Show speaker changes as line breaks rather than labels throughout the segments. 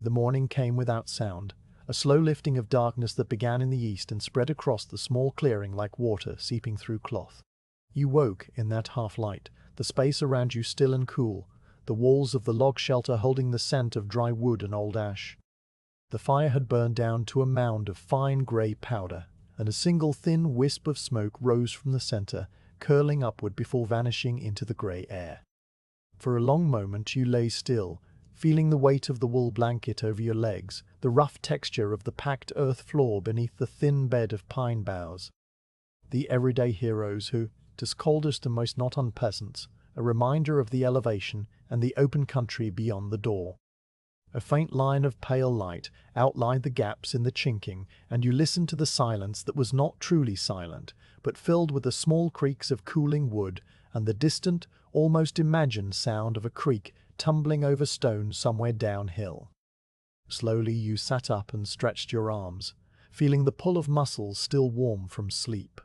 The morning came without sound, a slow lifting of darkness that began in the east and spread across the small clearing like water seeping through cloth. You woke in that half-light, the space around you still and cool, the walls of the log shelter holding the scent of dry wood and old ash. The fire had burned down to a mound of fine grey powder, and a single thin wisp of smoke rose from the center, curling upward before vanishing into the grey air. For a long moment you lay still, feeling the weight of the wool blanket over your legs, the rough texture of the packed earth floor beneath the thin bed of pine boughs. The everyday heroes who, tis coldest and most not unpleasant, a reminder of the elevation and the open country beyond the door. A faint line of pale light outlined the gaps in the chinking, and you listened to the silence that was not truly silent, but filled with the small creaks of cooling wood and the distant, almost imagined sound of a creek tumbling over stone somewhere downhill. Slowly you sat up and stretched your arms, feeling the pull of muscles still warm from sleep.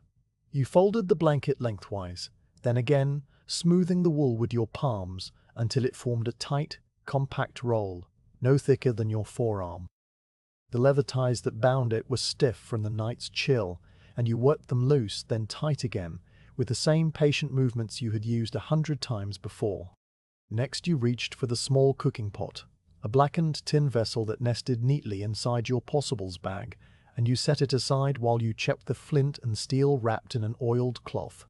You folded the blanket lengthwise, then again, smoothing the wool with your palms until it formed a tight, compact roll, no thicker than your forearm. The leather ties that bound it were stiff from the night's chill, and you worked them loose, then tight again, with the same patient movements you had used 100 times before. Next you reached for the small cooking pot, a blackened tin vessel that nested neatly inside your possibles bag, and you set it aside while you checked the flint and steel wrapped in an oiled cloth.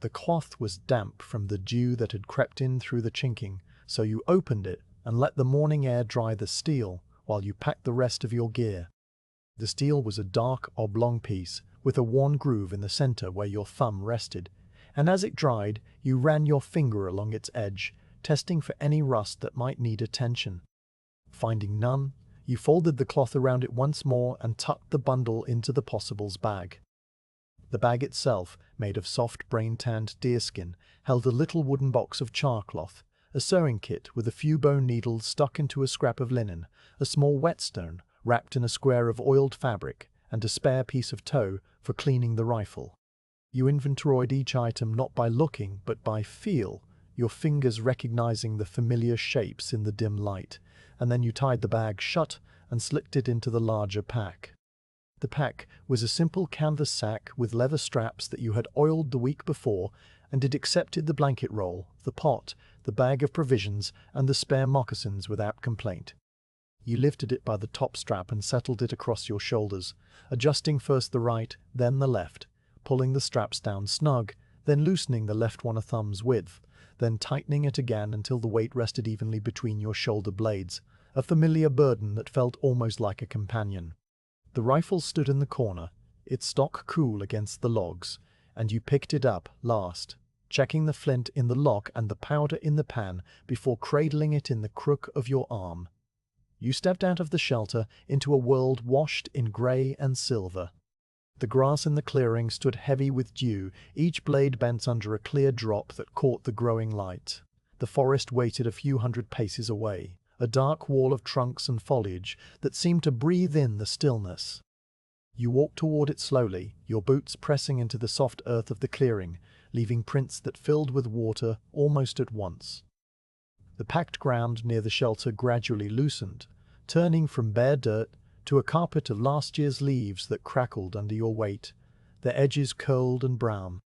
The cloth was damp from the dew that had crept in through the chinking, so you opened it and let the morning air dry the steel while you packed the rest of your gear. The steel was a dark, oblong piece with a worn groove in the center where your thumb rested, and as it dried, you ran your finger along its edge, testing for any rust that might need attention. Finding none, you folded the cloth around it once more and tucked the bundle into the possibles bag. The bag itself, made of soft brain-tanned deerskin, held a little wooden box of charcloth, a sewing kit with a few bone needles stuck into a scrap of linen, a small whetstone wrapped in a square of oiled fabric, and a spare piece of tow for cleaning the rifle. You inventoried each item not by looking but by feel, your fingers recognizing the familiar shapes in the dim light, and then you tied the bag shut and slipped it into the larger pack. The pack was a simple canvas sack with leather straps that you had oiled the week before, and it accepted the blanket roll, the pot, the bag of provisions, and the spare moccasins without complaint. You lifted it by the top strap and settled it across your shoulders, adjusting first the right, then the left, pulling the straps down snug, then loosening the left one a thumb's width, then tightening it again until the weight rested evenly between your shoulder blades, a familiar burden that felt almost like a companion. The rifle stood in the corner, its stock cool against the logs, and you picked it up last, checking the flint in the lock and the powder in the pan before cradling it in the crook of your arm. You stepped out of the shelter into a world washed in grey and silver. The grass in the clearing stood heavy with dew, each blade bent under a clear drop that caught the growing light. The forest waited a few hundred paces away, a dark wall of trunks and foliage that seemed to breathe in the stillness. You walked toward it slowly, your boots pressing into the soft earth of the clearing, leaving prints that filled with water almost at once. The packed ground near the shelter gradually loosened, turning from bare dirt to a carpet of last year's leaves that crackled under your weight, their edges curled and brown.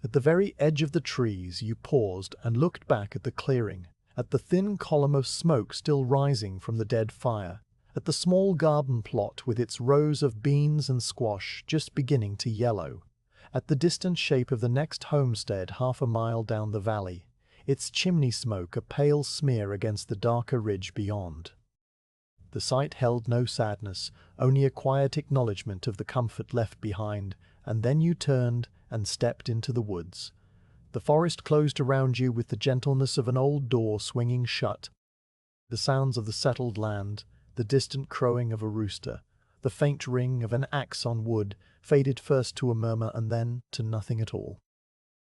At the very edge of the trees you paused and looked back at the clearing, at the thin column of smoke still rising from the dead fire, at the small garden plot with its rows of beans and squash just beginning to yellow, at the distant shape of the next homestead half a mile down the valley, its chimney smoke a pale smear against the darker ridge beyond. The sight held no sadness, only a quiet acknowledgment of the comfort left behind, and then you turned and stepped into the woods. The forest closed around you with the gentleness of an old door swinging shut. The sounds of the settled land, the distant crowing of a rooster, the faint ring of an axe on wood, faded first to a murmur and then to nothing at all.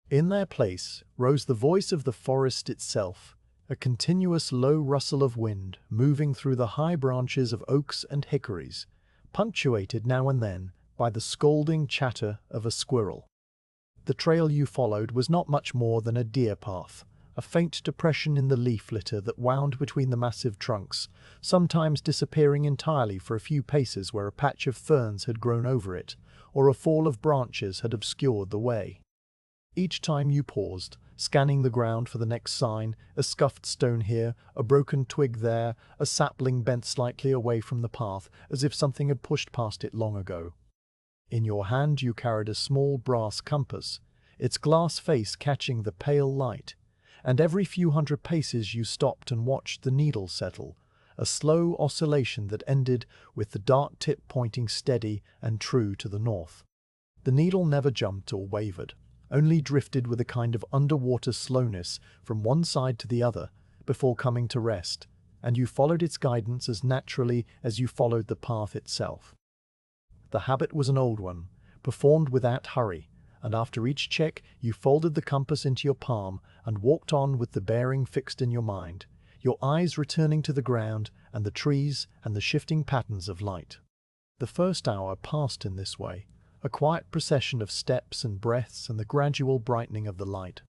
In their place rose the voice of the forest itself, a continuous low rustle of wind moving through the high branches of oaks and hickories, punctuated now and then by the scolding chatter of a squirrel. The trail you followed was not much more than a deer path, a faint depression in the leaf litter that wound between the massive trunks, sometimes disappearing entirely for a few paces where a patch of ferns had grown over it, or a fall of branches had obscured the way. Each time you paused, scanning the ground for the next sign, a scuffed stone here, a broken twig there, a sapling bent slightly away from the path, as if something had pushed past it long ago. In your hand you carried a small brass compass, its glass face catching the pale light, and every few hundred paces you stopped and watched the needle settle, a slow oscillation that ended with the dark tip pointing steady and true to the north. The needle never jumped or wavered, only drifted with a kind of underwater slowness from one side to the other before coming to rest, and you followed its guidance as naturally as you followed the path itself. The habit was an old one, performed without hurry, and after each check you folded the compass into your palm and walked on with the bearing fixed in your mind, your eyes returning to the ground and the trees and the shifting patterns of light. The first hour passed in this way, a quiet procession of steps and breaths and the gradual brightening of the light.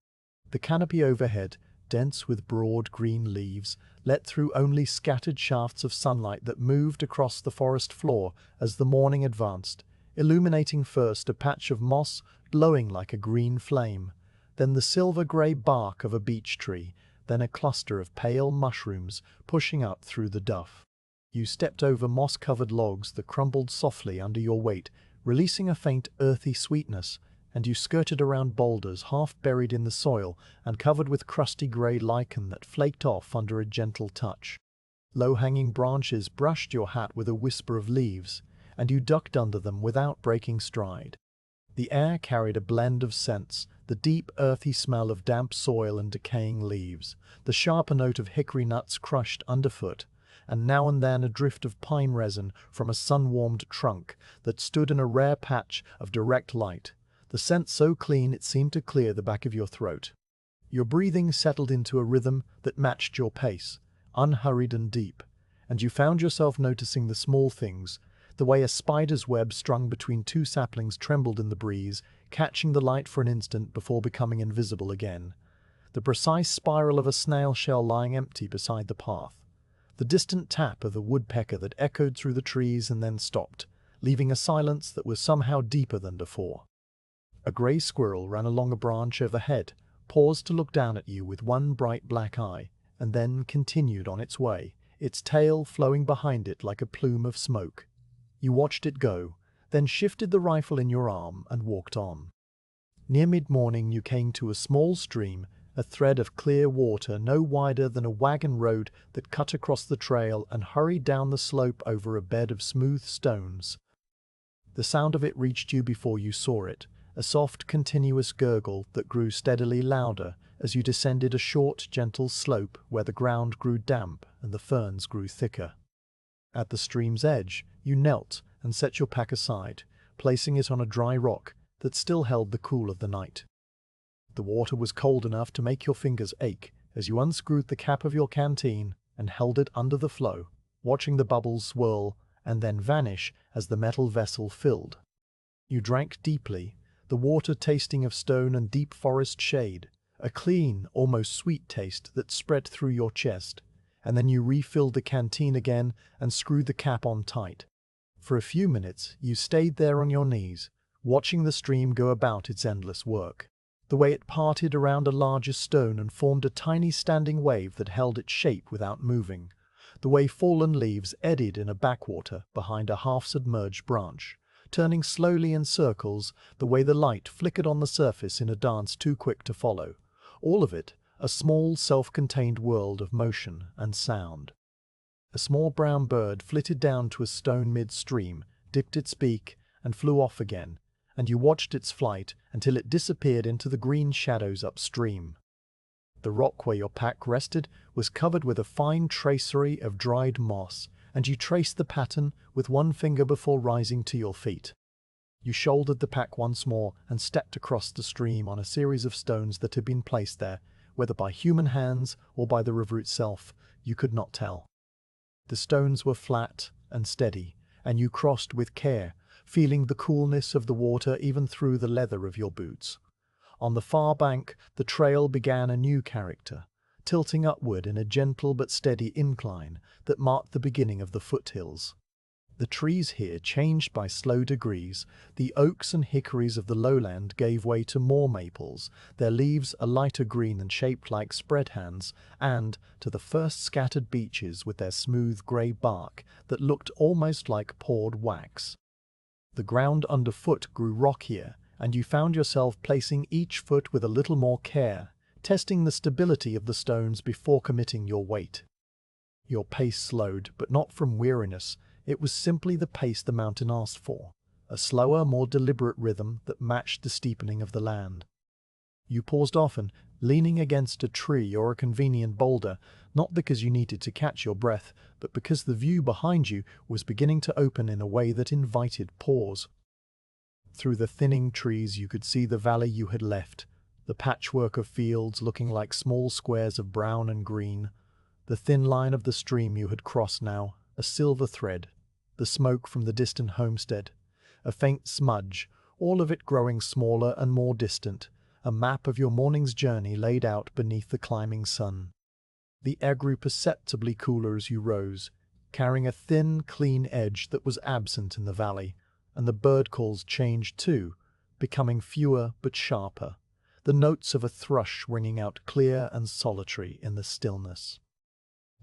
The canopy overhead, dense with broad green leaves, let through only scattered shafts of sunlight that moved across the forest floor as the morning advanced, illuminating first a patch of moss glowing like a green flame, then the silver-grey bark of a beech tree, then a cluster of pale mushrooms pushing up through the duff. You stepped over moss-covered logs that crumbled softly under your weight, releasing a faint earthy sweetness, and you skirted around boulders half buried in the soil and covered with crusty grey lichen that flaked off under a gentle touch. Low-hanging branches brushed your hat with a whisper of leaves, and you ducked under them without breaking stride. The air carried a blend of scents, the deep earthy smell of damp soil and decaying leaves, the sharper note of hickory nuts crushed underfoot, and now and then a drift of pine resin from a sun-warmed trunk that stood in a rare patch of direct light, the scent so clean it seemed to clear the back of your throat. Your breathing settled into a rhythm that matched your pace, unhurried and deep, and you found yourself noticing the small things, the way a spider's web strung between two saplings trembled in the breeze, catching the light for an instant before becoming invisible again, the precise spiral of a snail shell lying empty beside the path, the distant tap of a woodpecker that echoed through the trees and then stopped, leaving a silence that was somehow deeper than before. A grey squirrel ran along a branch overhead, paused to look down at you with one bright black eye, and then continued on its way, its tail flowing behind it like a plume of smoke. You watched it go, then shifted the rifle in your arm and walked on. Near mid-morning you came to a small stream, a thread of clear water no wider than a wagon road that cut across the trail and hurried down the slope over a bed of smooth stones. The sound of it reached you before you saw it, a soft, continuous gurgle that grew steadily louder as you descended a short, gentle slope where the ground grew damp and the ferns grew thicker. At the stream's edge, you knelt and set your pack aside, placing it on a dry rock that still held the cool of the night. The water was cold enough to make your fingers ache as you unscrewed the cap of your canteen and held it under the flow, watching the bubbles swirl and then vanish as the metal vessel filled. You drank deeply, the water tasting of stone and deep forest shade, a clean, almost sweet taste that spread through your chest, and then you refilled the canteen again and screwed the cap on tight. For a few minutes you stayed there on your knees, watching the stream go about its endless work. The way it parted around a larger stone and formed a tiny standing wave that held its shape without moving. The way fallen leaves eddied in a backwater behind a half-submerged branch, turning slowly in circles, the way the light flickered on the surface in a dance too quick to follow. All of it, a small, self-contained world of motion and sound. A small brown bird flitted down to a stone midstream, dipped its beak, and flew off again, and you watched its flight until it disappeared into the green shadows upstream. The rock where your pack rested was covered with a fine tracery of dried moss, and you traced the pattern with one finger before rising to your feet. You shouldered the pack once more and stepped across the stream on a series of stones that had been placed there, whether by human hands or by the river itself, you could not tell. The stones were flat and steady, and you crossed with care, feeling the coolness of the water even through the leather of your boots. On the far bank, the trail began a new character, tilting upward in a gentle but steady incline that marked the beginning of the foothills. The trees here changed by slow degrees. The oaks and hickories of the lowland gave way to more maples, their leaves a lighter green and shaped like spread hands, and to the first scattered beeches with their smooth grey bark that looked almost like poured wax. The ground underfoot grew rockier, and you found yourself placing each foot with a little more care, testing the stability of the stones before committing your weight. Your pace slowed, but not from weariness. It was simply the pace the mountain asked for, a slower, more deliberate rhythm that matched the steepening of the land. You paused often, leaning against a tree or a convenient boulder, not because you needed to catch your breath, but because the view behind you was beginning to open in a way that invited pause. Through the thinning trees you could see the valley you had left, the patchwork of fields looking like small squares of brown and green, the thin line of the stream you had crossed now, a silver thread, the smoke from the distant homestead, a faint smudge, all of it growing smaller and more distant, a map of your morning's journey laid out beneath the climbing sun. The air grew perceptibly cooler as you rose, carrying a thin, clean edge that was absent in the valley, and the bird calls changed too, becoming fewer but sharper, the notes of a thrush ringing out clear and solitary in the stillness.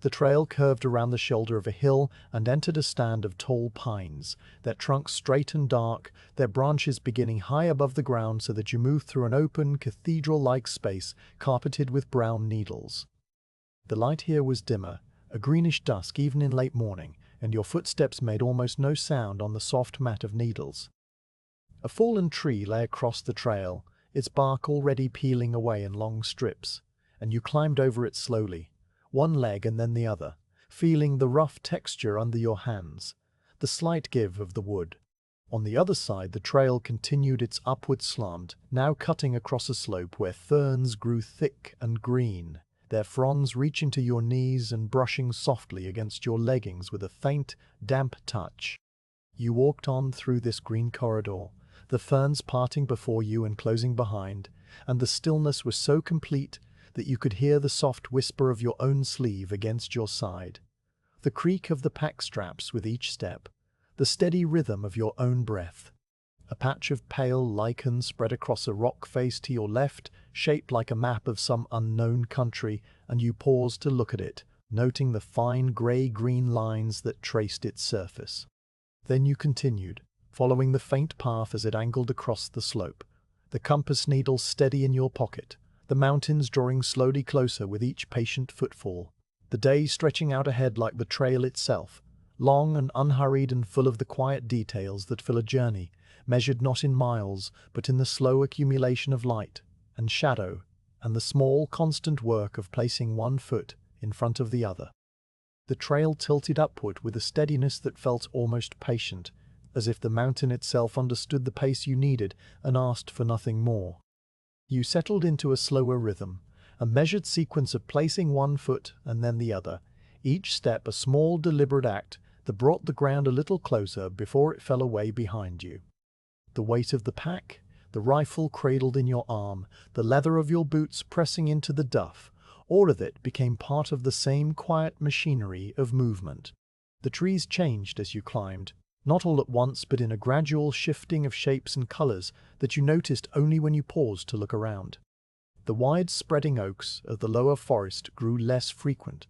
The trail curved around the shoulder of a hill and entered a stand of tall pines, their trunks straight and dark, their branches beginning high above the ground so that you moved through an open, cathedral-like space carpeted with brown needles. The light here was dimmer, a greenish dusk even in late morning, and your footsteps made almost no sound on the soft mat of needles. A fallen tree lay across the trail, its bark already peeling away in long strips, and you climbed over it slowly, one leg and then the other, feeling the rough texture under your hands, the slight give of the wood. On the other side the trail continued its upward slant, now cutting across a slope where ferns grew thick and green, their fronds reaching to your knees and brushing softly against your leggings with a faint, damp touch. You walked on through this green corridor, the ferns parting before you and closing behind, and the stillness was so complete that you could hear the soft whisper of your own sleeve against your side, the creak of the pack straps with each step, the steady rhythm of your own breath. A patch of pale lichen spread across a rock face to your left, shaped like a map of some unknown country, and you paused to look at it, noting the fine grey-green lines that traced its surface. Then you continued, following the faint path as it angled across the slope, the compass needle steady in your pocket, the mountains drawing slowly closer with each patient footfall, the day stretching out ahead like the trail itself, long and unhurried and full of the quiet details that fill a journey, measured not in miles, but in the slow accumulation of light and shadow, and the small, constant work of placing one foot in front of the other. The trail tilted upward with a steadiness that felt almost patient, as if the mountain itself understood the pace you needed and asked for nothing more. You settled into a slower rhythm, a measured sequence of placing one foot and then the other, each step a small, deliberate act that brought the ground a little closer before it fell away behind you. The weight of the pack, the rifle cradled in your arm, the leather of your boots pressing into the duff, all of it became part of the same quiet machinery of movement. The trees changed as you climbed, not all at once but in a gradual shifting of shapes and colors that you noticed only when you paused to look around. The wide spreading oaks of the lower forest grew less frequent,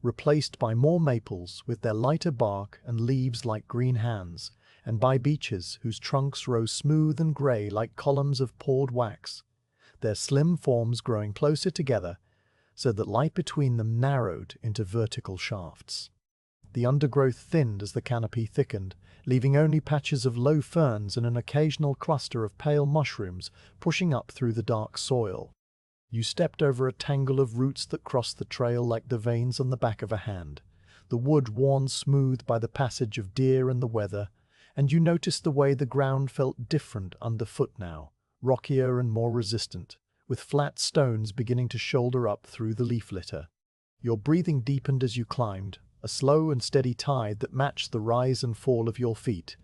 replaced by more maples with their lighter bark and leaves like green hands, and by beeches whose trunks rose smooth and grey like columns of poured wax, their slim forms growing closer together so that light between them narrowed into vertical shafts. The undergrowth thinned as the canopy thickened, leaving only patches of low ferns and an occasional cluster of pale mushrooms pushing up through the dark soil. You stepped over a tangle of roots that crossed the trail like the veins on the back of a hand, the wood worn smooth by the passage of deer and the weather, and you noticed the way the ground felt different underfoot now, rockier and more resistant, with flat stones beginning to shoulder up through the leaf litter. Your breathing deepened as you climbed, a slow and steady tide that matched the rise and fall of your feet.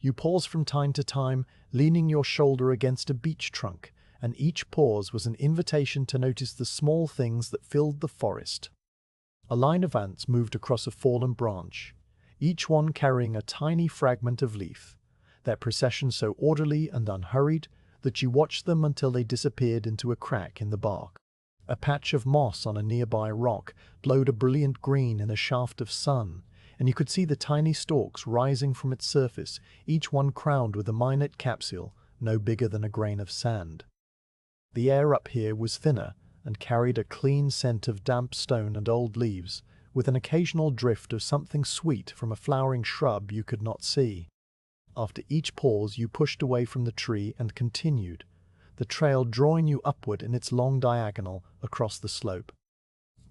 You paused from time to time, leaning your shoulder against a beech trunk, and each pause was an invitation to notice the small things that filled the forest. A line of ants moved across a fallen branch, each one carrying a tiny fragment of leaf, their procession so orderly and unhurried that you watched them until they disappeared into a crack in the bark. A patch of moss on a nearby rock glowed a brilliant green in a shaft of sun, and you could see the tiny stalks rising from its surface, each one crowned with a minute capsule no bigger than a grain of sand. The air up here was thinner and carried a clean scent of damp stone and old leaves, with an occasional drift of something sweet from a flowering shrub you could not see. After each pause you pushed away from the tree and continued, the trail drawing you upward in its long diagonal across the slope.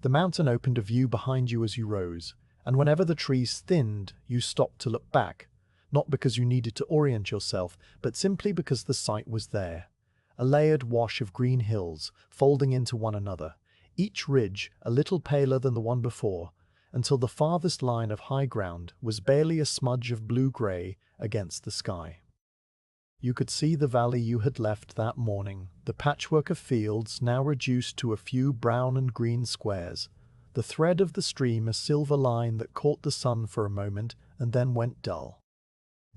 The mountain opened a view behind you as you rose, and whenever the trees thinned, you stopped to look back, not because you needed to orient yourself, but simply because the sight was there. A layered wash of green hills, folding into one another, each ridge a little paler than the one before, until the farthest line of high ground was barely a smudge of blue-gray against the sky. You could see the valley you had left that morning, the patchwork of fields now reduced to a few brown and green squares, the thread of the stream a silver line that caught the sun for a moment and then went dull.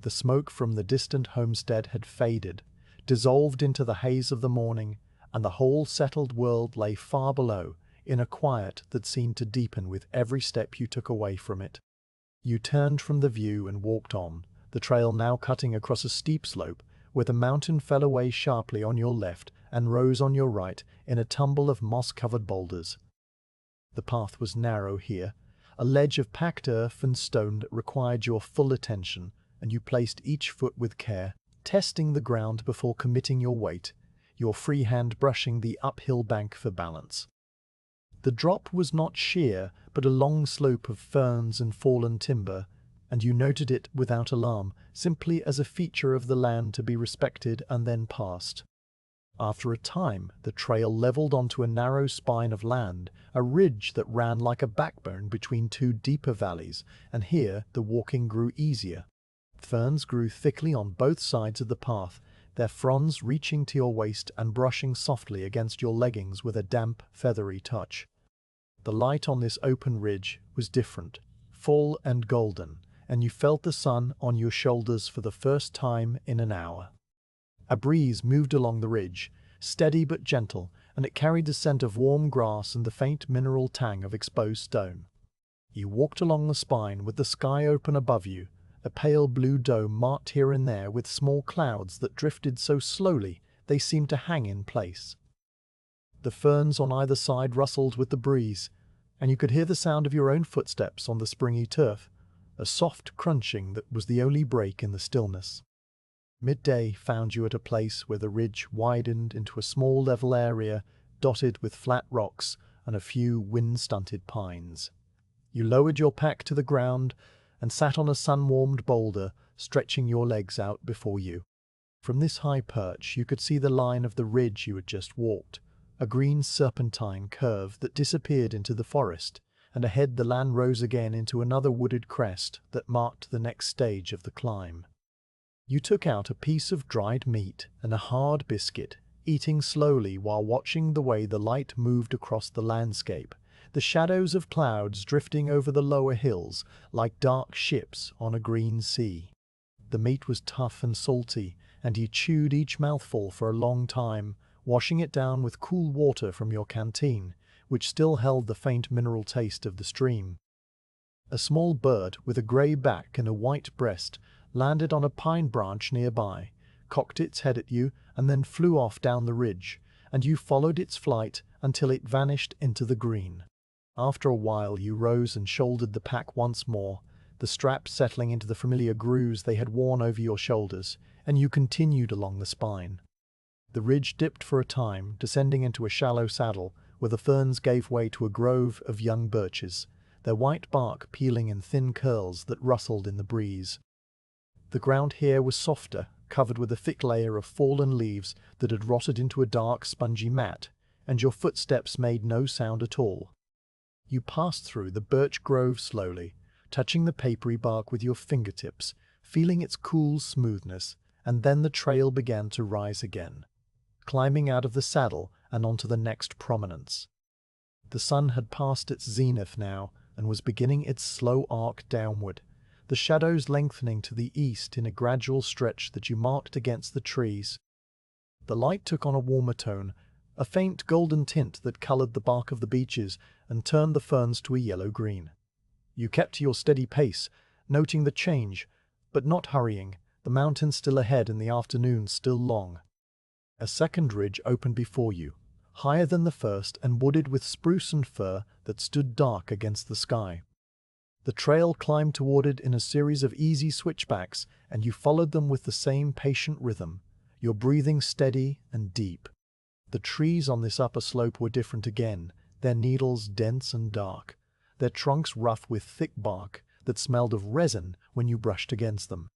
The smoke from the distant homestead had faded, dissolved into the haze of the morning, and the whole settled world lay far below, in a quiet that seemed to deepen with every step you took away from it. You turned from the view and walked on, the trail now cutting across a steep slope, where the mountain fell away sharply on your left and rose on your right in a tumble of moss-covered boulders. The path was narrow here, a ledge of packed earth and stone that required your full attention, and you placed each foot with care, testing the ground before committing your weight, your free hand brushing the uphill bank for balance. The drop was not sheer, but a long slope of ferns and fallen timber, and you noted it without alarm, simply as a feature of the land to be respected and then passed. After a time, the trail leveled onto a narrow spine of land, a ridge that ran like a backbone between two deeper valleys, and here the walking grew easier. Ferns grew thickly on both sides of the path, their fronds reaching to your waist and brushing softly against your leggings with a damp, feathery touch. The light on this open ridge was different, full and golden, and you felt the sun on your shoulders for the first time in an hour. A breeze moved along the ridge, steady but gentle, and it carried the scent of warm grass and the faint mineral tang of exposed stone. You walked along the spine with the sky open above you, a pale blue dome marked here and there with small clouds that drifted so slowly they seemed to hang in place. The ferns on either side rustled with the breeze, and you could hear the sound of your own footsteps on the springy turf, a soft crunching that was the only break in the stillness. Midday found you at a place where the ridge widened into a small level area dotted with flat rocks and a few wind-stunted pines. You lowered your pack to the ground and sat on a sun-warmed boulder, stretching your legs out before you. From this high perch you could see the line of the ridge you had just walked, a green serpentine curve that disappeared into the forest, and ahead the land rose again into another wooded crest that marked the next stage of the climb. You took out a piece of dried meat and a hard biscuit, eating slowly while watching the way the light moved across the landscape, the shadows of clouds drifting over the lower hills like dark ships on a green sea. The meat was tough and salty, and you chewed each mouthful for a long time, washing it down with cool water from your canteen, which still held the faint mineral taste of the stream. A small bird with a grey back and a white breast landed on a pine branch nearby, cocked its head at you, and then flew off down the ridge, and you followed its flight until it vanished into the green. After a while you rose and shouldered the pack once more, the straps settling into the familiar grooves they had worn over your shoulders, and you continued along the spine. The ridge dipped for a time, descending into a shallow saddle, where the ferns gave way to a grove of young birches, their white bark peeling in thin curls that rustled in the breeze. The ground here was softer, covered with a thick layer of fallen leaves that had rotted into a dark, spongy mat, and your footsteps made no sound at all. You passed through the birch grove slowly, touching the papery bark with your fingertips, feeling its cool smoothness, and then the trail began to rise again. climbing out of the saddle and onto the next prominence. The sun had passed its zenith now and was beginning its slow arc downward, the shadows lengthening to the east in a gradual stretch that you marked against the trees. The light took on a warmer tone, a faint golden tint that coloured the bark of the beeches and turned the ferns to a yellow-green. You kept to your steady pace, noting the change, but not hurrying, the mountains still ahead and the afternoon still long. A second ridge opened before you, higher than the first and wooded with spruce and fir that stood dark against the sky. The trail climbed toward it in a series of easy switchbacks, and you followed them with the same patient rhythm, your breathing steady and deep. The trees on this upper slope were different again, their needles dense and dark, their trunks rough with thick bark that smelled of resin when you brushed against them.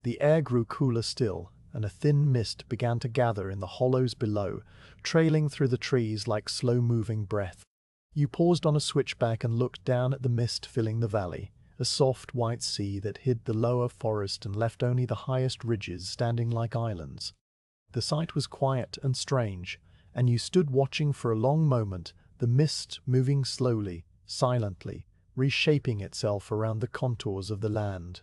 The air grew cooler still, and a thin mist began to gather in the hollows below, trailing through the trees like slow-moving breath. You paused on a switchback and looked down at the mist filling the valley, a soft white sea that hid the lower forest and left only the highest ridges standing like islands. The sight was quiet and strange, and you stood watching for a long moment, the mist moving slowly, silently, reshaping itself around the contours of the land.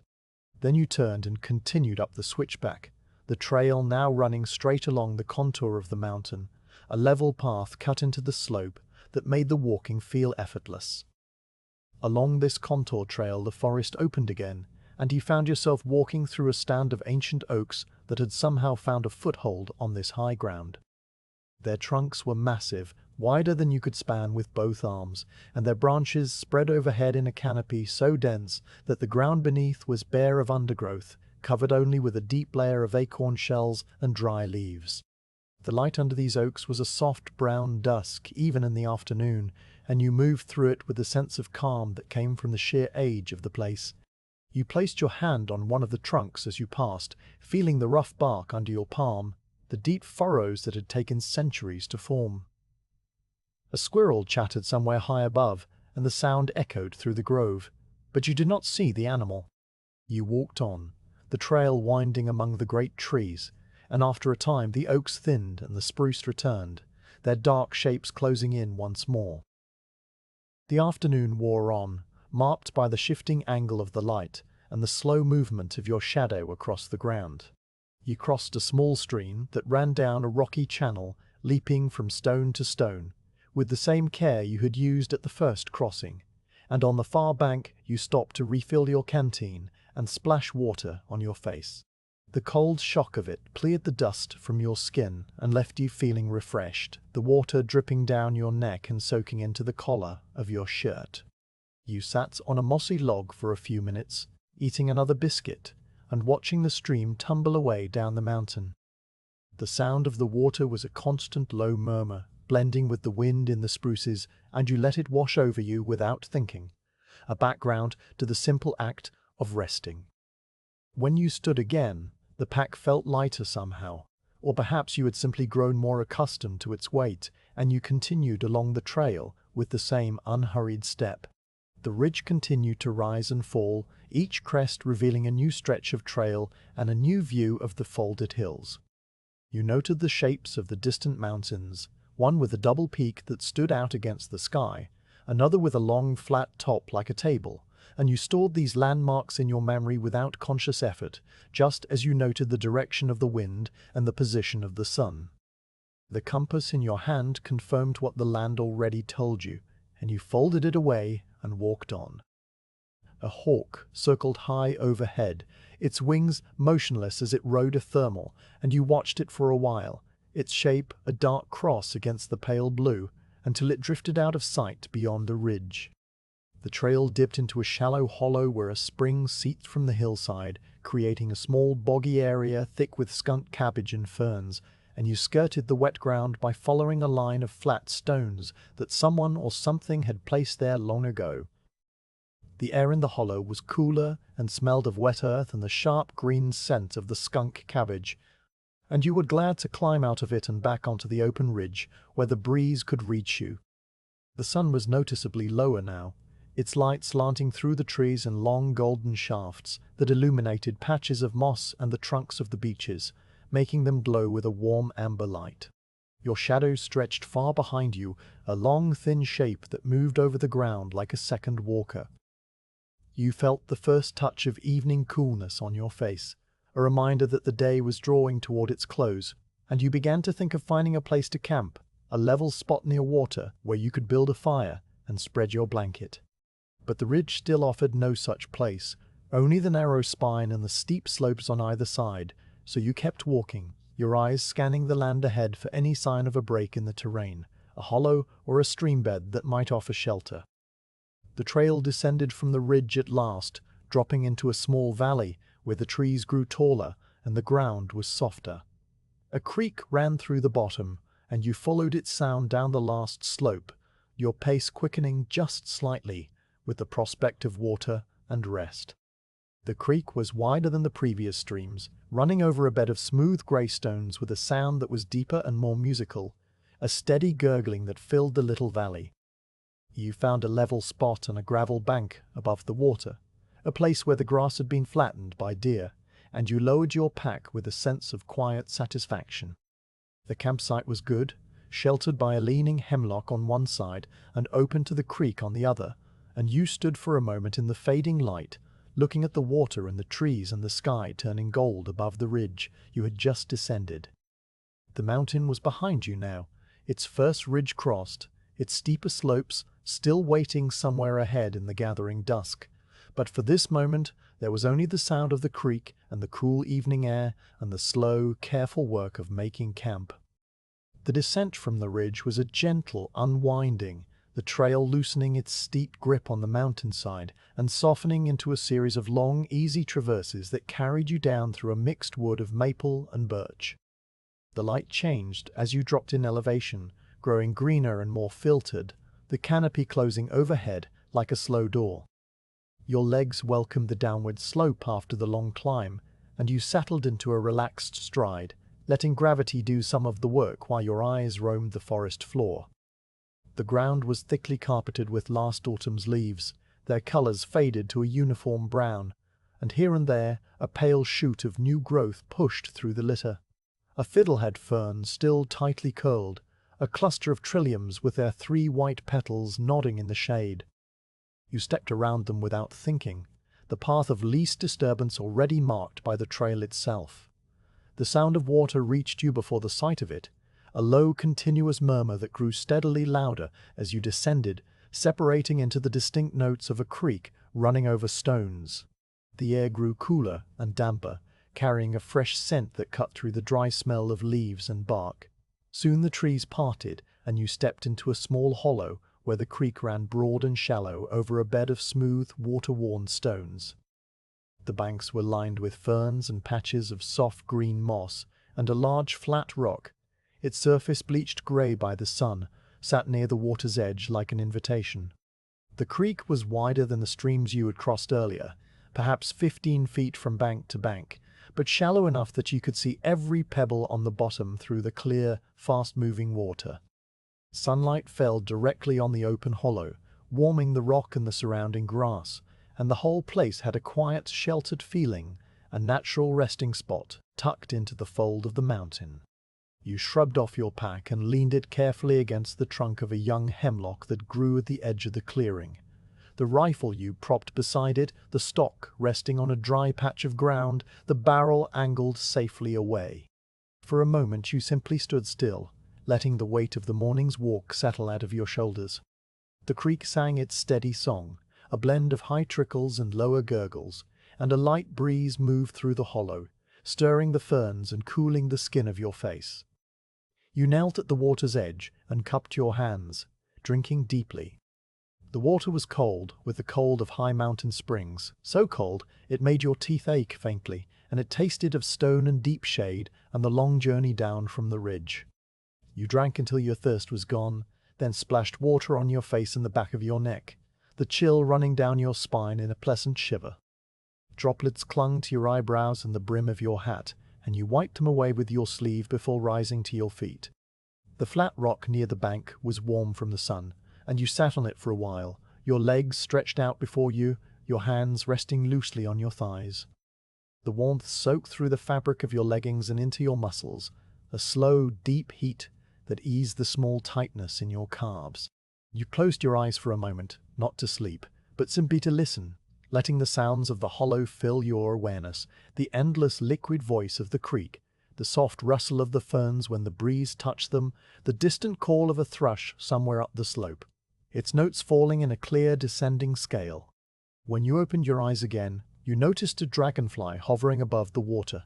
Then you turned and continued up the switchback, the trail now running straight along the contour of the mountain, a level path cut into the slope that made the walking feel effortless. Along this contour trail the forest opened again, and you found yourself walking through a stand of ancient oaks that had somehow found a foothold on this high ground. Their trunks were massive, wider than you could span with both arms, and their branches spread overhead in a canopy so dense that the ground beneath was bare of undergrowth, covered only with a deep layer of acorn shells and dry leaves. The light under these oaks was a soft brown dusk even in the afternoon, and you moved through it with a sense of calm that came from the sheer age of the place. You placed your hand on one of the trunks as you passed, feeling the rough bark under your palm, the deep furrows that had taken centuries to form. A squirrel chattered somewhere high above, and the sound echoed through the grove, but you did not see the animal. You walked on, the trail winding among the great trees, and after a time the oaks thinned and the spruce returned, their dark shapes closing in once more. The afternoon wore on, marked by the shifting angle of the light and the slow movement of your shadow across the ground. You crossed a small stream that ran down a rocky channel, leaping from stone to stone, with the same care you had used at the first crossing, and on the far bank you stopped to refill your canteen and splash water on your face. The cold shock of it cleared the dust from your skin and left you feeling refreshed, the water dripping down your neck and soaking into the collar of your shirt. You sat on a mossy log for a few minutes, eating another biscuit, and watching the stream tumble away down the mountain. The sound of the water was a constant low murmur, blending with the wind in the spruces, and you let it wash over you without thinking, a background to the simple act of resting. When you stood again, the pack felt lighter somehow, or perhaps you had simply grown more accustomed to its weight, and you continued along the trail with the same unhurried step. The ridge continued to rise and fall, each crest revealing a new stretch of trail and a new view of the folded hills. You noted the shapes of the distant mountains, one with a double peak that stood out against the sky, another with a long flat top like a table, and you stored these landmarks in your memory without conscious effort, just as you noted the direction of the wind and the position of the sun. The compass in your hand confirmed what the land already told you, and you folded it away and walked on. A hawk circled high overhead, its wings motionless as it rode a thermal, and you watched it for a while, its shape a dark cross against the pale blue, until it drifted out of sight beyond a ridge. The trail dipped into a shallow hollow where a spring seeped from the hillside, creating a small boggy area thick with skunk cabbage and ferns, and you skirted the wet ground by following a line of flat stones that someone or something had placed there long ago. The air in the hollow was cooler and smelled of wet earth and the sharp green scent of the skunk cabbage, and you were glad to climb out of it and back onto the open ridge where the breeze could reach you. The sun was noticeably lower now, its light slanting through the trees in long golden shafts that illuminated patches of moss and the trunks of the beeches, making them glow with a warm amber light. Your shadow stretched far behind you, a long, thin shape that moved over the ground like a second walker. You felt the first touch of evening coolness on your face, a reminder that the day was drawing toward its close, and you began to think of finding a place to camp, a level spot near water where you could build a fire and spread your blanket. But the ridge still offered no such place, only the narrow spine and the steep slopes on either side, so you kept walking, your eyes scanning the land ahead for any sign of a break in the terrain, a hollow or a stream bed that might offer shelter. The trail descended from the ridge at last, dropping into a small valley where the trees grew taller and the ground was softer. A creek ran through the bottom, and you followed its sound down the last slope, your pace quickening just slightly, with the prospect of water and rest. The creek was wider than the previous streams, running over a bed of smooth grey stones with a sound that was deeper and more musical, a steady gurgling that filled the little valley. You found a level spot on a gravel bank above the water, a place where the grass had been flattened by deer, and you lowered your pack with a sense of quiet satisfaction. The campsite was good, sheltered by a leaning hemlock on one side and open to the creek on the other, and you stood for a moment in the fading light, looking at the water and the trees and the sky turning gold above the ridge you had just descended. The mountain was behind you now, its first ridge crossed, its steeper slopes still waiting somewhere ahead in the gathering dusk. But for this moment there was only the sound of the creek and the cool evening air and the slow, careful work of making camp. The descent from the ridge was a gentle unwinding, the trail loosening its steep grip on the mountainside and softening into a series of long, easy traverses that carried you down through a mixed wood of maple and birch. The light changed as you dropped in elevation, growing greener and more filtered, the canopy closing overhead like a slow door. Your legs welcomed the downward slope after the long climb, and you settled into a relaxed stride, letting gravity do some of the work while your eyes roamed the forest floor. The ground was thickly carpeted with last autumn's leaves, their colors faded to a uniform brown, and here and there a pale shoot of new growth pushed through the litter. A fiddlehead fern still tightly curled, a cluster of trilliums with their 3 white petals nodding in the shade. You stepped around them without thinking, the path of least disturbance already marked by the trail itself. The sound of water reached you before the sight of it, a low continuous murmur that grew steadily louder as you descended, separating into the distinct notes of a creek running over stones. The air grew cooler and damper, carrying a fresh scent that cut through the dry smell of leaves and bark. Soon the trees parted, and you stepped into a small hollow where the creek ran broad and shallow over a bed of smooth, water-worn stones. The banks were lined with ferns and patches of soft green moss, and a large flat rock, its surface bleached grey by the sun, sat near the water's edge like an invitation. The creek was wider than the streams you had crossed earlier, perhaps 15 feet from bank to bank, but shallow enough that you could see every pebble on the bottom through the clear, fast-moving water. Sunlight fell directly on the open hollow, warming the rock and the surrounding grass, and the whole place had a quiet, sheltered feeling, a natural resting spot tucked into the fold of the mountain. You shrugged off your pack and leaned it carefully against the trunk of a young hemlock that grew at the edge of the clearing. The rifle you propped beside it, the stock resting on a dry patch of ground, the barrel angled safely away. For a moment you simply stood still, letting the weight of the morning's walk settle out of your shoulders. The creek sang its steady song, a blend of high trickles and lower gurgles, and a light breeze moved through the hollow, stirring the ferns and cooling the skin of your face. You knelt at the water's edge and cupped your hands, drinking deeply. The water was cold, with the cold of high mountain springs, so cold it made your teeth ache faintly, and it tasted of stone and deep shade and the long journey down from the ridge. You drank until your thirst was gone, then splashed water on your face and the back of your neck, the chill running down your spine in a pleasant shiver. Droplets clung to your eyebrows and the brim of your hat, and you wiped them away with your sleeve before rising to your feet. The flat rock near the bank was warm from the sun, and you sat on it for a while, your legs stretched out before you, your hands resting loosely on your thighs. The warmth soaked through the fabric of your leggings and into your muscles, a slow, deep heat that eased the small tightness in your calves. You closed your eyes for a moment, not to sleep, but simply to listen, letting the sounds of the hollow fill your awareness, the endless liquid voice of the creek, the soft rustle of the ferns when the breeze touched them, the distant call of a thrush somewhere up the slope, its notes falling in a clear descending scale. When you opened your eyes again, you noticed a dragonfly hovering above the water,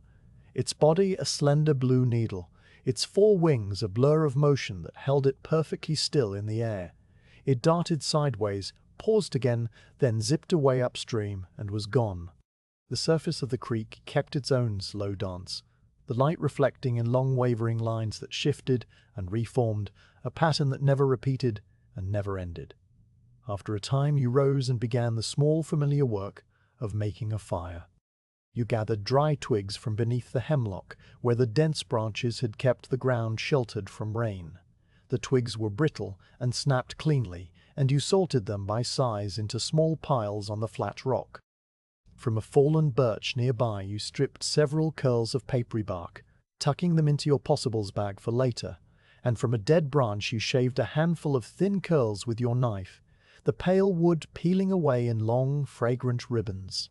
its body a slender blue needle, its four wings a blur of motion that held it perfectly still in the air. It darted sideways, paused again, then zipped away upstream and was gone. The surface of the creek kept its own slow dance, the light reflecting in long wavering lines that shifted and reformed, a pattern that never repeated and never ended. After a time you rose and began the small familiar work of making a fire. You gathered dry twigs from beneath the hemlock, where the dense branches had kept the ground sheltered from rain. The twigs were brittle and snapped cleanly, and you sorted them by size into small piles on the flat rock. From a fallen birch nearby you stripped several curls of papery bark, tucking them into your possibles bag for later, and from a dead branch you shaved a handful of thin curls with your knife, the pale wood peeling away in long, fragrant ribbons.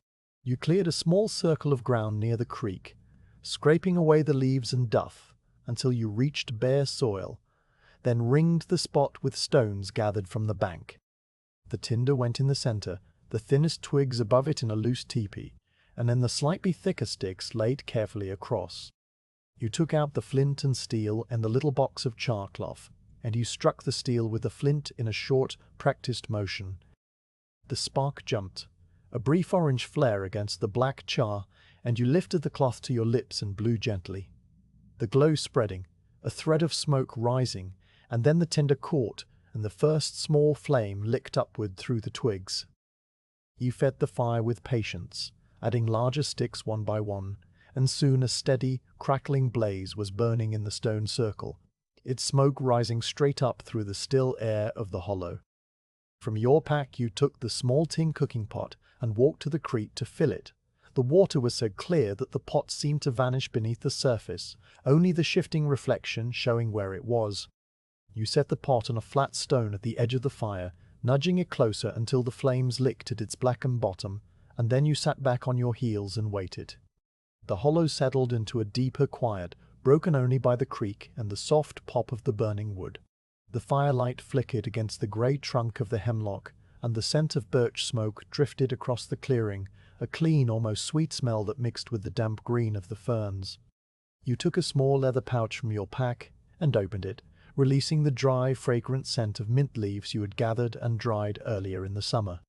You cleared a small circle of ground near the creek, scraping away the leaves and duff until you reached bare soil, then ringed the spot with stones gathered from the bank. The tinder went in the center, the thinnest twigs above it in a loose teepee, and then the slightly thicker sticks laid carefully across. You took out the flint and steel and the little box of char cloth, and you struck the steel with the flint in a short, practiced motion. The spark jumped, a brief orange flare against the black char, and you lifted the cloth to your lips and blew gently. The glow spreading, a thread of smoke rising, and then the tinder caught, and the first small flame licked upward through the twigs. You fed the fire with patience, adding larger sticks one by one, and soon a steady, crackling blaze was burning in the stone circle, its smoke rising straight up through the still air of the hollow. From your pack you took the small tin cooking pot and walked to the creek to fill it. The water was so clear that the pot seemed to vanish beneath the surface, only the shifting reflection showing where it was. You set the pot on a flat stone at the edge of the fire, nudging it closer until the flames licked at its blackened bottom, and then you sat back on your heels and waited. The hollow settled into a deeper quiet, broken only by the creek and the soft pop of the burning wood. The firelight flickered against the grey trunk of the hemlock, and the scent of birch smoke drifted across the clearing, a clean, almost sweet smell that mixed with the damp green of the ferns. You took a small leather pouch from your pack and opened it, releasing the dry, fragrant scent of mint leaves you had gathered and dried earlier in the summer.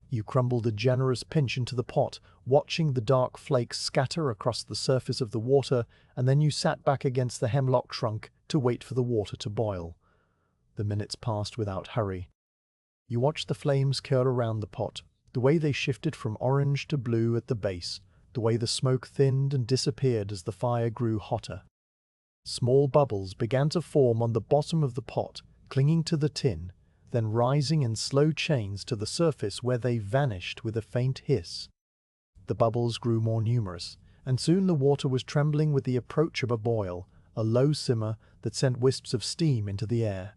You crumbled a generous pinch into the pot, watching the dark flakes scatter across the surface of the water, and then you sat back against the hemlock trunk to wait for the water to boil. The minutes passed without hurry. You watched the flames curl around the pot, the way they shifted from orange to blue at the base, the way the smoke thinned and disappeared as the fire grew hotter. Small bubbles began to form on the bottom of the pot, clinging to the tin, then rising in slow chains to the surface where they vanished with a faint hiss. The bubbles grew more numerous, and soon the water was trembling with the approach of a boil, a low simmer that sent wisps of steam into the air.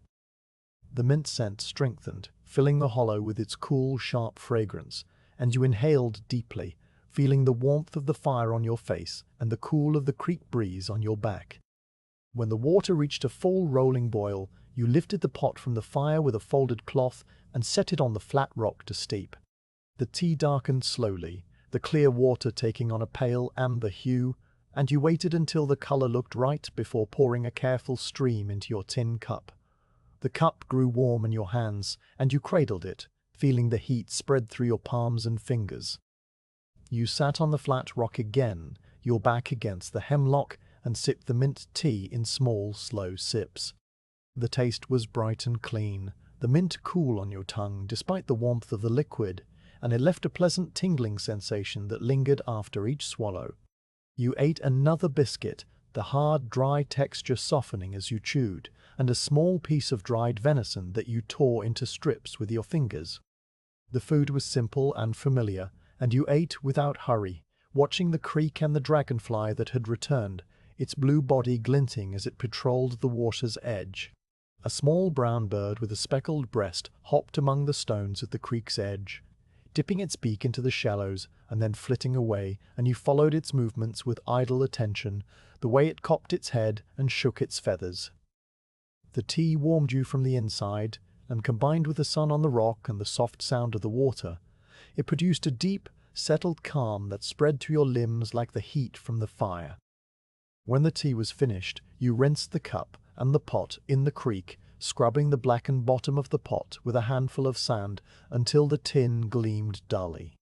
The mint scent strengthened, filling the hollow with its cool, sharp fragrance, and you inhaled deeply, feeling the warmth of the fire on your face and the cool of the creek breeze on your back. When the water reached a full rolling boil, you lifted the pot from the fire with a folded cloth and set it on the flat rock to steep. The tea darkened slowly, the clear water taking on a pale amber hue, and you waited until the color looked right before pouring a careful stream into your tin cup. The cup grew warm in your hands, and you cradled it, feeling the heat spread through your palms and fingers. You sat on the flat rock again, your back against the hemlock, and sipped the mint tea in small, slow sips. The taste was bright and clean, the mint cool on your tongue despite the warmth of the liquid, and it left a pleasant tingling sensation that lingered after each swallow. You ate another biscuit, the hard, dry texture softening as you chewed, and a small piece of dried venison that you tore into strips with your fingers. The food was simple and familiar, and you ate without hurry, watching the creek and the dragonfly that had returned, its blue body glinting as it patrolled the water's edge. A small brown bird with a speckled breast hopped among the stones at the creek's edge, dipping its beak into the shallows and then flitting away, and you followed its movements with idle attention, the way it cocked its head and shook its feathers. The tea warmed you from the inside, and combined with the sun on the rock and the soft sound of the water, it produced a deep, settled calm that spread to your limbs like the heat from the fire. When the tea was finished, you rinsed the cup and the pot in the creek, scrubbing the blackened bottom of the pot with a handful of sand until the tin gleamed dully.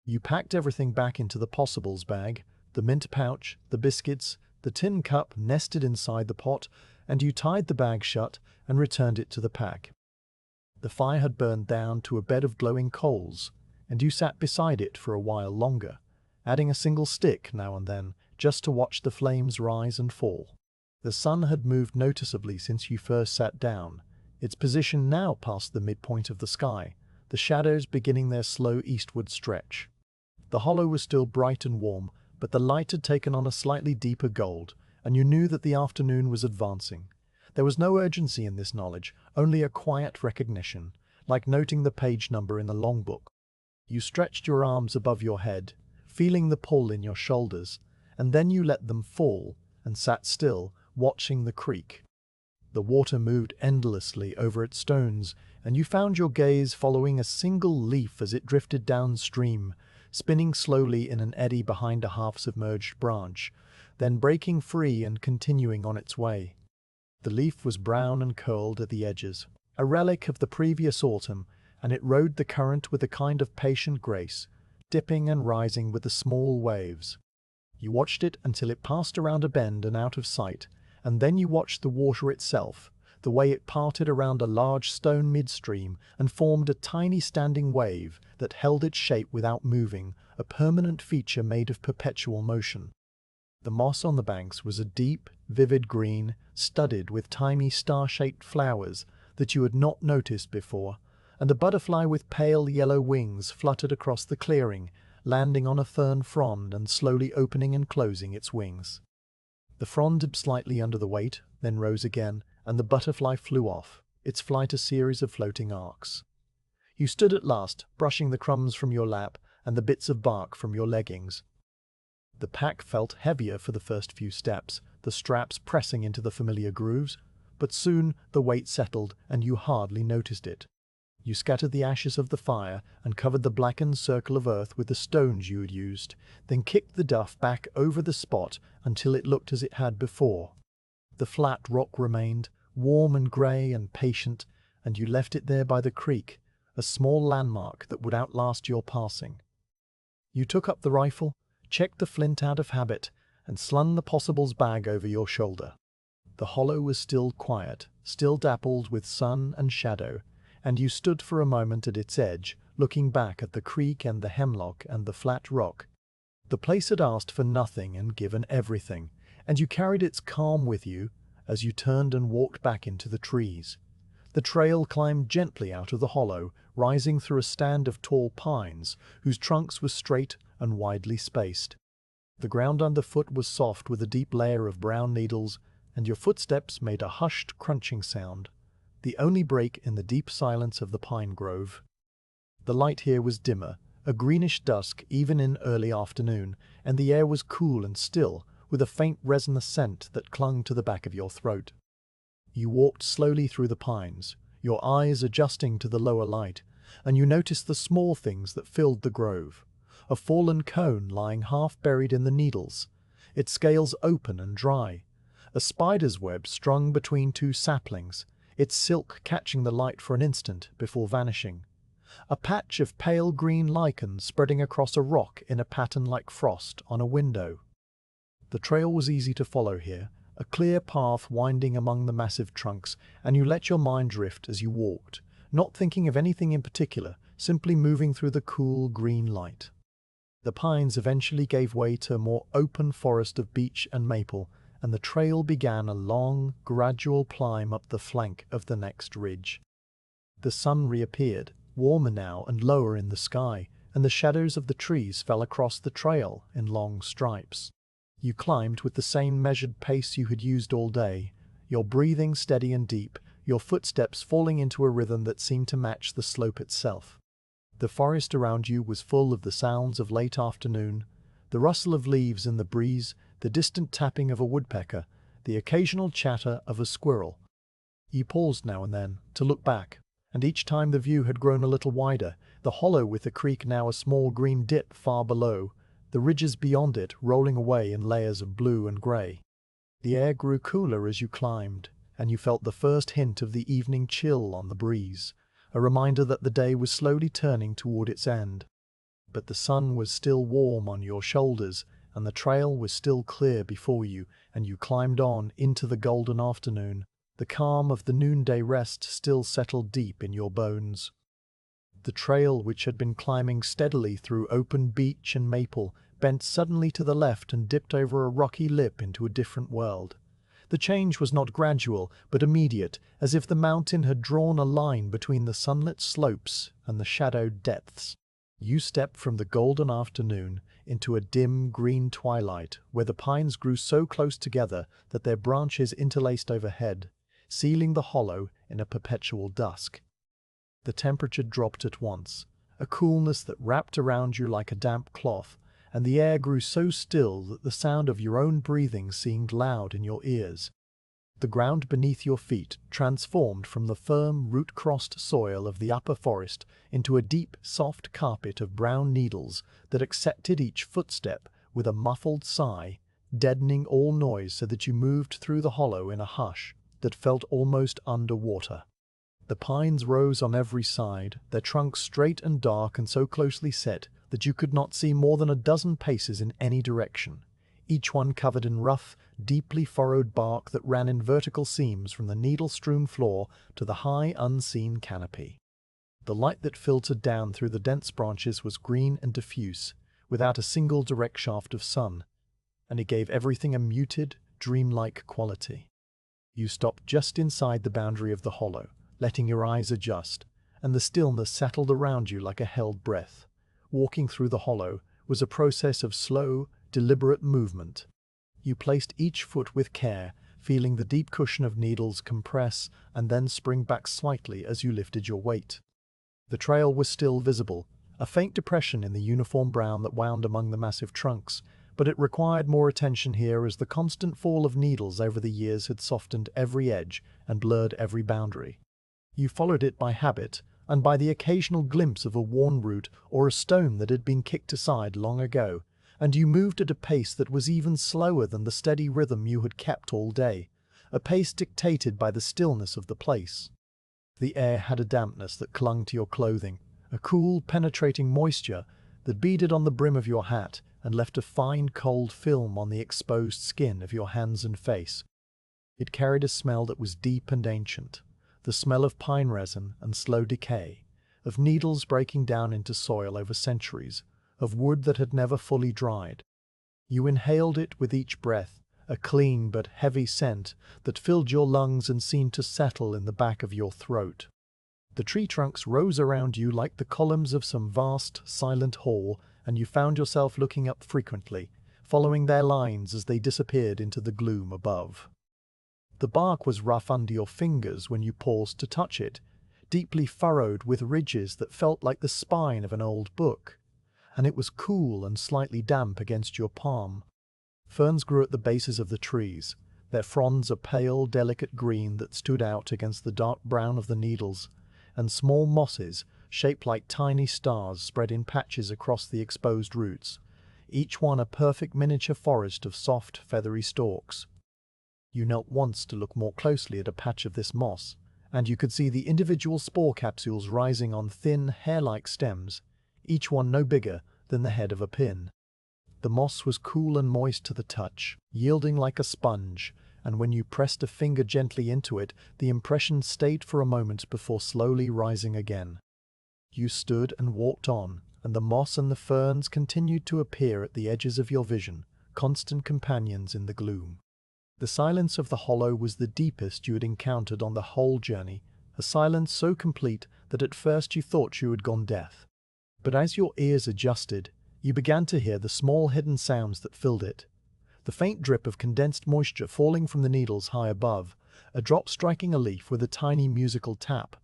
You packed everything back into the possibles bag, the mint pouch, the biscuits, the tin cup nested inside the pot, and you tied the bag shut and returned it to the pack. The fire had burned down to a bed of glowing coals, and you sat beside it for a while longer, adding a single stick now and then, just to watch the flames rise and fall. The sun had moved noticeably since you first sat down, its position now past the midpoint of the sky, the shadows beginning their slow eastward stretch. The hollow was still bright and warm, but the light had taken on a slightly deeper gold, and you knew that the afternoon was advancing. There was no urgency in this knowledge, only a quiet recognition, like noting the page number in a logbook. You stretched your arms above your head, feeling the pull in your shoulders, and then you let them fall and sat still, watching the creek. The water moved endlessly over its stones, and you found your gaze following a single leaf as it drifted downstream, spinning slowly in an eddy behind a half-submerged branch, then breaking free and continuing on its way. The leaf was brown and curled at the edges, a relic of the previous autumn, and it rode the current with a kind of patient grace, dipping and rising with the small waves. You watched it until it passed around a bend and out of sight, and then you watched the water itself, the way it parted around a large stone midstream and formed a tiny standing wave that held its shape without moving, a permanent feature made of perpetual motion. The moss on the banks was a deep, vivid green, studded with tiny star-shaped flowers that you had not noticed before, and a butterfly with pale yellow wings fluttered across the clearing, landing on a fern frond and slowly opening and closing its wings. The frond dipped slightly under the weight, then rose again, and the butterfly flew off, its flight a series of floating arcs. You stood at last, brushing the crumbs from your lap and the bits of bark from your leggings. The pack felt heavier for the first few steps, the straps pressing into the familiar grooves, but soon the weight settled and you hardly noticed it. You scattered the ashes of the fire and covered the blackened circle of earth with the stones you had used, then kicked the duff back over the spot until it looked as it had before. The flat rock remained, warm and grey and patient, and you left it there by the creek, a small landmark that would outlast your passing. You took up the rifle, checked the flint out of habit, and slung the possibles bag over your shoulder. The hollow was still quiet, still dappled with sun and shadow, and you stood for a moment at its edge, looking back at the creek and the hemlock and the flat rock. The place had asked for nothing and given everything, and you carried its calm with you as you turned and walked back into the trees. The trail climbed gently out of the hollow, rising through a stand of tall pines, whose trunks were straight and widely spaced. The ground underfoot was soft with a deep layer of brown needles, and your footsteps made a hushed, crunching sound, the only break in the deep silence of the pine grove. The light here was dimmer, a greenish dusk even in early afternoon, and the air was cool and still, with a faint resinous scent that clung to the back of your throat. You walked slowly through the pines, your eyes adjusting to the lower light, and you noticed the small things that filled the grove. A fallen cone lying half buried in the needles, its scales open and dry. A spider's web strung between two saplings, its silk catching the light for an instant before vanishing. A patch of pale green lichen spreading across a rock in a pattern like frost on a window. The trail was easy to follow here, a clear path winding among the massive trunks, and you let your mind drift as you walked, not thinking of anything in particular, simply moving through the cool green light. The pines eventually gave way to a more open forest of beech and maple, and the trail began a long, gradual climb up the flank of the next ridge. The sun reappeared, warmer now and lower in the sky, and the shadows of the trees fell across the trail in long stripes. You climbed with the same measured pace you had used all day, your breathing steady and deep, your footsteps falling into a rhythm that seemed to match the slope itself. The forest around you was full of the sounds of late afternoon, the rustle of leaves in the breeze, the distant tapping of a woodpecker, the occasional chatter of a squirrel. You paused now and then to look back, and each time the view had grown a little wider, the hollow with the creek now a small green dip far below, the ridges beyond it rolling away in layers of blue and grey. The air grew cooler as you climbed, and you felt the first hint of the evening chill on the breeze, a reminder that the day was slowly turning toward its end. But the sun was still warm on your shoulders, and the trail was still clear before you, and you climbed on into the golden afternoon. The calm of the noonday rest still settled deep in your bones. The trail, which had been climbing steadily through open beech and maple, bent suddenly to the left and dipped over a rocky lip into a different world. The change was not gradual, but immediate, as if the mountain had drawn a line between the sunlit slopes and the shadowed depths. You stepped from the golden afternoon into a dim green twilight, where the pines grew so close together that their branches interlaced overhead, sealing the hollow in a perpetual dusk. The temperature dropped at once, a coolness that wrapped around you like a damp cloth, and the air grew so still that the sound of your own breathing seemed loud in your ears. The ground beneath your feet transformed from the firm, root-crossed soil of the upper forest into a deep, soft carpet of brown needles that accepted each footstep with a muffled sigh, deadening all noise so that you moved through the hollow in a hush that felt almost underwater. The pines rose on every side, their trunks straight and dark and so closely set that you could not see more than a dozen paces in any direction, each one covered in rough, deeply furrowed bark that ran in vertical seams from the needle-strewn floor to the high, unseen canopy. The light that filtered down through the dense branches was green and diffuse, without a single direct shaft of sun, and it gave everything a muted, dreamlike quality. You stopped just inside the boundary of the hollow, letting your eyes adjust, and the stillness settled around you like a held breath. Walking through the hollow was a process of slow, deliberate movement. You placed each foot with care, feeling the deep cushion of needles compress and then spring back slightly as you lifted your weight. The trail was still visible, a faint depression in the uniform brown that wound among the massive trunks, but it required more attention here as the constant fall of needles over the years had softened every edge and blurred every boundary. You followed it by habit, and by the occasional glimpse of a worn root or a stone that had been kicked aside long ago, and you moved at a pace that was even slower than the steady rhythm you had kept all day, a pace dictated by the stillness of the place. The air had a dampness that clung to your clothing, a cool, penetrating moisture that beaded on the brim of your hat and left a fine, cold film on the exposed skin of your hands and face. It carried a smell that was deep and ancient, the smell of pine resin and slow decay, of needles breaking down into soil over centuries, of wood that had never fully dried. You inhaled it with each breath, a clean but heavy scent that filled your lungs and seemed to settle in the back of your throat. The tree trunks rose around you like the columns of some vast, silent hall, and you found yourself looking up frequently, following their lines as they disappeared into the gloom above. The bark was rough under your fingers when you paused to touch it, deeply furrowed with ridges that felt like the spine of an old book, and it was cool and slightly damp against your palm. Ferns grew at the bases of the trees, their fronds a pale, delicate green that stood out against the dark brown of the needles, and small mosses, shaped like tiny stars, spread in patches across the exposed roots, each one a perfect miniature forest of soft, feathery stalks. You knelt once to look more closely at a patch of this moss, and you could see the individual spore capsules rising on thin, hair-like stems, each one no bigger than the head of a pin. The moss was cool and moist to the touch, yielding like a sponge, and when you pressed a finger gently into it, the impression stayed for a moment before slowly rising again. You stood and walked on, and the moss and the ferns continued to appear at the edges of your vision, constant companions in the gloom. The silence of the hollow was the deepest you had encountered on the whole journey, a silence so complete that at first you thought you had gone deaf. But as your ears adjusted, you began to hear the small hidden sounds that filled it. The faint drip of condensed moisture falling from the needles high above, a drop striking a leaf with a tiny musical tap,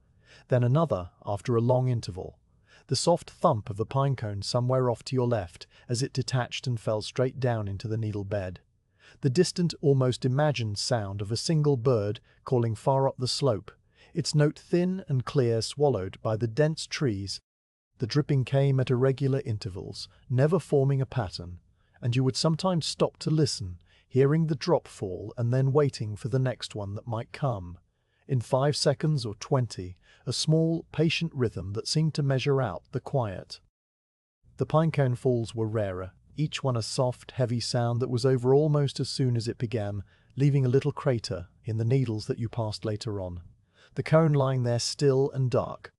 then another after a long interval, the soft thump of a pine cone somewhere off to your left as it detached and fell straight down into the needle bed, the distant, almost imagined sound of a single bird calling far up the slope, its note thin and clear swallowed by the dense trees. The dripping came at irregular intervals, never forming a pattern, and you would sometimes stop to listen, hearing the drop fall and then waiting for the next one that might come. In 5 seconds or 20, a small, patient rhythm that seemed to measure out the quiet. The pinecone falls were rarer, each one a soft, heavy sound that was over almost as soon as it began, leaving a little crater in the needles that you passed later on, the cone lying there still and dark.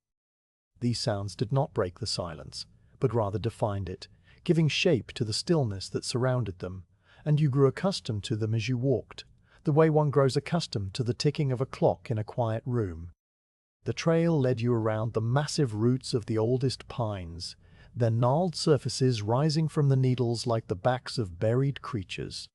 These sounds did not break the silence, but rather defined it, giving shape to the stillness that surrounded them, and you grew accustomed to them as you walked, the way one grows accustomed to the ticking of a clock in a quiet room. The trail led you around the massive roots of the oldest pines, their gnarled surfaces rising from the needles like the backs of buried creatures.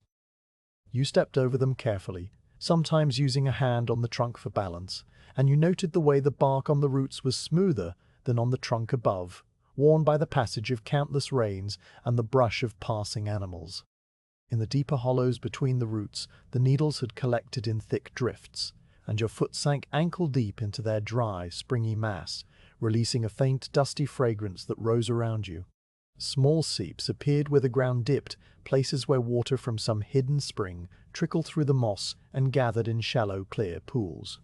You stepped over them carefully, sometimes using a hand on the trunk for balance, and you noted the way the bark on the roots was smoother than on the trunk above, worn by the passage of countless rains and the brush of passing animals. In the deeper hollows between the roots, the needles had collected in thick drifts, and your foot sank ankle-deep into their dry, springy mass, releasing a faint, dusty fragrance that rose around you. Small seeps appeared where the ground dipped, places where water from some hidden spring trickled through the moss and gathered in shallow, clear pools.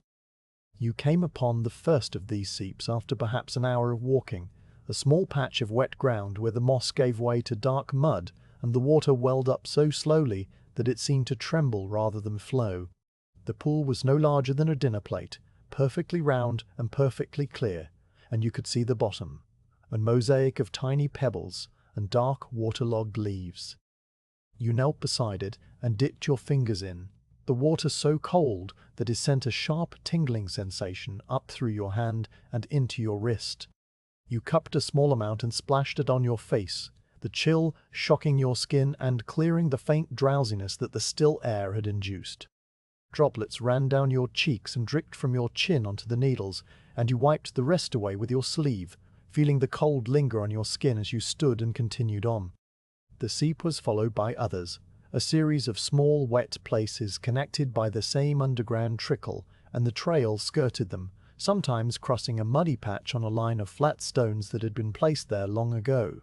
You came upon the first of these seeps after perhaps an hour of walking, a small patch of wet ground where the moss gave way to dark mud and the water welled up so slowly that it seemed to tremble rather than flow. The pool was no larger than a dinner plate, perfectly round and perfectly clear, and you could see the bottom, a mosaic of tiny pebbles and dark waterlogged leaves. You knelt beside it and dipped your fingers in, the water so cold that it sent a sharp tingling sensation up through your hand and into your wrist. You cupped a small amount and splashed it on your face, the chill shocking your skin and clearing the faint drowsiness that the still air had induced. Droplets ran down your cheeks and dripped from your chin onto the needles, and you wiped the rest away with your sleeve, feeling the cold linger on your skin as you stood and continued on. The seep was followed by others, a series of small wet places connected by the same underground trickle, and the trail skirted them, sometimes crossing a muddy patch on a line of flat stones that had been placed there long ago.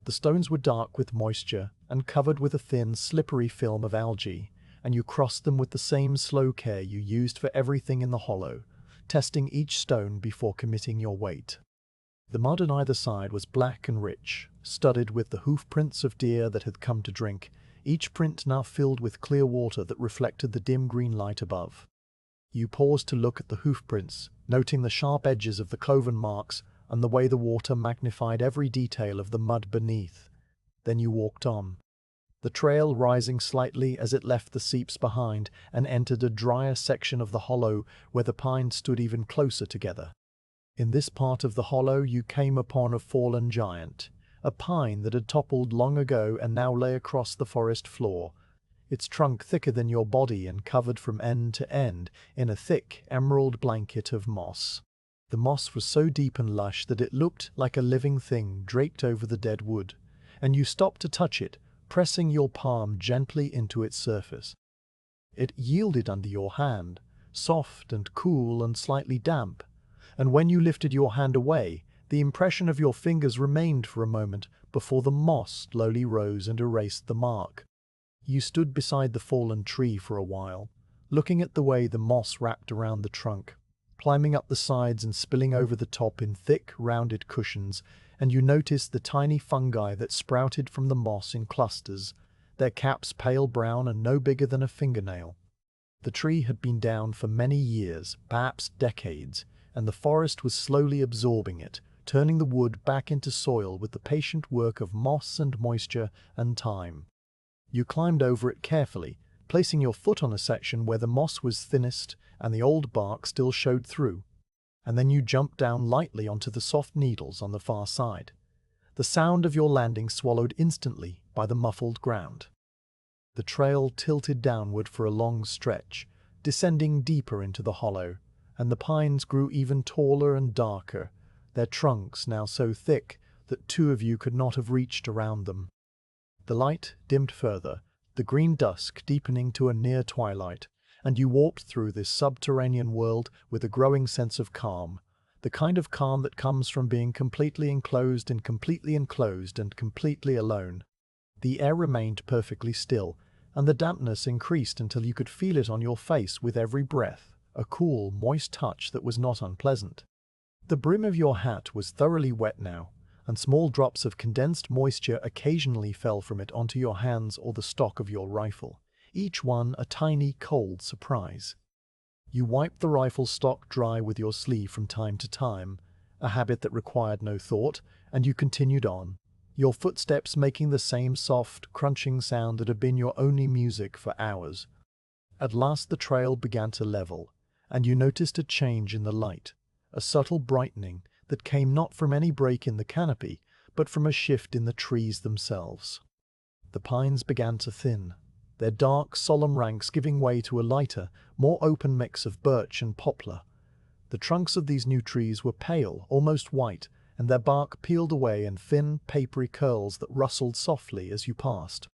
The stones were dark with moisture and covered with a thin, slippery film of algae, and you crossed them with the same slow care you used for everything in the hollow, testing each stone before committing your weight. The mud on either side was black and rich, studded with the hoof prints of deer that had come to drink, each print now filled with clear water that reflected the dim green light above. You paused to look at the hoof prints, noting the sharp edges of the cloven marks and the way the water magnified every detail of the mud beneath. Then you walked on, the trail rising slightly as it left the seeps behind and entered a drier section of the hollow where the pines stood even closer together. In this part of the hollow you came upon a fallen giant, a pine that had toppled long ago and now lay across the forest floor, its trunk thicker than your body and covered from end to end in a thick emerald blanket of moss. The moss was so deep and lush that it looked like a living thing draped over the dead wood, and you stopped to touch it, pressing your palm gently into its surface. It yielded under your hand, soft and cool and slightly damp, and when you lifted your hand away, the impression of your fingers remained for a moment before the moss slowly rose and erased the mark. You stood beside the fallen tree for a while, looking at the way the moss wrapped around the trunk, climbing up the sides and spilling over the top in thick, rounded cushions, and you noticed the tiny fungi that sprouted from the moss in clusters, their caps pale brown and no bigger than a fingernail. The tree had been down for many years, perhaps decades, and the forest was slowly absorbing it, turning the wood back into soil with the patient work of moss and moisture and time. You climbed over it carefully, placing your foot on a section where the moss was thinnest and the old bark still showed through, and then you jumped down lightly onto the soft needles on the far side, the sound of your landing swallowed instantly by the muffled ground. The trail tilted downward for a long stretch, descending deeper into the hollow, and the pines grew even taller and darker, their trunks now so thick that two of you could not have reached around them. The light dimmed further, the green dusk deepening to a near twilight, and you walked through this subterranean world with a growing sense of calm, the kind of calm that comes from being completely enclosed and completely alone. The air remained perfectly still, and the dampness increased until you could feel it on your face with every breath, a cool, moist touch that was not unpleasant. The brim of your hat was thoroughly wet now, and small drops of condensed moisture occasionally fell from it onto your hands or the stock of your rifle, each one a tiny, cold surprise. You wiped the rifle stock dry with your sleeve from time to time, a habit that required no thought, and you continued on, your footsteps making the same soft, crunching sound that had been your only music for hours. At last the trail began to level, and you noticed a change in the light, a subtle brightening that came not from any break in the canopy, but from a shift in the trees themselves. The pines began to thin, their dark, solemn ranks giving way to a lighter, more open mix of birch and poplar. The trunks of these new trees were pale, almost white, and their bark peeled away in thin, papery curls that rustled softly as you passed.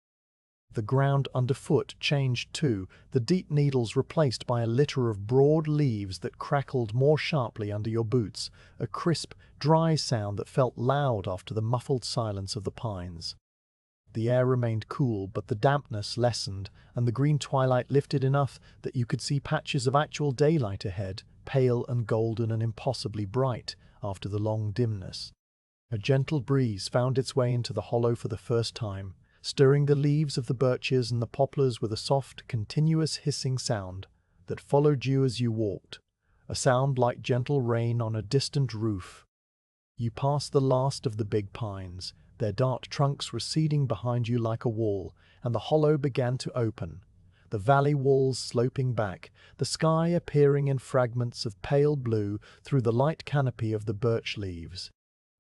The ground underfoot changed too, the deep needles replaced by a litter of broad leaves that crackled more sharply under your boots, a crisp, dry sound that felt loud after the muffled silence of the pines. The air remained cool, but the dampness lessened, and the green twilight lifted enough that you could see patches of actual daylight ahead, pale and golden and impossibly bright after the long dimness. A gentle breeze found its way into the hollow for the first time, stirring the leaves of the birches and the poplars with a soft, continuous hissing sound that followed you as you walked, a sound like gentle rain on a distant roof. You passed the last of the big pines, their dark trunks receding behind you like a wall, and the hollow began to open, the valley walls sloping back, the sky appearing in fragments of pale blue through the light canopy of the birch leaves.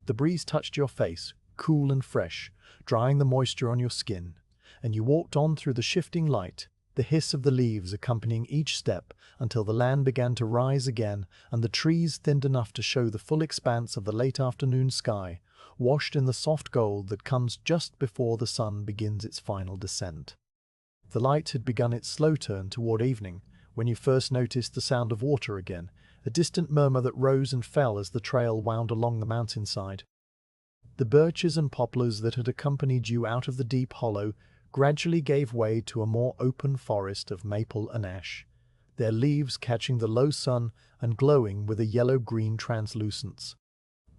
The breeze touched your face, cool and fresh, drying the moisture on your skin, and you walked on through the shifting light, the hiss of the leaves accompanying each step until the land began to rise again and the trees thinned enough to show the full expanse of the late afternoon sky, washed in the soft gold that comes just before the sun begins its final descent. The light had begun its slow turn toward evening when you first noticed the sound of water again, a distant murmur that rose and fell as the trail wound along the mountainside. The birches and poplars that had accompanied you out of the deep hollow gradually gave way to a more open forest of maple and ash, their leaves catching the low sun and glowing with a yellow-green translucence.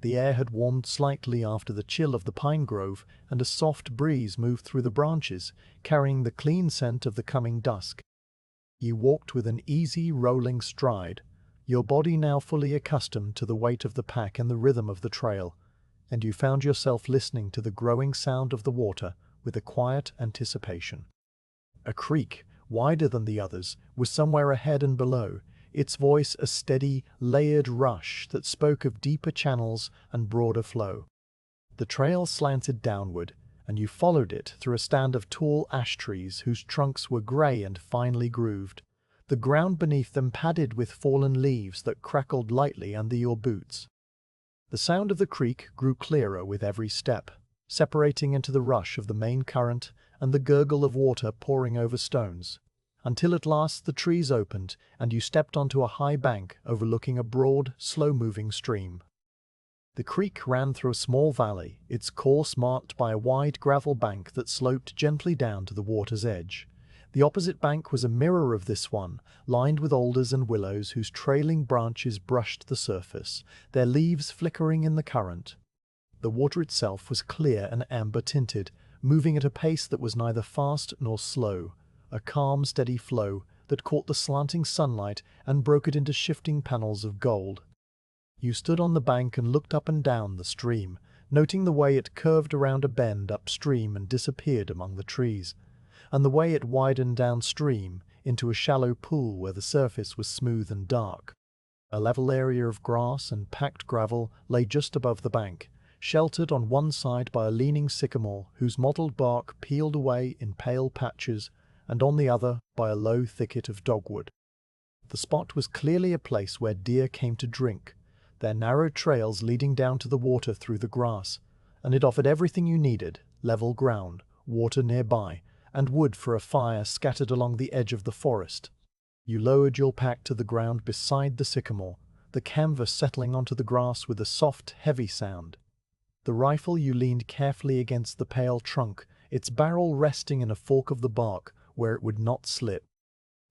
The air had warmed slightly after the chill of the pine grove, and a soft breeze moved through the branches, carrying the clean scent of the coming dusk. You walked with an easy, rolling stride, your body now fully accustomed to the weight of the pack and the rhythm of the trail, and you found yourself listening to the growing sound of the water with a quiet anticipation. A creek, wider than the others, was somewhere ahead and below, its voice a steady, layered rush that spoke of deeper channels and broader flow. The trail slanted downward, and you followed it through a stand of tall ash trees whose trunks were gray and finely grooved, the ground beneath them padded with fallen leaves that crackled lightly under your boots. The sound of the creek grew clearer with every step, separating into the rush of the main current and the gurgle of water pouring over stones, until at last the trees opened and you stepped onto a high bank overlooking a broad, slow-moving stream. The creek ran through a small valley, its course marked by a wide gravel bank that sloped gently down to the water's edge. The opposite bank was a mirror of this one, lined with alders and willows whose trailing branches brushed the surface, their leaves flickering in the current. The water itself was clear and amber-tinted, moving at a pace that was neither fast nor slow, a calm, steady flow that caught the slanting sunlight and broke it into shifting panels of gold. You stood on the bank and looked up and down the stream, noting the way it curved around a bend upstream and disappeared among the trees, and the way it widened downstream into a shallow pool where the surface was smooth and dark. A level area of grass and packed gravel lay just above the bank, sheltered on one side by a leaning sycamore whose mottled bark peeled away in pale patches, and on the other by a low thicket of dogwood. The spot was clearly a place where deer came to drink, their narrow trails leading down to the water through the grass, and it offered everything you needed: level ground, water nearby, and wood for a fire scattered along the edge of the forest. You lowered your pack to the ground beside the sycamore, the canvas settling onto the grass with a soft, heavy sound. The rifle you leaned carefully against the pale trunk, its barrel resting in a fork of the bark where it would not slip.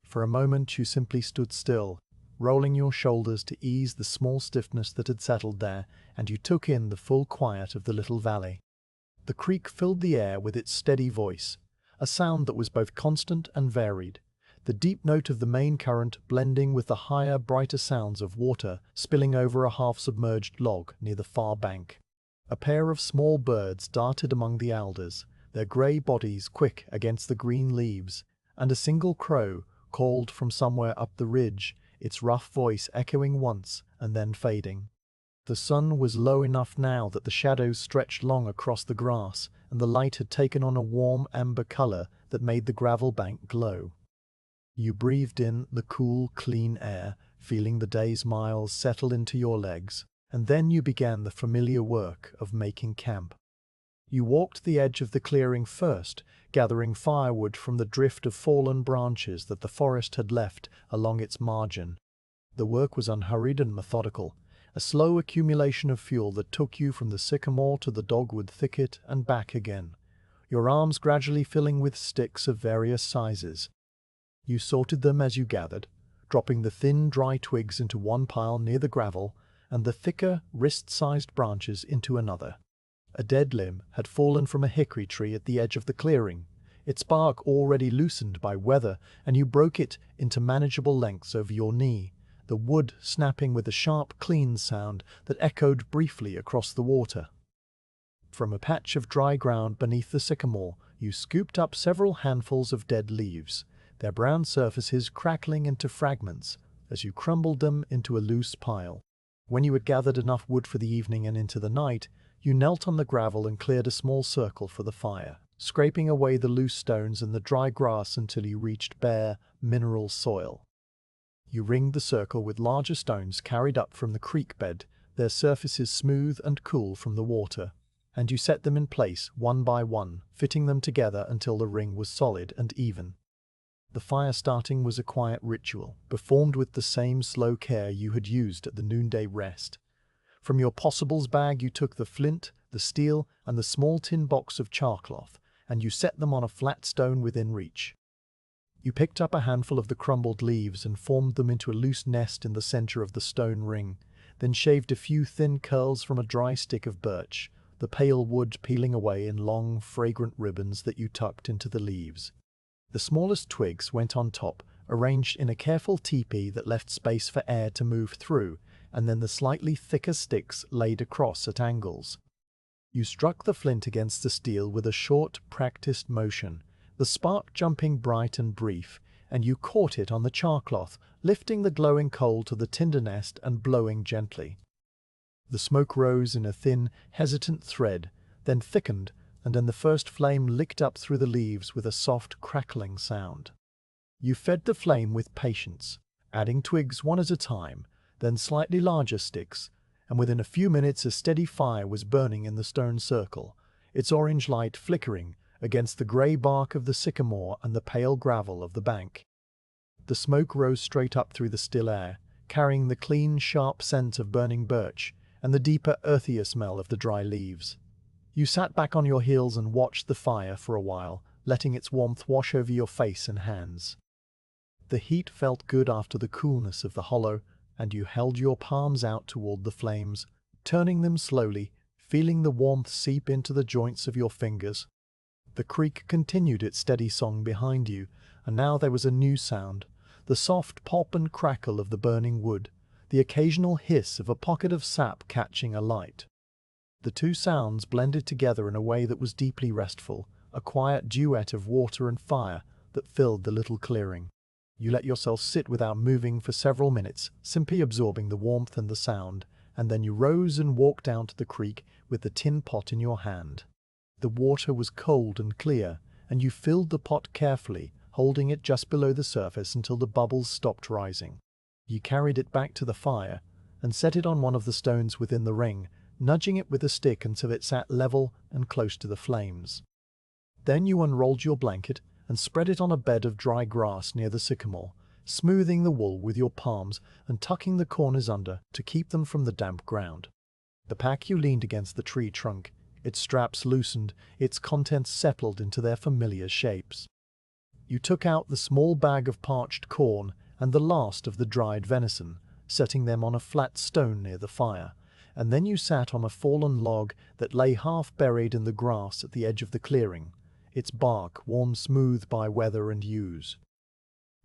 For a moment you simply stood still, rolling your shoulders to ease the small stiffness that had settled there, and you took in the full quiet of the little valley. The creek filled the air with its steady voice, a sound that was both constant and varied, the deep note of the main current blending with the higher, brighter sounds of water spilling over a half-submerged log near the far bank. A pair of small birds darted among the alders, their grey bodies quick against the green leaves, and a single crow called from somewhere up the ridge, its rough voice echoing once and then fading. The sun was low enough now that the shadows stretched long across the grass, and the light had taken on a warm amber color that made the gravel bank glow. You breathed in the cool, clean air, feeling the day's miles settle into your legs, and then you began the familiar work of making camp. You walked the edge of the clearing first, gathering firewood from the drift of fallen branches that the forest had left along its margin. The work was unhurried and methodical, a slow accumulation of fuel that took you from the sycamore to the dogwood thicket and back again, your arms gradually filling with sticks of various sizes. You sorted them as you gathered, dropping the thin, dry twigs into one pile near the gravel and the thicker, wrist-sized branches into another. A dead limb had fallen from a hickory tree at the edge of the clearing, its bark already loosened by weather, and you broke it into manageable lengths over your knee, the wood snapping with a sharp, clean sound that echoed briefly across the water. From a patch of dry ground beneath the sycamore, you scooped up several handfuls of dead leaves, their brown surfaces crackling into fragments as you crumbled them into a loose pile. When you had gathered enough wood for the evening and into the night, you knelt on the gravel and cleared a small circle for the fire, scraping away the loose stones and the dry grass until you reached bare, mineral soil. You ringed the circle with larger stones carried up from the creek bed, their surfaces smooth and cool from the water, and you set them in place one by one, fitting them together until the ring was solid and even. The fire starting was a quiet ritual, performed with the same slow care you had used at the noonday rest. From your possibles bag you took the flint, the steel, and the small tin box of charcloth, and you set them on a flat stone within reach. You picked up a handful of the crumbled leaves and formed them into a loose nest in the center of the stone ring, then shaved a few thin curls from a dry stick of birch, the pale wood peeling away in long, fragrant ribbons that you tucked into the leaves. The smallest twigs went on top, arranged in a careful teepee that left space for air to move through, and then the slightly thicker sticks laid across at angles. You struck the flint against the steel with a short, practiced motion, the spark jumping bright and brief, and you caught it on the charcloth, lifting the glowing coal to the tinder nest and blowing gently. The smoke rose in a thin, hesitant thread, then thickened, and then the first flame licked up through the leaves with a soft, crackling sound. You fed the flame with patience, adding twigs one at a time, then slightly larger sticks, and within a few minutes a steady fire was burning in the stone circle, its orange light flickering against the grey bark of the sycamore and the pale gravel of the bank. The smoke rose straight up through the still air, carrying the clean, sharp scent of burning birch and the deeper, earthier smell of the dry leaves. You sat back on your heels and watched the fire for a while, letting its warmth wash over your face and hands. The heat felt good after the coolness of the hollow, and you held your palms out toward the flames, turning them slowly, feeling the warmth seep into the joints of your fingers. The creek continued its steady song behind you, and now there was a new sound, the soft pop and crackle of the burning wood, the occasional hiss of a pocket of sap catching alight. The two sounds blended together in a way that was deeply restful, a quiet duet of water and fire that filled the little clearing. You let yourself sit without moving for several minutes, simply absorbing the warmth and the sound, and then you rose and walked down to the creek with the tin pot in your hand. The water was cold and clear, and you filled the pot carefully, holding it just below the surface until the bubbles stopped rising. You carried it back to the fire and set it on one of the stones within the ring, nudging it with a stick until it sat level and close to the flames. Then you unrolled your blanket and spread it on a bed of dry grass near the sycamore, smoothing the wool with your palms and tucking the corners under to keep them from the damp ground. The pack you leaned against the tree trunk, its straps loosened, its contents settled into their familiar shapes. You took out the small bag of parched corn and the last of the dried venison, setting them on a flat stone near the fire, and then you sat on a fallen log that lay half buried in the grass at the edge of the clearing, its bark worn smooth by weather and use.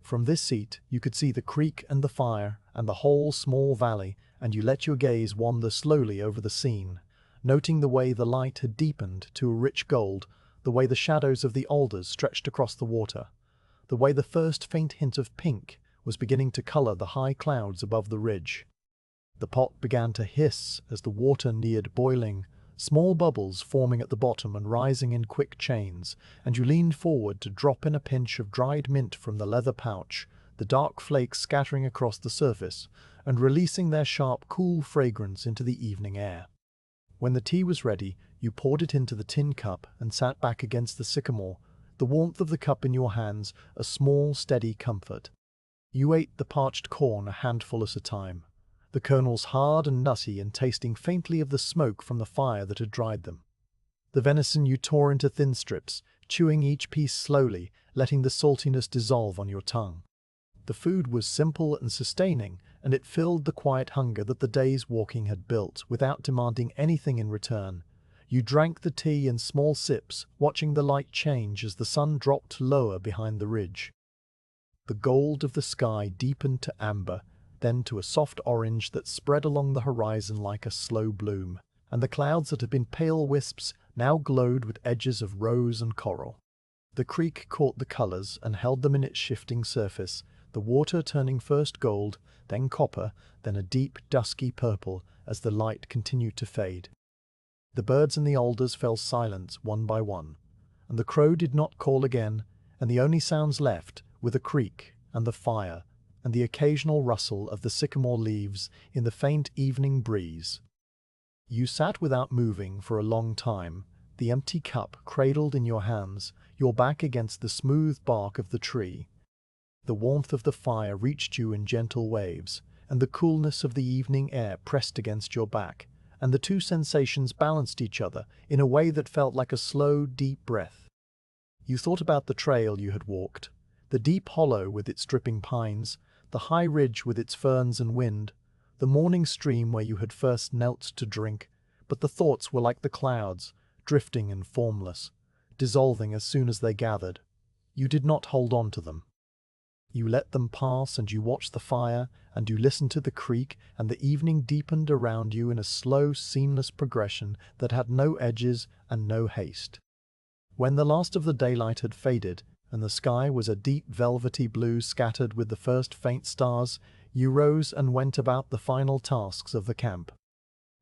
From this seat you could see the creek and the fire and the whole small valley, and you let your gaze wander slowly over the scene, noting the way the light had deepened to a rich gold, the way the shadows of the alders stretched across the water, the way the first faint hint of pink was beginning to color the high clouds above the ridge. The pot began to hiss as the water neared boiling, small bubbles forming at the bottom and rising in quick chains, and you leaned forward to drop in a pinch of dried mint from the leather pouch, the dark flakes scattering across the surface and releasing their sharp, cool fragrance into the evening air. When the tea was ready, you poured it into the tin cup and sat back against the sycamore, the warmth of the cup in your hands a small, steady comfort. You ate the parched corn a handful at a time, the kernels hard and nutty and tasting faintly of the smoke from the fire that had dried them. The venison you tore into thin strips, chewing each piece slowly, letting the saltiness dissolve on your tongue. The food was simple and sustaining, and it filled the quiet hunger that the day's walking had built without demanding anything in return. You drank the tea in small sips, watching the light change as the sun dropped lower behind the ridge. The gold of the sky deepened to amber, then to a soft orange that spread along the horizon like a slow bloom, and the clouds that had been pale wisps now glowed with edges of rose and coral. The creek caught the colors and held them in its shifting surface, the water turning first gold, then copper, then a deep, dusky purple as the light continued to fade. The birds in the alders fell silent one by one, and the crow did not call again, and the only sounds left were the creek and the fire and the occasional rustle of the sycamore leaves in the faint evening breeze. You sat without moving for a long time, the empty cup cradled in your hands, your back against the smooth bark of the tree. The warmth of the fire reached you in gentle waves, and the coolness of the evening air pressed against your back, and the two sensations balanced each other in a way that felt like a slow, deep breath. You thought about the trail you had walked, the deep hollow with its dripping pines, the high ridge with its ferns and wind, the morning stream where you had first knelt to drink, but the thoughts were like the clouds, drifting and formless, dissolving as soon as they gathered. You did not hold on to them. You let them pass, and you watched the fire, and you listened to the creek, and the evening deepened around you in a slow, seamless progression that had no edges and no haste. When the last of the daylight had faded, and the sky was a deep velvety blue scattered with the first faint stars, you rose and went about the final tasks of the camp.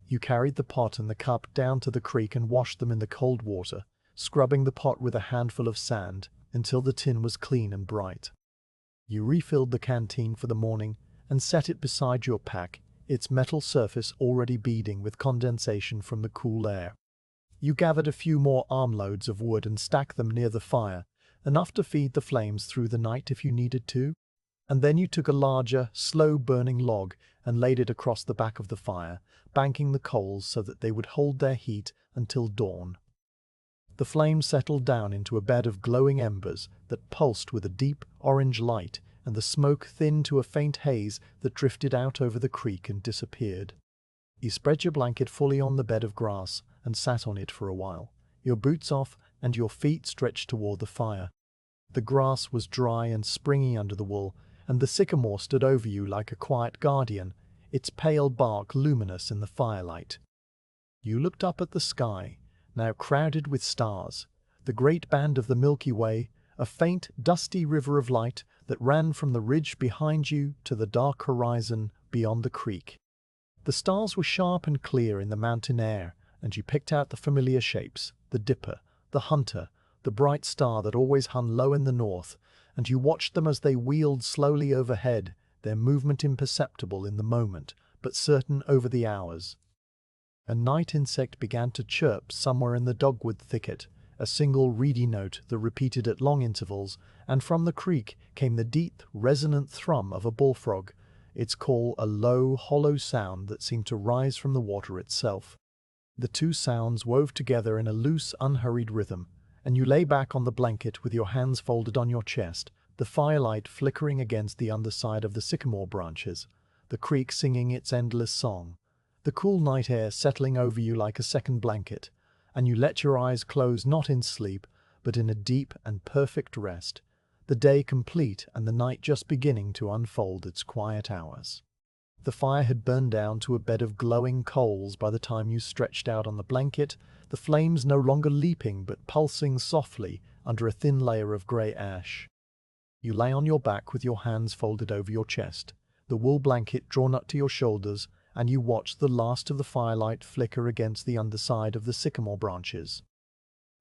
You carried the pot and the cup down to the creek and washed them in the cold water, scrubbing the pot with a handful of sand until the tin was clean and bright. You refilled the canteen for the morning and set it beside your pack, its metal surface already beading with condensation from the cool air. You gathered a few more armloads of wood and stacked them near the fire, enough to feed the flames through the night if you needed to, and then you took a larger, slow-burning log and laid it across the back of the fire, banking the coals so that they would hold their heat until dawn. The flames settled down into a bed of glowing embers that pulsed with a deep orange light, and the smoke thinned to a faint haze that drifted out over the creek and disappeared. You spread your blanket fully on the bed of grass and sat on it for a while, your boots off and your feet stretched toward the fire. The grass was dry and springy under the wool, and the sycamore stood over you like a quiet guardian, its pale bark luminous in the firelight. You looked up at the sky, now crowded with stars, the great band of the Milky Way, a faint, dusty river of light that ran from the ridge behind you to the dark horizon beyond the creek. The stars were sharp and clear in the mountain air, and you picked out the familiar shapes, the Dipper, the Hunter, the bright star that always hung low in the north, and you watched them as they wheeled slowly overhead, their movement imperceptible in the moment, but certain over the hours. A night insect began to chirp somewhere in the dogwood thicket, a single reedy note that repeated at long intervals, and from the creek came the deep, resonant thrum of a bullfrog, its call a low, hollow sound that seemed to rise from the water itself. The two sounds wove together in a loose, unhurried rhythm, and you lay back on the blanket with your hands folded on your chest, the firelight flickering against the underside of the sycamore branches, the creek singing its endless song, the cool night air settling over you like a second blanket, and you let your eyes close not in sleep, but in a deep and perfect rest, the day complete and the night just beginning to unfold its quiet hours. The fire had burned down to a bed of glowing coals by the time you stretched out on the blanket, the flames no longer leaping but pulsing softly under a thin layer of grey ash. You lay on your back with your hands folded over your chest, the wool blanket drawn up to your shoulders, and you watched the last of the firelight flicker against the underside of the sycamore branches.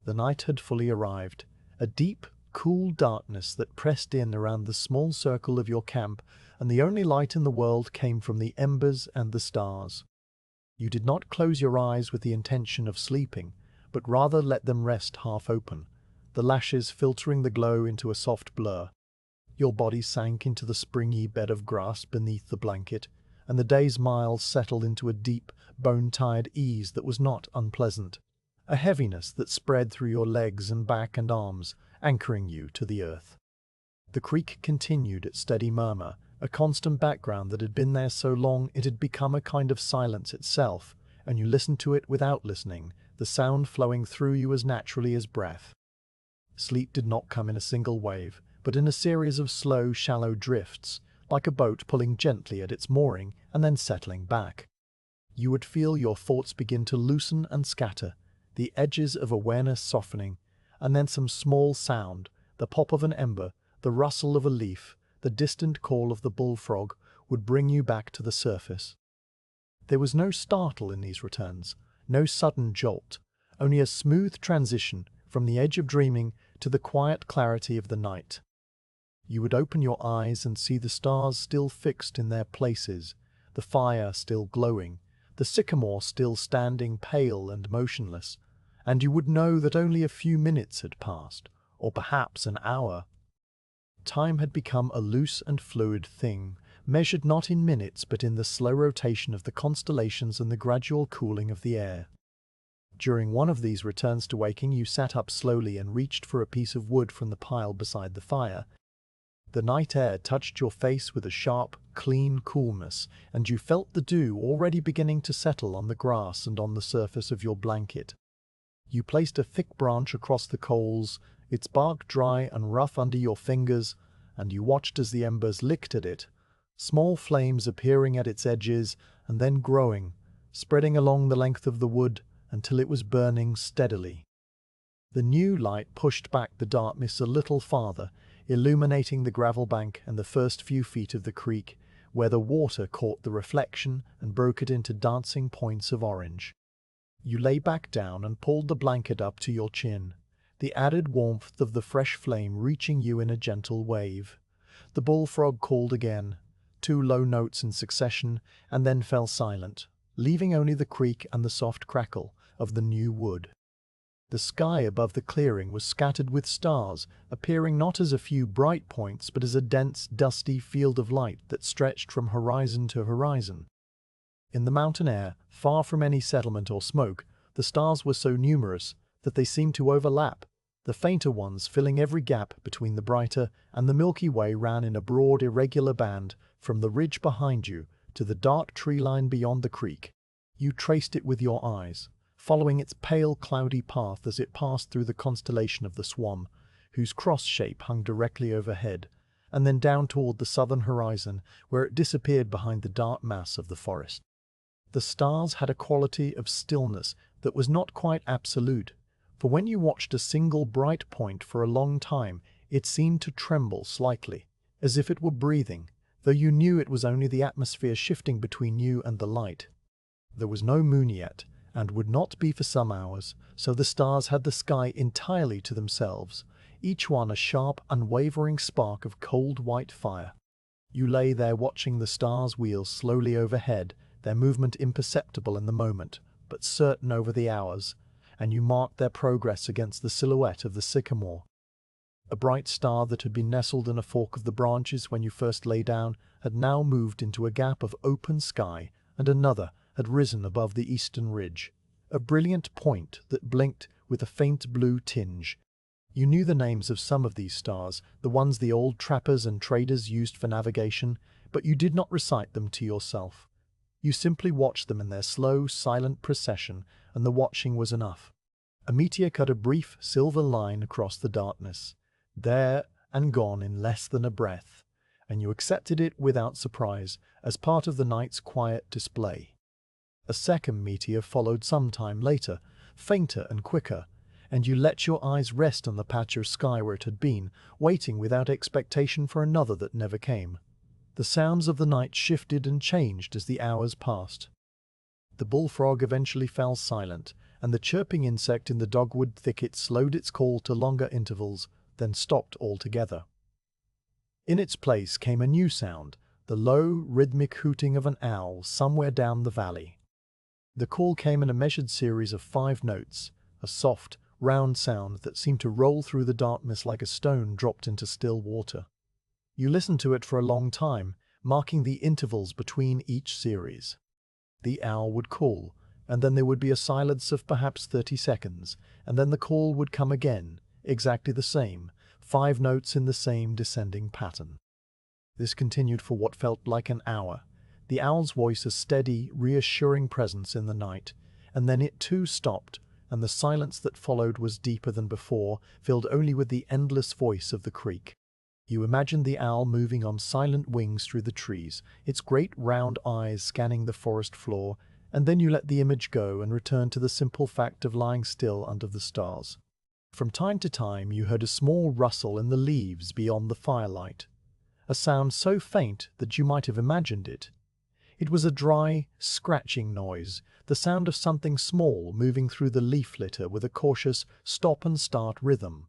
The night had fully arrived, a deep, cool darkness that pressed in around the small circle of your camp, and the only light in the world came from the embers and the stars. You did not close your eyes with the intention of sleeping, but rather let them rest half open, the lashes filtering the glow into a soft blur. Your body sank into the springy bed of grass beneath the blanket, and the day's miles settled into a deep, bone-tired ease that was not unpleasant, a heaviness that spread through your legs and back and arms, anchoring you to the earth. The creek continued its steady murmur, a constant background that had been there so long it had become a kind of silence itself, and you listened to it without listening, the sound flowing through you as naturally as breath. Sleep did not come in a single wave, but in a series of slow, shallow drifts, like a boat pulling gently at its mooring and then settling back. You would feel your thoughts begin to loosen and scatter, the edges of awareness softening, and then some small sound, the pop of an ember, the rustle of a leaf, the distant call of the bullfrog, would bring you back to the surface. There was no startle in these returns, no sudden jolt, only a smooth transition from the edge of dreaming to the quiet clarity of the night. You would open your eyes and see the stars still fixed in their places, the fire still glowing, the sycamore still standing pale and motionless, and you would know that only a few minutes had passed, or perhaps an hour. Time had become a loose and fluid thing, measured not in minutes but in the slow rotation of the constellations and the gradual cooling of the air. During one of these returns to waking, you sat up slowly and reached for a piece of wood from the pile beside the fire. The night air touched your face with a sharp, clean coolness, and you felt the dew already beginning to settle on the grass and on the surface of your blanket. You placed a thick branch across the coals, its bark dry and rough under your fingers, and you watched as the embers licked at it, small flames appearing at its edges and then growing, spreading along the length of the wood until it was burning steadily. The new light pushed back the darkness a little farther, illuminating the gravel bank and the first few feet of the creek, where the water caught the reflection and broke it into dancing points of orange. You lay back down and pulled the blanket up to your chin, the added warmth of the fresh flame reaching you in a gentle wave. The bullfrog called again, 2 low notes in succession, and then fell silent, leaving only the creek and the soft crackle of the new wood. The sky above the clearing was scattered with stars, appearing not as a few bright points but as a dense, dusty field of light that stretched from horizon to horizon. In the mountain air, far from any settlement or smoke, the stars were so numerous that they seemed to overlap, the fainter ones filling every gap between the brighter, and the Milky Way ran in a broad, irregular band from the ridge behind you to the dark tree line beyond the creek. You traced it with your eyes, following its pale, cloudy path as it passed through the constellation of the Swan, whose cross shape hung directly overhead, and then down toward the southern horizon, where it disappeared behind the dark mass of the forest. The stars had a quality of stillness that was not quite absolute, for when you watched a single bright point for a long time, it seemed to tremble slightly, as if it were breathing, though you knew it was only the atmosphere shifting between you and the light. There was no moon yet, and would not be for some hours, so the stars had the sky entirely to themselves, each one a sharp, unwavering spark of cold white fire. You lay there watching the stars wheel slowly overhead, their movement imperceptible in the moment, but certain over the hours, and you marked their progress against the silhouette of the sycamore. A bright star that had been nestled in a fork of the branches when you first lay down had now moved into a gap of open sky, and another had risen above the eastern ridge, a brilliant point that blinked with a faint blue tinge. You knew the names of some of these stars, the ones the old trappers and traders used for navigation, but you did not recite them to yourself. You simply watched them in their slow, silent procession, and the watching was enough. A meteor cut a brief silver line across the darkness, there and gone in less than a breath, and you accepted it without surprise as part of the night's quiet display. A second meteor followed some time later, fainter and quicker, and you let your eyes rest on the patch of sky where it had been, waiting without expectation for another that never came. The sounds of the night shifted and changed as the hours passed. The bullfrog eventually fell silent, and the chirping insect in the dogwood thicket slowed its call to longer intervals, then stopped altogether. In its place came a new sound, the low, rhythmic hooting of an owl somewhere down the valley. The call came in a measured series of 5 notes, a soft, round sound that seemed to roll through the darkness like a stone dropped into still water. You listened to it for a long time, marking the intervals between each series. The owl would call, and then there would be a silence of perhaps 30 seconds, and then the call would come again, exactly the same, 5 notes in the same descending pattern. This continued for what felt like an hour, the owl's voice a steady, reassuring presence in the night, and then it too stopped, and the silence that followed was deeper than before, filled only with the endless voice of the creek. You imagined the owl moving on silent wings through the trees, its great round eyes scanning the forest floor, and then you let the image go and returned to the simple fact of lying still under the stars. From time to time you heard a small rustle in the leaves beyond the firelight, a sound so faint that you might have imagined it. It was a dry, scratching noise, the sound of something small moving through the leaf litter with a cautious stop-and-start rhythm.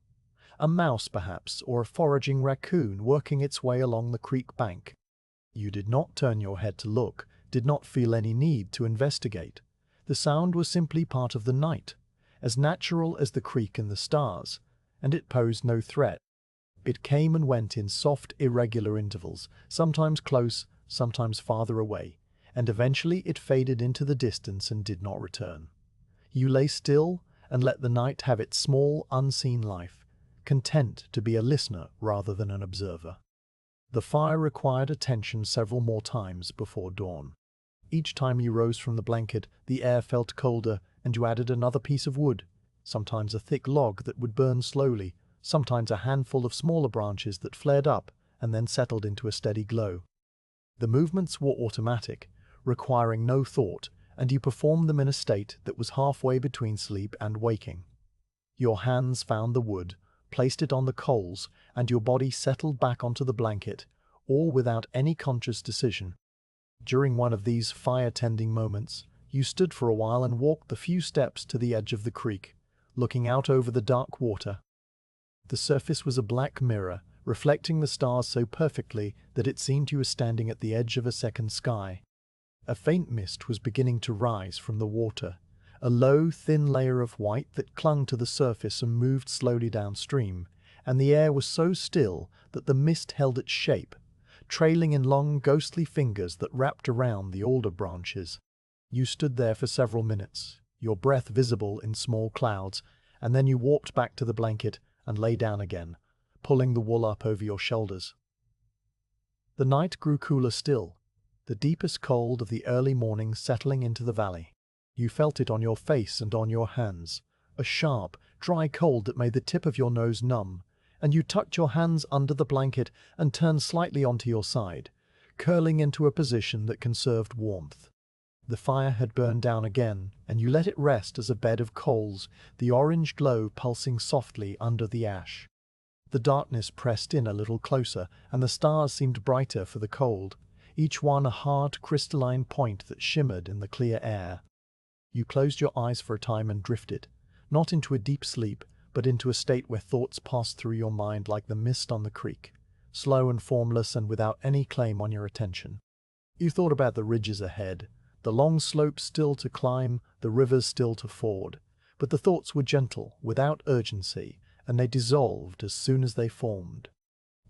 A mouse, perhaps, or a foraging raccoon working its way along the creek bank. You did not turn your head to look, did not feel any need to investigate. The sound was simply part of the night, as natural as the creek and the stars, and it posed no threat. It came and went in soft, irregular intervals, sometimes close, sometimes farther away, and eventually it faded into the distance and did not return. You lay still and let the night have its small, unseen life, content to be a listener rather than an observer. The fire required attention several more times before dawn. Each time you rose from the blanket, the air felt colder, and you added another piece of wood, sometimes a thick log that would burn slowly, sometimes a handful of smaller branches that flared up and then settled into a steady glow. The movements were automatic, requiring no thought, and you performed them in a state that was halfway between sleep and waking. Your hands found the wood, placed it on the coals, and your body settled back onto the blanket, all without any conscious decision. During one of these fire-tending moments, you stood for a while and walked the few steps to the edge of the creek, looking out over the dark water. The surface was a black mirror, reflecting the stars so perfectly that it seemed you were standing at the edge of a second sky. A faint mist was beginning to rise from the water, a low, thin layer of white that clung to the surface and moved slowly downstream, and the air was so still that the mist held its shape, trailing in long, ghostly fingers that wrapped around the alder branches. You stood there for several minutes, your breath visible in small clouds, and then you walked back to the blanket and lay down again, pulling the wool up over your shoulders. The night grew cooler still, the deepest cold of the early morning settling into the valley. You felt it on your face and on your hands, a sharp, dry cold that made the tip of your nose numb, and you tucked your hands under the blanket and turned slightly onto your side, curling into a position that conserved warmth. The fire had burned down again, and you let it rest as a bed of coals, the orange glow pulsing softly under the ash. The darkness pressed in a little closer, and the stars seemed brighter for the cold, each one a hard, crystalline point that shimmered in the clear air. You closed your eyes for a time and drifted, not into a deep sleep, but into a state where thoughts passed through your mind like the mist on the creek, slow and formless and without any claim on your attention. You thought about the ridges ahead, the long slopes still to climb, the rivers still to ford. But the thoughts were gentle, without urgency, and they dissolved as soon as they formed.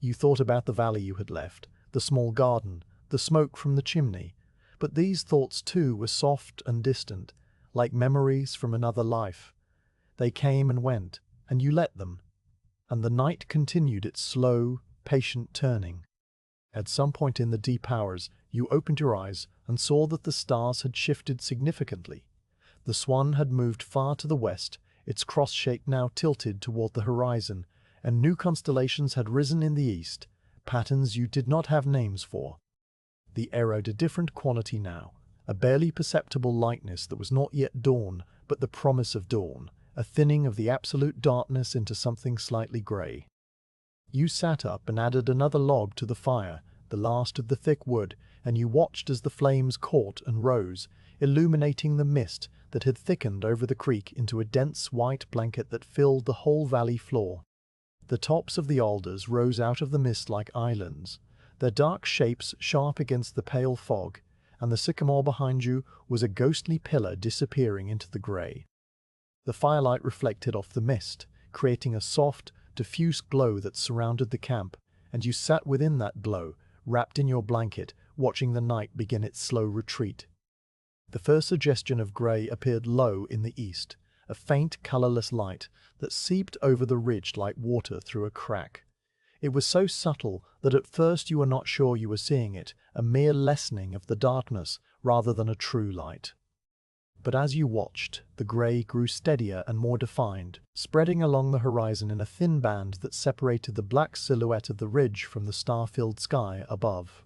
You thought about the valley you had left, the small garden, the smoke from the chimney. But these thoughts too were soft and distant, like memories from another life. They came and went, and you let them. And the night continued its slow, patient turning. At some point in the deep hours, you opened your eyes and saw that the stars had shifted significantly. The swan had moved far to the west, its cross shape now tilted toward the horizon, and new constellations had risen in the east, patterns you did not have names for. The air owed a different quality now, a barely perceptible lightness that was not yet dawn, but the promise of dawn, a thinning of the absolute darkness into something slightly grey. You sat up and added another log to the fire, the last of the thick wood, and you watched as the flames caught and rose, illuminating the mist that had thickened over the creek into a dense white blanket that filled the whole valley floor. The tops of the alders rose out of the mist like islands, their dark shapes sharp against the pale fog, and the sycamore behind you was a ghostly pillar disappearing into the grey. The firelight reflected off the mist, creating a soft, diffuse glow that surrounded the camp, and you sat within that glow, wrapped in your blanket, watching the night begin its slow retreat. The first suggestion of grey appeared low in the east, a faint, colourless light that seeped over the ridge like water through a crack. It was so subtle that at first you were not sure you were seeing it, a mere lessening of the darkness rather than a true light. But as you watched, the grey grew steadier and more defined, spreading along the horizon in a thin band that separated the black silhouette of the ridge from the star-filled sky above.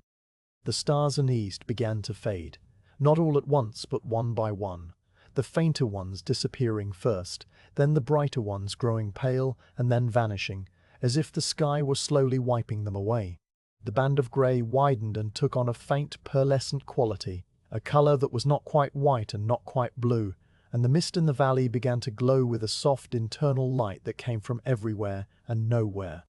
The stars in the east began to fade, not all at once but one by one, the fainter ones disappearing first, then the brighter ones growing pale and then vanishing, as if the sky were slowly wiping them away. The band of grey widened and took on a faint pearlescent quality, a colour that was not quite white and not quite blue, and the mist in the valley began to glow with a soft internal light that came from everywhere and nowhere.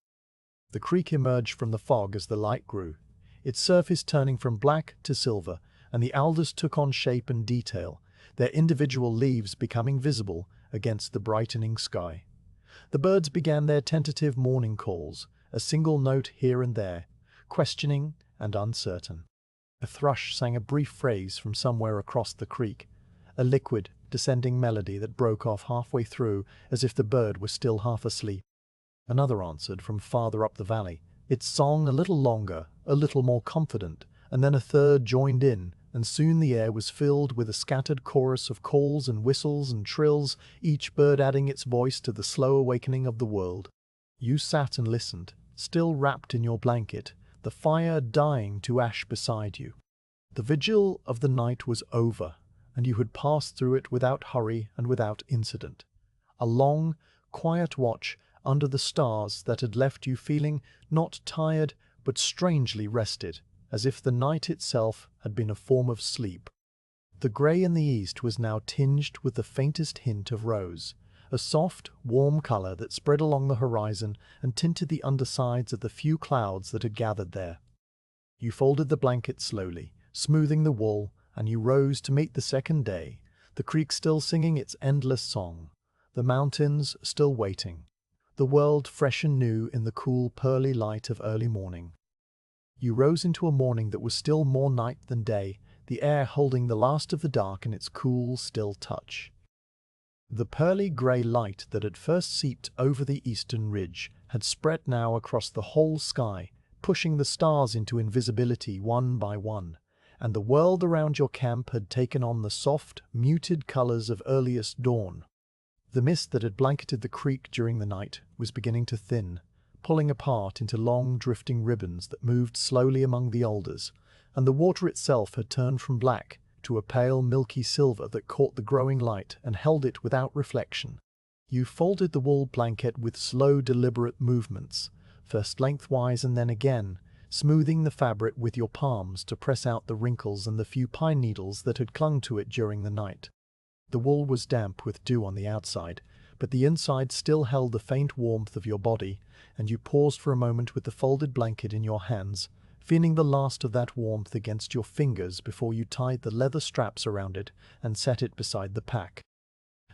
The creek emerged from the fog as the light grew, its surface turning from black to silver, and the alders took on shape and detail, their individual leaves becoming visible against the brightening sky. The birds began their tentative morning calls, a single note here and there, questioning and uncertain. A thrush sang a brief phrase from somewhere across the creek, a liquid, descending melody that broke off halfway through as if the bird was still half asleep. Another answered from farther up the valley, its song a little longer, a little more confident, and then a third joined in, and soon the air was filled with a scattered chorus of calls and whistles and trills, each bird adding its voice to the slow awakening of the world. You sat and listened, still wrapped in your blanket, the fire dying to ash beside you. The vigil of the night was over, and you had passed through it without hurry and without incident. A long, quiet watch under the stars that had left you feeling not tired but strangely rested, as if the night itself had been a form of sleep. The grey in the east was now tinged with the faintest hint of rose, a soft, warm colour that spread along the horizon and tinted the undersides of the few clouds that had gathered there. You folded the blanket slowly, smoothing the wool, and you rose to meet the second day, the creek still singing its endless song, the mountains still waiting, the world fresh and new in the cool, pearly light of early morning. You rose into a morning that was still more night than day, the air holding the last of the dark in its cool, still touch. The pearly grey light that had first seeped over the eastern ridge had spread now across the whole sky, pushing the stars into invisibility one by one, and the world around your camp had taken on the soft, muted colours of earliest dawn. The mist that had blanketed the creek during the night was beginning to thin, pulling apart into long drifting ribbons that moved slowly among the alders, and the water itself had turned from black to a pale milky silver that caught the growing light and held it without reflection. You folded the wool blanket with slow, deliberate movements, first lengthwise and then again, smoothing the fabric with your palms to press out the wrinkles and the few pine needles that had clung to it during the night. The wool was damp with dew on the outside, but the inside still held the faint warmth of your body, and you paused for a moment with the folded blanket in your hands, feeling the last of that warmth against your fingers before you tied the leather straps around it and set it beside the pack.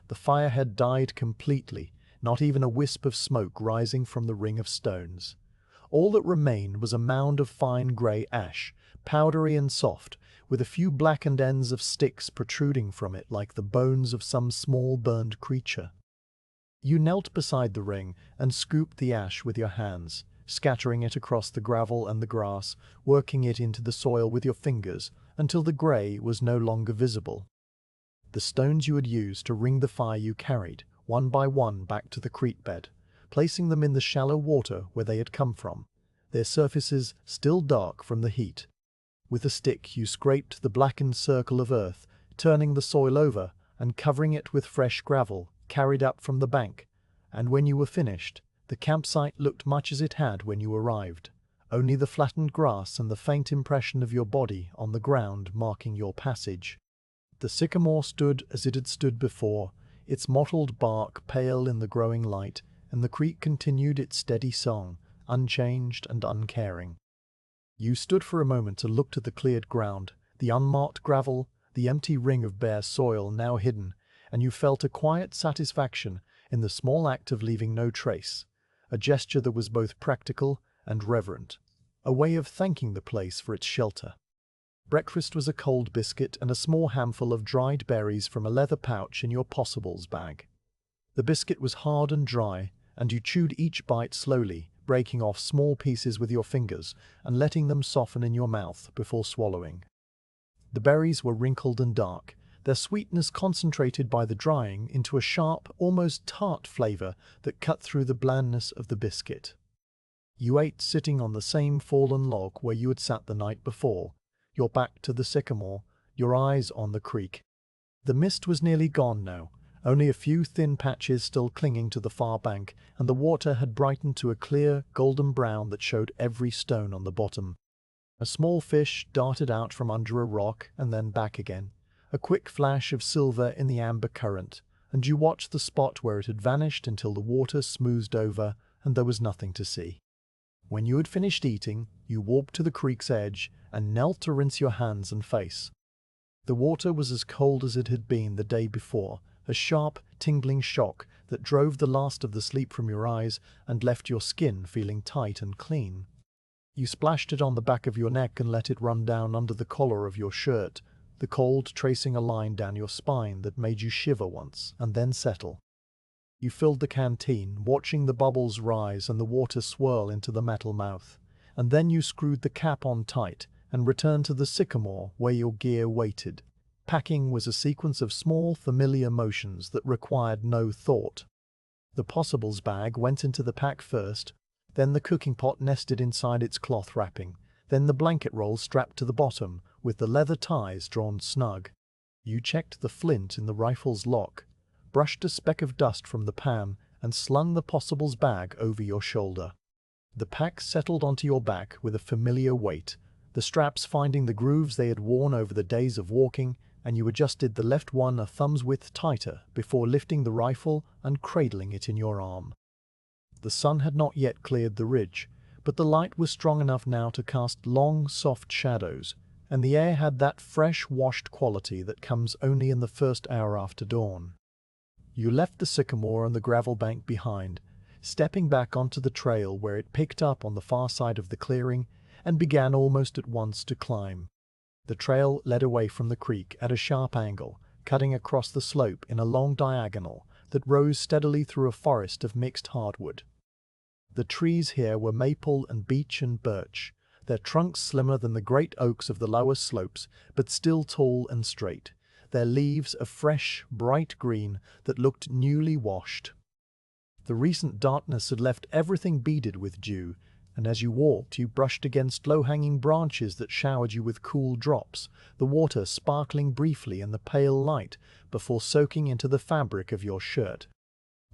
The fire had died completely, not even a wisp of smoke rising from the ring of stones. All that remained was a mound of fine grey ash, powdery and soft, with a few blackened ends of sticks protruding from it like the bones of some small burned creature. You knelt beside the ring and scooped the ash with your hands, scattering it across the gravel and the grass, working it into the soil with your fingers until the grey was no longer visible. The stones you had used to ring the fire you carried, one by one, back to the creek bed, placing them in the shallow water where they had come from, their surfaces still dark from the heat. With a stick you scraped the blackened circle of earth, turning the soil over and covering it with fresh gravel carried up from the bank, and when you were finished, the campsite looked much as it had when you arrived, only the flattened grass and the faint impression of your body on the ground marking your passage. The sycamore stood as it had stood before, its mottled bark pale in the growing light, and the creek continued its steady song, unchanged and uncaring. You stood for a moment to look to the cleared ground, the unmarked gravel, the empty ring of bare soil now hidden, and you felt a quiet satisfaction in the small act of leaving no trace, a gesture that was both practical and reverent, a way of thanking the place for its shelter. Breakfast was a cold biscuit and a small handful of dried berries from a leather pouch in your possibles bag. The biscuit was hard and dry, and you chewed each bite slowly, breaking off small pieces with your fingers and letting them soften in your mouth before swallowing. The berries were wrinkled and dark, their sweetness concentrated by the drying into a sharp, almost tart flavor that cut through the blandness of the biscuit. You ate sitting on the same fallen log where you had sat the night before, your back to the sycamore, your eyes on the creek. The mist was nearly gone now, only a few thin patches still clinging to the far bank, and the water had brightened to a clear, golden brown that showed every stone on the bottom. A small fish darted out from under a rock and then back again, a quick flash of silver in the amber current, and you watched the spot where it had vanished until the water smoothed over and there was nothing to see. When you had finished eating, you walked to the creek's edge and knelt to rinse your hands and face. The water was as cold as it had been the day before, a sharp, tingling shock that drove the last of the sleep from your eyes and left your skin feeling tight and clean. You splashed it on the back of your neck and let it run down under the collar of your shirt, the cold tracing a line down your spine that made you shiver once and then settle. You filled the canteen, watching the bubbles rise and the water swirl into the metal mouth, and then you screwed the cap on tight and returned to the sycamore where your gear waited. Packing was a sequence of small, familiar motions that required no thought. The possibles bag went into the pack first, then the cooking pot nested inside its cloth wrapping, then the blanket roll strapped to the bottom, with the leather ties drawn snug. You checked the flint in the rifle's lock, brushed a speck of dust from the pan, and slung the possibles bag over your shoulder. The pack settled onto your back with a familiar weight, the straps finding the grooves they had worn over the days of walking, and you adjusted the left one a thumb's width tighter before lifting the rifle and cradling it in your arm. The sun had not yet cleared the ridge, but the light was strong enough now to cast long, soft shadows, and the air had that fresh, washed quality that comes only in the first hour after dawn. You left the sycamore and the gravel bank behind, stepping back onto the trail where it picked up on the far side of the clearing and began almost at once to climb. The trail led away from the creek at a sharp angle, cutting across the slope in a long diagonal that rose steadily through a forest of mixed hardwood. The trees here were maple and beech and birch, their trunks slimmer than the great oaks of the lower slopes, but still tall and straight, their leaves a fresh, bright green that looked newly washed. The recent darkness had left everything beaded with dew, and as you walked you brushed against low-hanging branches that showered you with cool drops, the water sparkling briefly in the pale light before soaking into the fabric of your shirt.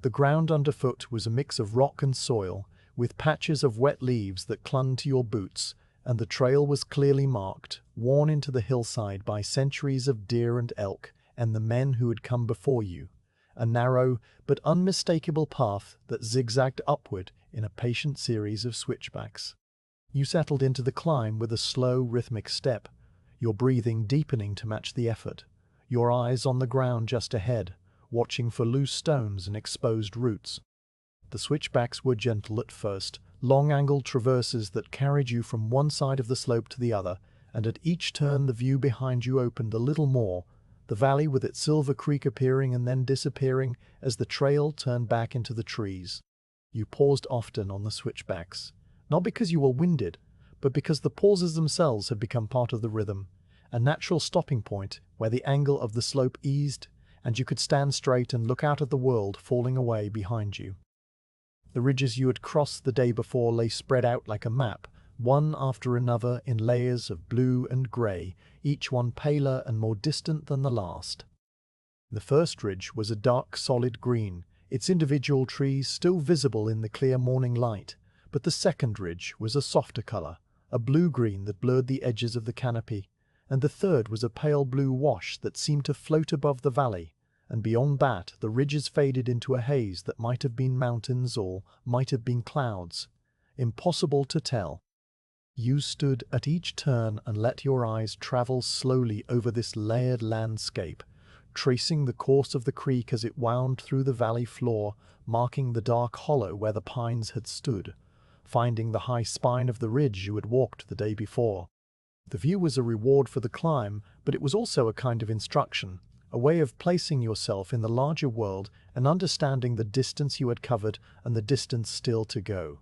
The ground underfoot was a mix of rock and soil, with patches of wet leaves that clung to your boots, and the trail was clearly marked, worn into the hillside by centuries of deer and elk and the men who had come before you, a narrow but unmistakable path that zigzagged upward in a patient series of switchbacks. You settled into the climb with a slow, rhythmic step, your breathing deepening to match the effort, your eyes on the ground just ahead, watching for loose stones and exposed roots. The switchbacks were gentle at first, long-angled traverses that carried you from one side of the slope to the other, and at each turn the view behind you opened a little more, the valley with its silver creek appearing and then disappearing as the trail turned back into the trees. You paused often on the switchbacks, not because you were winded, but because the pauses themselves had become part of the rhythm, a natural stopping point where the angle of the slope eased and you could stand straight and look out at the world falling away behind you. The ridges you had crossed the day before lay spread out like a map, one after another in layers of blue and grey, each one paler and more distant than the last. The first ridge was a dark, solid green, its individual trees still visible in the clear morning light, but the second ridge was a softer colour, a blue-green that blurred the edges of the canopy, and the third was a pale blue wash that seemed to float above the valley, and beyond that the ridges faded into a haze that might have been mountains or might have been clouds. Impossible to tell. You stood at each turn and let your eyes travel slowly over this layered landscape, tracing the course of the creek as it wound through the valley floor, marking the dark hollow where the pines had stood, finding the high spine of the ridge you had walked the day before. The view was a reward for the climb, but it was also a kind of instruction, a way of placing yourself in the larger world and understanding the distance you had covered and the distance still to go.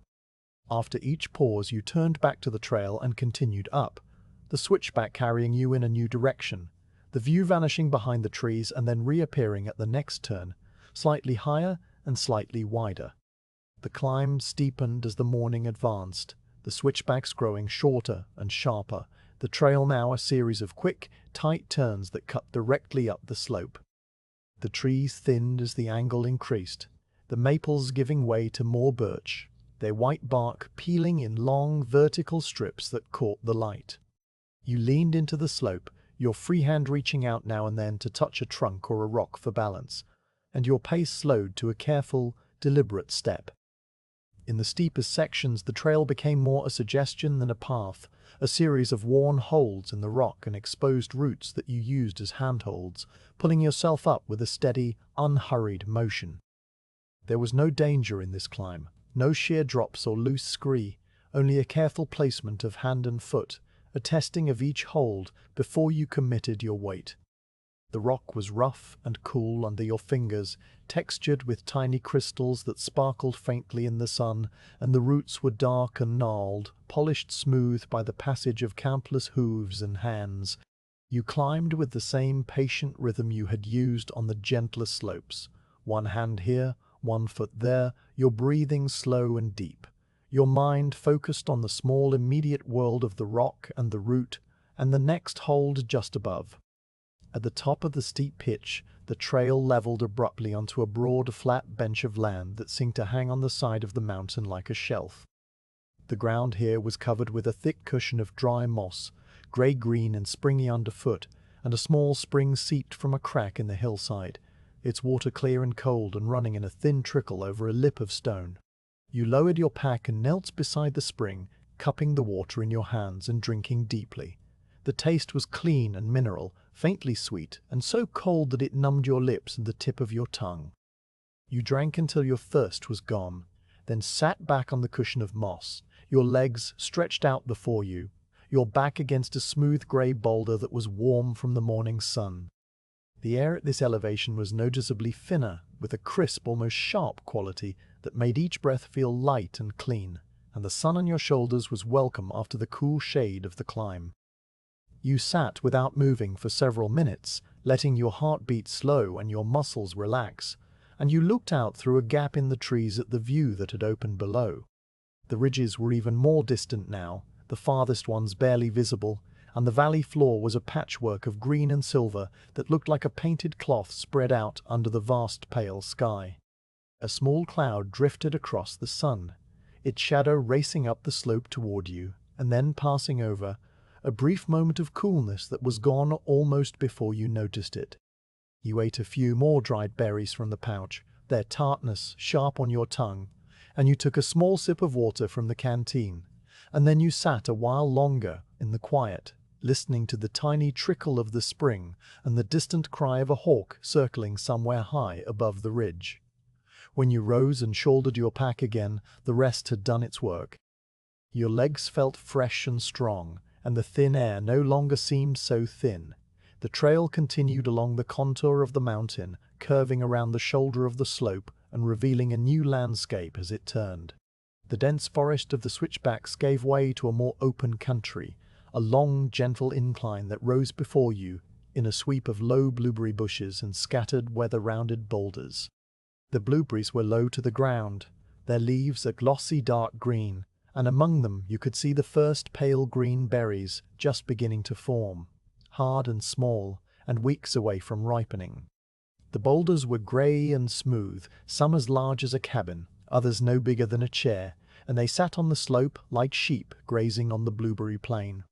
After each pause you turned back to the trail and continued up, the switchback carrying you in a new direction, the view vanishing behind the trees and then reappearing at the next turn, slightly higher and slightly wider. The climb steepened as the morning advanced, the switchbacks growing shorter and sharper, the trail now a series of quick, tight turns that cut directly up the slope. The trees thinned as the angle increased, the maples giving way to more birch, their white bark peeling in long, vertical strips that caught the light. You leaned into the slope, your free hand reaching out now and then to touch a trunk or a rock for balance, and your pace slowed to a careful, deliberate step. In the steepest sections the trail became more a suggestion than a path, a series of worn holes in the rock and exposed roots that you used as handholds, pulling yourself up with a steady, unhurried motion. There was no danger in this climb, no sheer drops or loose scree, only a careful placement of hand and foot, a testing of each hold before you committed your weight. The rock was rough and cool under your fingers, textured with tiny crystals that sparkled faintly in the sun, and the roots were dark and gnarled, polished smooth by the passage of countless hooves and hands. You climbed with the same patient rhythm you had used on the gentler slopes, one hand here, one foot there, your breathing slow and deep, your mind focused on the small immediate world of the rock and the root, and the next hold just above. At the top of the steep pitch, the trail leveled abruptly onto a broad, flat bench of land that seemed to hang on the side of the mountain like a shelf. The ground here was covered with a thick cushion of dry moss, grey-green and springy underfoot, and a small spring seeped from a crack in the hillside, its water clear and cold and running in a thin trickle over a lip of stone. You lowered your pack and knelt beside the spring, cupping the water in your hands and drinking deeply. The taste was clean and mineral, faintly sweet, and so cold that it numbed your lips and the tip of your tongue. You drank until your thirst was gone, then sat back on the cushion of moss, your legs stretched out before you, your back against a smooth grey boulder that was warm from the morning sun. The air at this elevation was noticeably thinner, with a crisp, almost sharp quality that made each breath feel light and clean, and the sun on your shoulders was welcome after the cool shade of the climb. You sat without moving for several minutes, letting your heart beat slow and your muscles relax, and you looked out through a gap in the trees at the view that had opened below. The ridges were even more distant now, the farthest ones barely visible, and the valley floor was a patchwork of green and silver that looked like a painted cloth spread out under the vast pale sky. A small cloud drifted across the sun, its shadow racing up the slope toward you, and then passing over, a brief moment of coolness that was gone almost before you noticed it. You ate a few more dried berries from the pouch, their tartness sharp on your tongue, and you took a small sip of water from the canteen, and then you sat a while longer in the quiet, listening to the tiny trickle of the spring and the distant cry of a hawk circling somewhere high above the ridge. When you rose and shouldered your pack again, the rest had done its work. Your legs felt fresh and strong, and the thin air no longer seemed so thin. The trail continued along the contour of the mountain, curving around the shoulder of the slope and revealing a new landscape as it turned. The dense forest of the switchbacks gave way to a more open country, a long, gentle incline that rose before you in a sweep of low blueberry bushes and scattered weather-rounded boulders. The blueberries were low to the ground, their leaves a glossy dark green, and among them you could see the first pale green berries just beginning to form, hard and small, and weeks away from ripening. The boulders were grey and smooth, some as large as a cabin, others no bigger than a chair, and they sat on the slope like sheep grazing on the blueberry plain.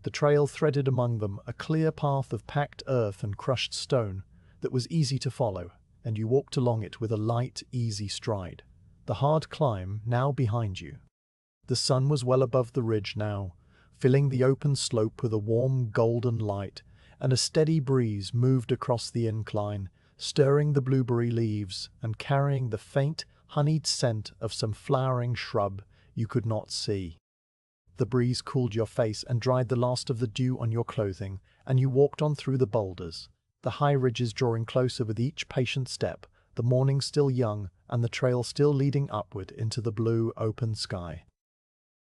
The trail threaded among them a clear path of packed earth and crushed stone that was easy to follow, and you walked along it with a light, easy stride, the hard climb now behind you. The sun was well above the ridge now, filling the open slope with a warm golden light, and a steady breeze moved across the incline, stirring the blueberry leaves and carrying the faint, honeyed scent of some flowering shrub you could not see. The breeze cooled your face and dried the last of the dew on your clothing, and you walked on through the boulders, the high ridges drawing closer with each patient step, the morning still young and the trail still leading upward into the blue, open sky.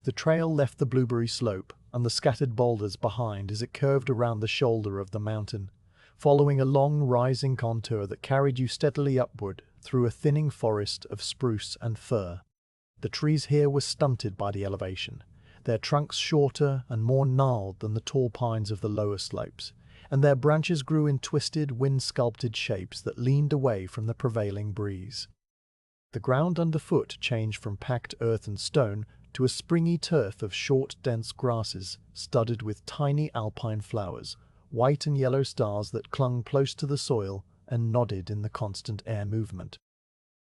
The trail left the blueberry slope and the scattered boulders behind as it curved around the shoulder of the mountain, following a long rising contour that carried you steadily upward through a thinning forest of spruce and fir. The trees here were stunted by the elevation, their trunks shorter and more gnarled than the tall pines of the lower slopes, and their branches grew in twisted, wind-sculpted shapes that leaned away from the prevailing breeze. The ground underfoot changed from packed earth and stone to a springy turf of short, dense grasses studded with tiny alpine flowers, white and yellow stars that clung close to the soil and nodded in the constant air movement.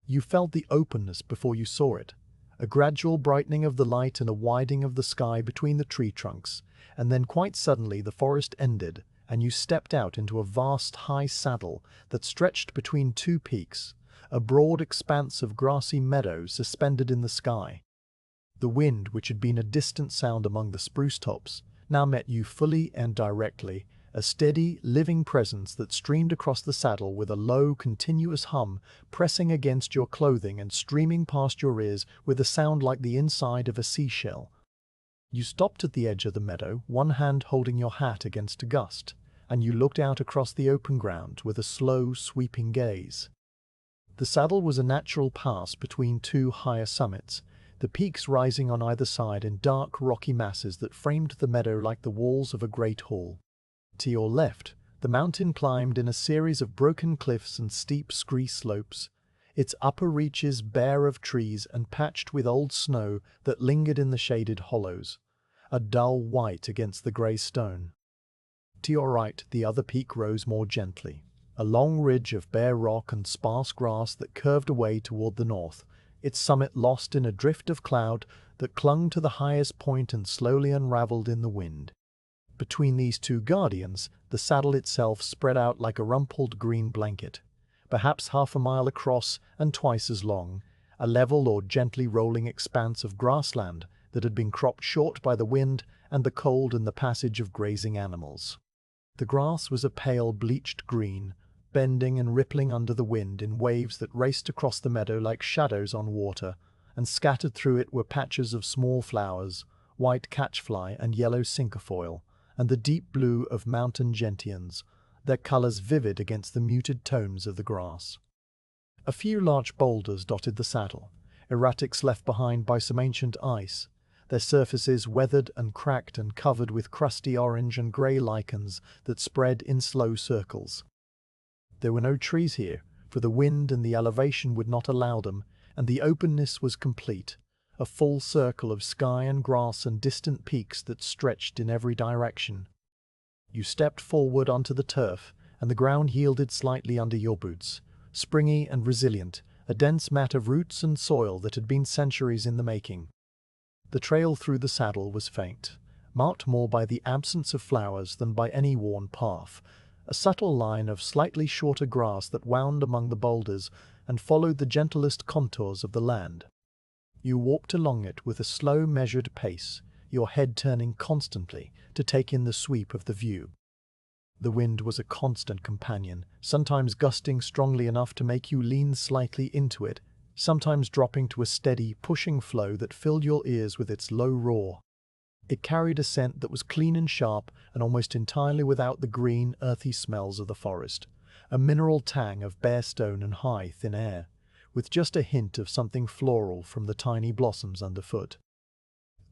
You felt the openness before you saw it, a gradual brightening of the light and a widening of the sky between the tree trunks, and then quite suddenly the forest ended, and you stepped out into a vast high saddle that stretched between two peaks, a broad expanse of grassy meadow suspended in the sky. The wind, which had been a distant sound among the spruce tops, now met you fully and directly, a steady, living presence that streamed across the saddle with a low, continuous hum, pressing against your clothing and streaming past your ears with a sound like the inside of a seashell. You stopped at the edge of the meadow, one hand holding your hat against a gust, and you looked out across the open ground with a slow, sweeping gaze. The saddle was a natural pass between two higher summits, the peaks rising on either side in dark, rocky masses that framed the meadow like the walls of a great hall. To your left, the mountain climbed in a series of broken cliffs and steep scree slopes, its upper reaches bare of trees and patched with old snow that lingered in the shaded hollows, a dull white against the grey stone. To your right, the other peak rose more gently, a long ridge of bare rock and sparse grass that curved away toward the north, its summit lost in a drift of cloud that clung to the highest point and slowly unraveled in the wind. Between these two guardians, the saddle itself spread out like a rumpled green blanket, perhaps half a mile across and twice as long, a level or gently rolling expanse of grassland that had been cropped short by the wind and the cold and the passage of grazing animals. The grass was a pale, bleached green, bending and rippling under the wind in waves that raced across the meadow like shadows on water, and scattered through it were patches of small flowers, white catchfly and yellow cinquefoil, and the deep blue of mountain gentians, their colors vivid against the muted tones of the grass. A few large boulders dotted the saddle, erratics left behind by some ancient ice, their surfaces weathered and cracked and covered with crusty orange and grey lichens that spread in slow circles. There were no trees here, for the wind and the elevation would not allow them, and the openness was complete, a full circle of sky and grass and distant peaks that stretched in every direction. You stepped forward onto the turf, and the ground yielded slightly under your boots, springy and resilient, a dense mat of roots and soil that had been centuries in the making. The trail through the saddle was faint, marked more by the absence of flowers than by any worn path, a subtle line of slightly shorter grass that wound among the boulders and followed the gentlest contours of the land. You walked along it with a slow, measured pace, your head turning constantly to take in the sweep of the view. The wind was a constant companion, sometimes gusting strongly enough to make you lean slightly into it, sometimes dropping to a steady, pushing flow that filled your ears with its low roar. It carried a scent that was clean and sharp and almost entirely without the green, earthy smells of the forest, a mineral tang of bare stone and high, thin air, with just a hint of something floral from the tiny blossoms underfoot.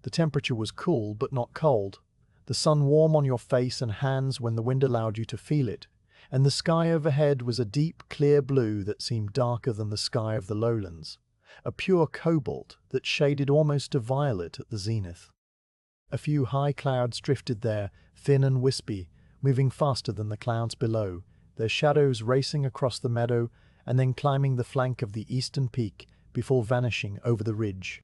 The temperature was cool but not cold, the sun warm on your face and hands when the wind allowed you to feel it, and the sky overhead was a deep, clear blue that seemed darker than the sky of the lowlands, a pure cobalt that shaded almost to violet at the zenith. A few high clouds drifted there, thin and wispy, moving faster than the clouds below, their shadows racing across the meadow and then climbing the flank of the eastern peak before vanishing over the ridge.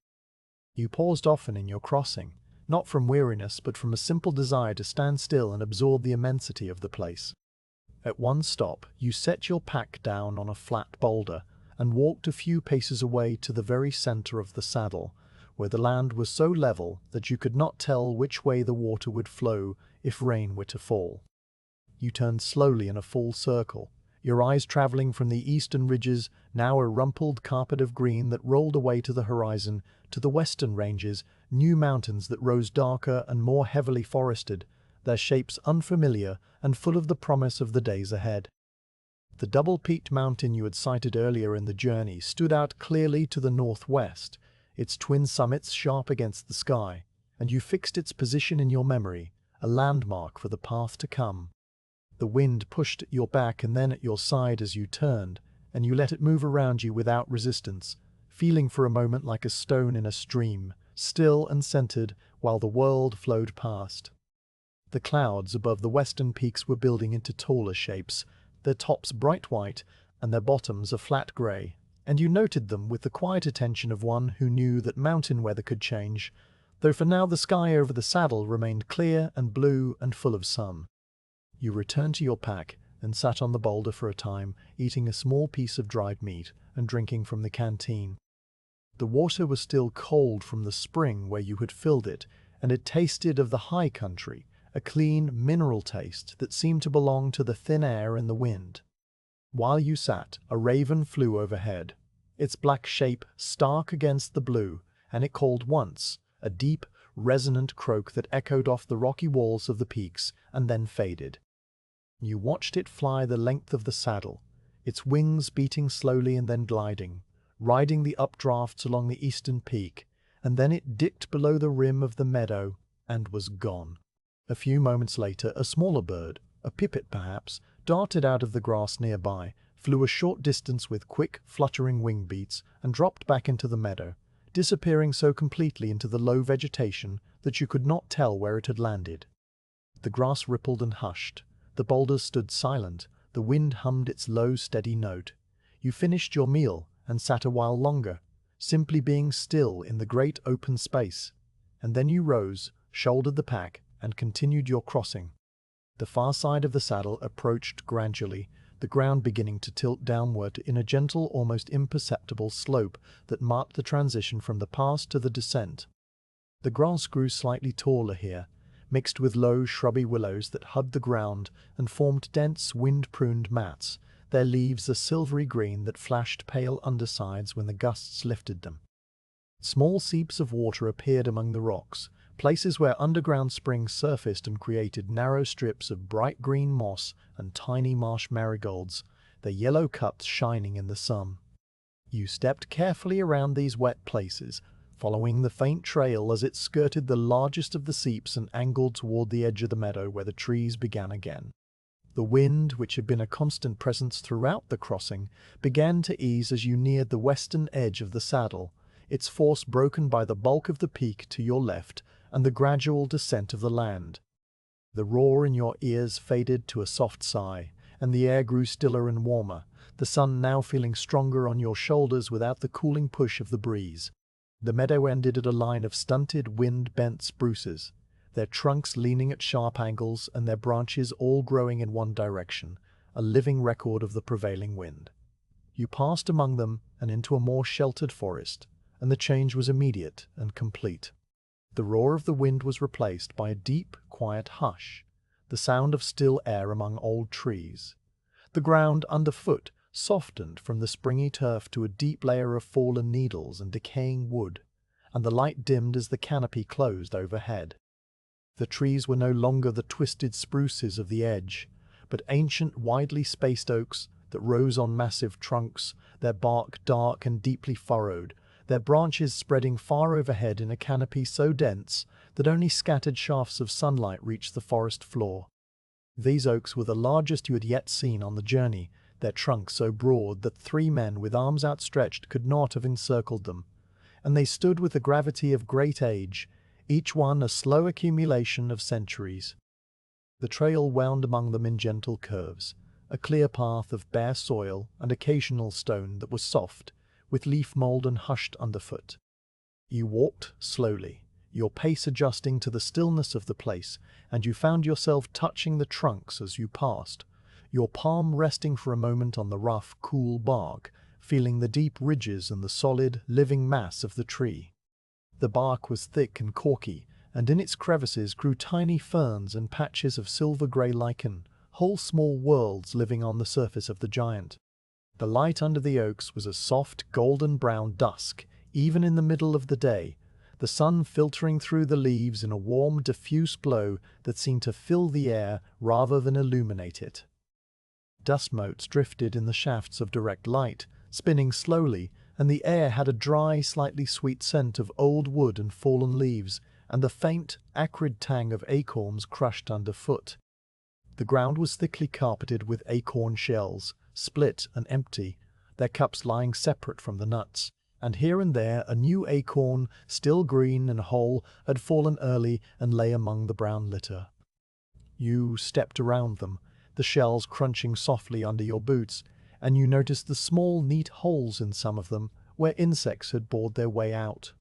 You paused often in your crossing, not from weariness but from a simple desire to stand still and absorb the immensity of the place. At one stop, you set your pack down on a flat boulder and walked a few paces away to the very center of the saddle, where the land was so level that you could not tell which way the water would flow if rain were to fall. You turned slowly in a full circle, your eyes traveling from the eastern ridges, now a rumpled carpet of green that rolled away to the horizon, to the western ranges, new mountains that rose darker and more heavily forested, their shapes unfamiliar and full of the promise of the days ahead. The double-peaked mountain you had sighted earlier in the journey stood out clearly to the northwest, its twin summits sharp against the sky, and you fixed its position in your memory, a landmark for the path to come. The wind pushed at your back and then at your side as you turned, and you let it move around you without resistance, feeling for a moment like a stone in a stream, still and centered while the world flowed past. The clouds above the western peaks were building into taller shapes, their tops bright white and their bottoms a flat grey, and you noted them with the quiet attention of one who knew that mountain weather could change, though for now the sky over the saddle remained clear and blue and full of sun. You returned to your pack and sat on the boulder for a time, eating a small piece of dried meat and drinking from the canteen. The water was still cold from the spring where you had filled it, and it tasted of the high country, a clean, mineral taste that seemed to belong to the thin air and the wind. While you sat, a raven flew overhead, its black shape stark against the blue, and it called once, a deep, resonant croak that echoed off the rocky walls of the peaks and then faded. You watched it fly the length of the saddle, its wings beating slowly and then gliding, riding the updrafts along the eastern peak, and then it dipped below the rim of the meadow and was gone. A few moments later, a smaller bird, a pipit perhaps, darted out of the grass nearby, flew a short distance with quick, fluttering wing beats, and dropped back into the meadow, disappearing so completely into the low vegetation that you could not tell where it had landed. The grass rippled and hushed. The boulders stood silent, the wind hummed its low, steady note. You finished your meal and sat a while longer, simply being still in the great open space, and then you rose, shouldered the pack, and continued your crossing. The far side of the saddle approached gradually, the ground beginning to tilt downward in a gentle, almost imperceptible slope that marked the transition from the pass to the descent. The grass grew slightly taller here, mixed with low, shrubby willows that hugged the ground and formed dense, wind-pruned mats, their leaves a silvery green that flashed pale undersides when the gusts lifted them. Small seeps of water appeared among the rocks, places where underground springs surfaced and created narrow strips of bright green moss and tiny marsh marigolds, their yellow cups shining in the sun. You stepped carefully around these wet places, following the faint trail as it skirted the largest of the seeps and angled toward the edge of the meadow where the trees began again. The wind, which had been a constant presence throughout the crossing, began to ease as you neared the western edge of the saddle, its force broken by the bulk of the peak to your left and the gradual descent of the land. The roar in your ears faded to a soft sigh, and the air grew stiller and warmer, the sun now feeling stronger on your shoulders without the cooling push of the breeze. The meadow ended at a line of stunted, wind-bent spruces, their trunks leaning at sharp angles and their branches all growing in one direction, a living record of the prevailing wind. You passed among them and into a more sheltered forest, and the change was immediate and complete. The roar of the wind was replaced by a deep, quiet hush, the sound of still air among old trees. The ground underfoot softened from the springy turf to a deep layer of fallen needles and decaying wood, and the light dimmed as the canopy closed overhead. The trees were no longer the twisted spruces of the edge, but ancient, widely spaced oaks that rose on massive trunks, their bark dark and deeply furrowed, their branches spreading far overhead in a canopy so dense that only scattered shafts of sunlight reached the forest floor. These oaks were the largest you had yet seen on the journey, their trunks so broad that 3 men with arms outstretched could not have encircled them, and they stood with the gravity of great age, each one a slow accumulation of centuries. The trail wound among them in gentle curves, a clear path of bare soil and occasional stone that was soft, with leaf mold and hushed underfoot. You walked slowly, your pace adjusting to the stillness of the place, and you found yourself touching the trunks as you passed, your palm resting for a moment on the rough, cool bark, feeling the deep ridges and the solid, living mass of the tree. The bark was thick and corky, and in its crevices grew tiny ferns and patches of silver-grey lichen, whole small worlds living on the surface of the giant. The light under the oaks was a soft, golden-brown dusk, even in the middle of the day, the sun filtering through the leaves in a warm, diffuse glow that seemed to fill the air rather than illuminate it. Dust motes drifted in the shafts of direct light, spinning slowly, and the air had a dry, slightly sweet scent of old wood and fallen leaves, and the faint, acrid tang of acorns crushed underfoot. The ground was thickly carpeted with acorn shells, split and empty, their cups lying separate from the nuts, and here and there a new acorn, still green and whole, had fallen early and lay among the brown litter. You stepped around them, the shells crunching softly under your boots, and you noticed the small, neat holes in some of them where insects had bored their way out.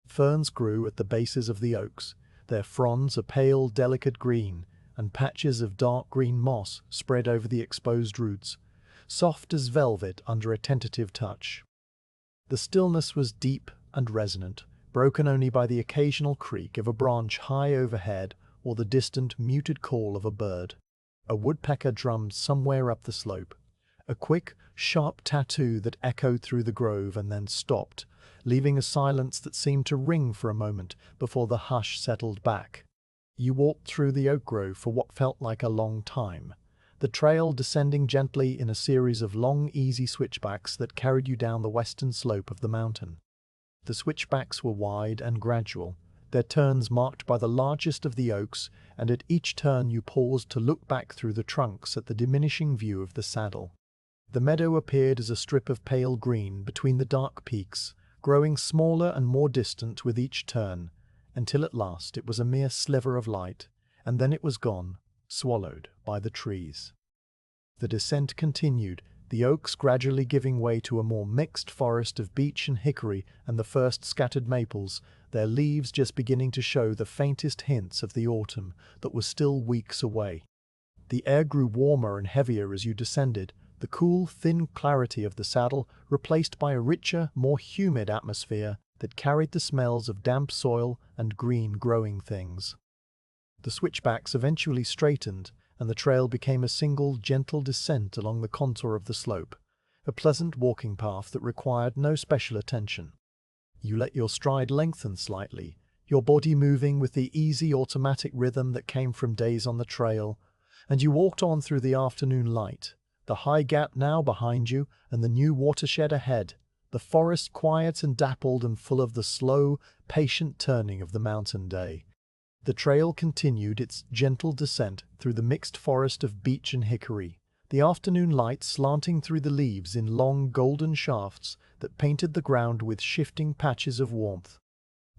Ferns grew at the bases of the oaks, their fronds a pale, delicate green, and patches of dark green moss spread over the exposed roots, soft as velvet under a tentative touch. The stillness was deep and resonant, broken only by the occasional creak of a branch high overhead or the distant, muted call of a bird. A woodpecker drummed somewhere up the slope, a quick, sharp tattoo that echoed through the grove and then stopped, leaving a silence that seemed to ring for a moment before the hush settled back. You walked through the oak grove for what felt like a long time, the trail descending gently in a series of long, easy switchbacks that carried you down the western slope of the mountain. The switchbacks were wide and gradual, their turns marked by the largest of the oaks, and at each turn you paused to look back through the trunks at the diminishing view of the saddle. The meadow appeared as a strip of pale green between the dark peaks, growing smaller and more distant with each turn, until at last it was a mere sliver of light, and then it was gone, swallowed by the trees. The descent continued, the oaks gradually giving way to a more mixed forest of beech and hickory and the first scattered maples, their leaves just beginning to show the faintest hints of the autumn that was still weeks away. The air grew warmer and heavier as you descended, the cool, thin clarity of the saddle replaced by a richer, more humid atmosphere that carried the smells of damp soil and green growing things. The switchbacks eventually straightened, and the trail became a single, gentle descent along the contour of the slope, a pleasant walking path that required no special attention. You let your stride lengthen slightly, your body moving with the easy automatic rhythm that came from days on the trail, and you walked on through the afternoon light, the high gap now behind you and the new watershed ahead, the forest quiet and dappled and full of the slow, patient turning of the mountain day. The trail continued its gentle descent through the mixed forest of beech and hickory, the afternoon light slanting through the leaves in long golden shafts that painted the ground with shifting patches of warmth.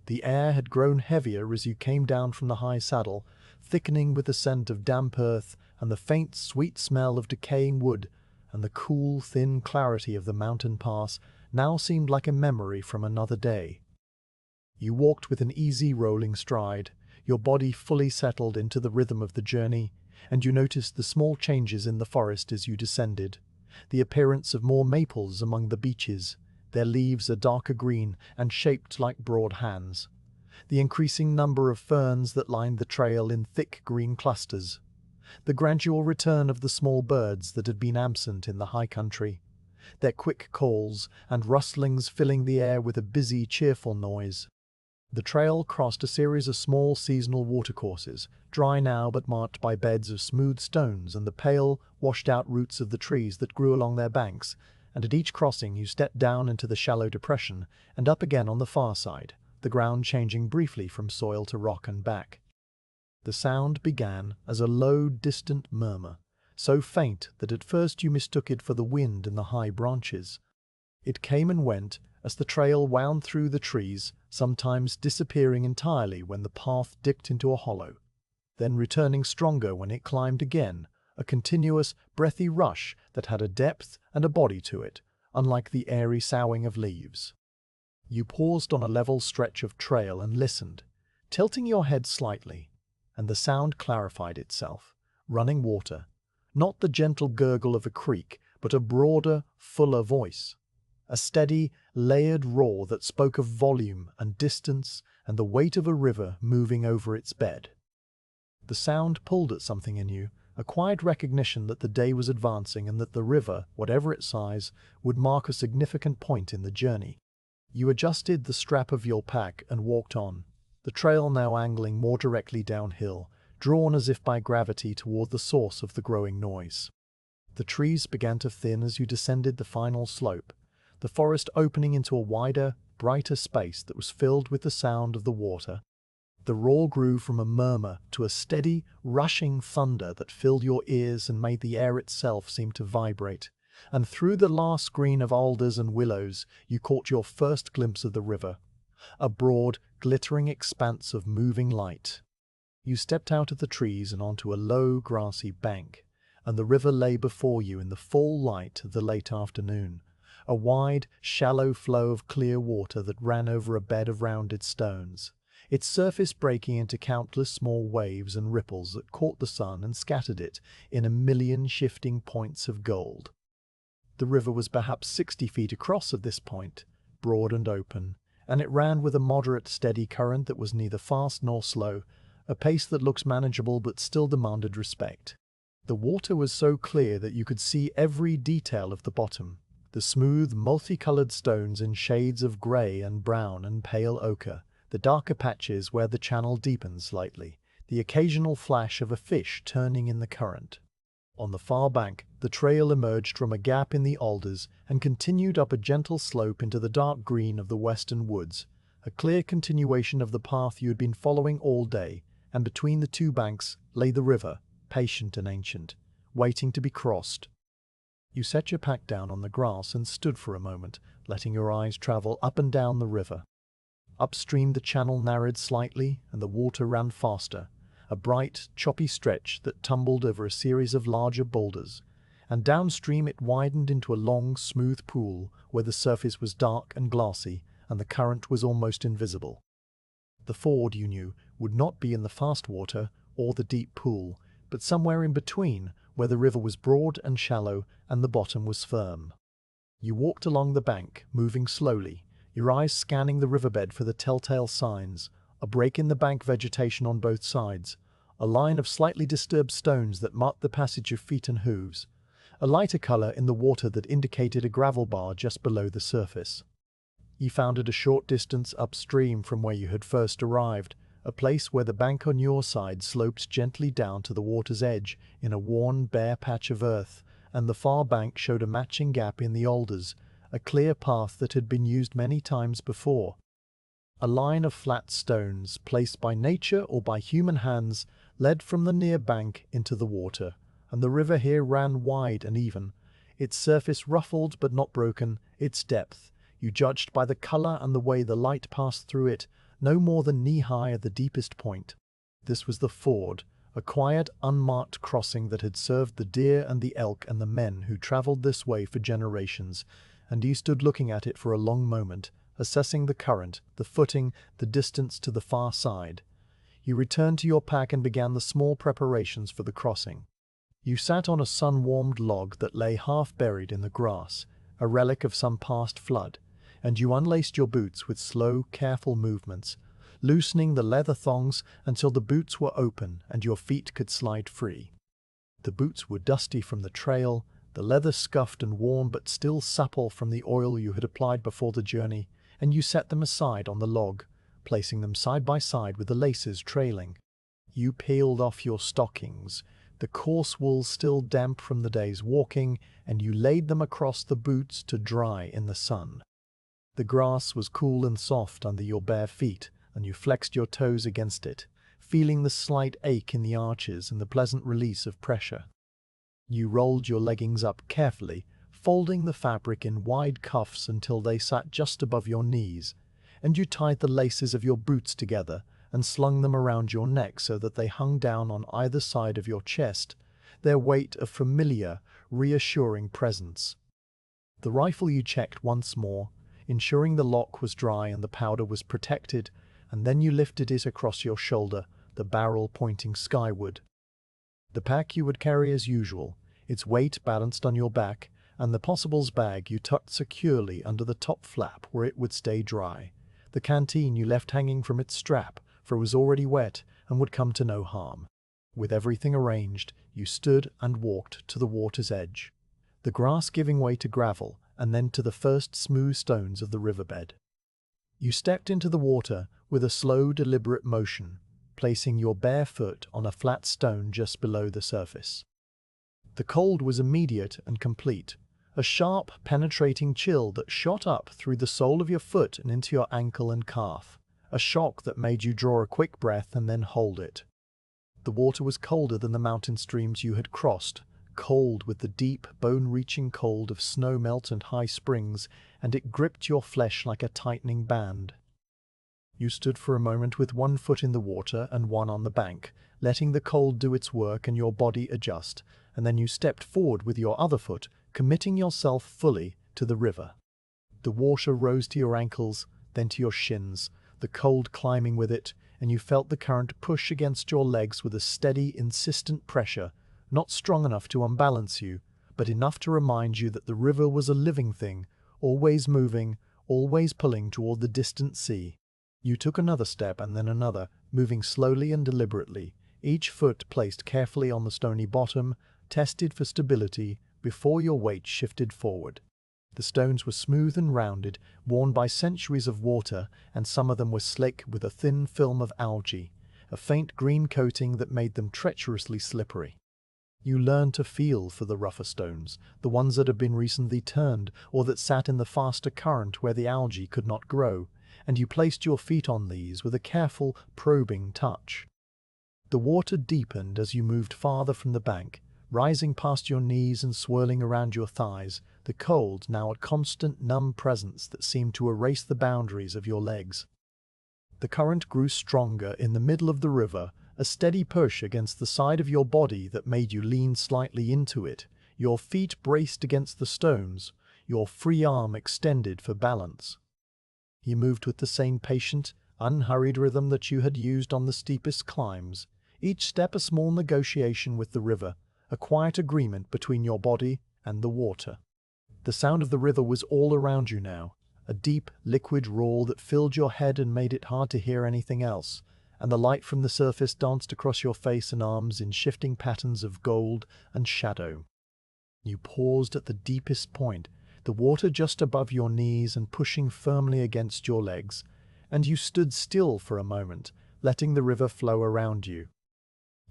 The air had grown heavier as you came down from the high saddle, thickening with the scent of damp earth and the faint, sweet smell of decaying wood, and the cool, thin clarity of the mountain pass now seemed like a memory from another day. You walked with an easy, rolling stride, your body fully settled into the rhythm of the journey, and you noticed the small changes in the forest as you descended. The appearance of more maples among the beeches, their leaves a darker green and shaped like broad hands. The increasing number of ferns that lined the trail in thick green clusters. The gradual return of the small birds that had been absent in the high country, their quick calls and rustlings filling the air with a busy, cheerful noise. The trail crossed a series of small seasonal watercourses, dry now but marked by beds of smooth stones and the pale, washed-out roots of the trees that grew along their banks, and at each crossing you stepped down into the shallow depression and up again on the far side, the ground changing briefly from soil to rock and back. The sound began as a low, distant murmur, so faint that at first you mistook it for the wind in the high branches. It came and went as the trail wound through the trees, sometimes disappearing entirely when the path dipped into a hollow, then returning stronger when it climbed again, a continuous, breathy rush that had a depth and a body to it, unlike the airy soughing of leaves. You paused on a level stretch of trail and listened, tilting your head slightly, and the sound clarified itself. Running water, not the gentle gurgle of a creek, but a broader, fuller voice. A steady, layered roar that spoke of volume and distance and the weight of a river moving over its bed. The sound pulled at something in you, a quiet recognition that the day was advancing and that the river, whatever its size, would mark a significant point in the journey. You adjusted the strap of your pack and walked on, the trail now angling more directly downhill, drawn as if by gravity toward the source of the growing noise. The trees began to thin as you descended the final slope, the forest opening into a wider, brighter space that was filled with the sound of the water. The roar grew from a murmur to a steady, rushing thunder that filled your ears and made the air itself seem to vibrate. And through the last screen of alders and willows, you caught your first glimpse of the river, a broad, glittering expanse of moving light. You stepped out of the trees and onto a low, grassy bank, and the river lay before you in the full light of the late afternoon, a wide, shallow flow of clear water that ran over a bed of rounded stones, its surface breaking into countless small waves and ripples that caught the sun and scattered it in a million shifting points of gold. The river was perhaps 60 feet across at this point, broad and open, and it ran with a moderate, steady current that was neither fast nor slow, a pace that looks manageable but still demanded respect. The water was so clear that you could see every detail of the bottom, the smooth, multicolored stones in shades of gray and brown and pale ochre, the darker patches where the channel deepened slightly, the occasional flash of a fish turning in the current. On the far bank, the trail emerged from a gap in the alders and continued up a gentle slope into the dark green of the western woods, a clear continuation of the path you had been following all day, and between the two banks lay the river, patient and ancient, waiting to be crossed. You set your pack down on the grass and stood for a moment, letting your eyes travel up and down the river. Upstream the channel narrowed slightly and the water ran faster, a bright, choppy stretch that tumbled over a series of larger boulders, and downstream it widened into a long, smooth pool where the surface was dark and glassy and the current was almost invisible. The ford, you knew, would not be in the fast water or the deep pool, but somewhere in between, where the river was broad and shallow and the bottom was firm. You walked along the bank, moving slowly, your eyes scanning the riverbed for the telltale signs, a break in the bank vegetation on both sides, a line of slightly disturbed stones that marked the passage of feet and hooves, a lighter color in the water that indicated a gravel bar just below the surface. You found it a short distance upstream from where you had first arrived, a place where the bank on your side sloped gently down to the water's edge in a worn, bare patch of earth, and the far bank showed a matching gap in the alders, a clear path that had been used many times before. A line of flat stones, placed by nature or by human hands, led from the near bank into the water, and the river here ran wide and even, its surface ruffled but not broken, its depth, you judged by the color and the way the light passed through it, no more than knee-high at the deepest point. This was the ford, a quiet, unmarked crossing that had served the deer and the elk and the men who traveled this way for generations, and you stood looking at it for a long moment, assessing the current, the footing, the distance to the far side. You returned to your pack and began the small preparations for the crossing. You sat on a sun-warmed log that lay half-buried in the grass, a relic of some past flood, and you unlaced your boots with slow, careful movements, loosening the leather thongs until the boots were open and your feet could slide free. The boots were dusty from the trail, the leather scuffed and worn but still supple from the oil you had applied before the journey, and you set them aside on the log, placing them side by side with the laces trailing. You peeled off your stockings, the coarse wool still damp from the day's walking, and you laid them across the boots to dry in the sun. The grass was cool and soft under your bare feet, and you flexed your toes against it, feeling the slight ache in the arches and the pleasant release of pressure. You rolled your leggings up carefully, folding the fabric in wide cuffs until they sat just above your knees, and you tied the laces of your boots together and slung them around your neck so that they hung down on either side of your chest, their weight a familiar, reassuring presence. The rifle you checked once more, ensuring the lock was dry and the powder was protected, and then you lifted it across your shoulder, the barrel pointing skyward. The pack you would carry as usual, its weight balanced on your back, and the possibles bag you tucked securely under the top flap where it would stay dry. The canteen you left hanging from its strap, for it was already wet and would come to no harm. With everything arranged, you stood and walked to the water's edge, the grass giving way to gravel and then to the first smooth stones of the riverbed. You stepped into the water with a slow, deliberate motion, placing your bare foot on a flat stone just below the surface. The cold was immediate and complete, a sharp, penetrating chill that shot up through the sole of your foot and into your ankle and calf, a shock that made you draw a quick breath and then hold it. The water was colder than the mountain streams you had crossed, cold with the deep, bone-reaching cold of snow melt and high springs, and it gripped your flesh like a tightening band. You stood for a moment with one foot in the water and one on the bank, letting the cold do its work and your body adjust, and then you stepped forward with your other foot, committing yourself fully to the river. The water rose to your ankles, then to your shins, the cold climbing with it, and you felt the current push against your legs with a steady, insistent pressure, not strong enough to unbalance you, but enough to remind you that the river was a living thing, always moving, always pulling toward the distant sea. You took another step and then another, moving slowly and deliberately, each foot placed carefully on the stony bottom, tested for stability, before your weight shifted forward. The stones were smooth and rounded, worn by centuries of water, and some of them were slick with a thin film of algae, a faint green coating that made them treacherously slippery. You learned to feel for the rougher stones, the ones that had been recently turned or that sat in the faster current where the algae could not grow, and you placed your feet on these with a careful, probing touch. The water deepened as you moved farther from the bank, rising past your knees and swirling around your thighs, the cold now a constant numb presence that seemed to erase the boundaries of your legs. The current grew stronger in the middle of the river, a steady push against the side of your body that made you lean slightly into it, your feet braced against the stones, your free arm extended for balance. You moved with the same patient, unhurried rhythm that you had used on the steepest climbs, each step a small negotiation with the river, a quiet agreement between your body and the water. The sound of the river was all around you now, a deep, liquid roar that filled your head and made it hard to hear anything else, and the light from the surface danced across your face and arms in shifting patterns of gold and shadow. You paused at the deepest point, the water just above your knees and pushing firmly against your legs, and you stood still for a moment, letting the river flow around you.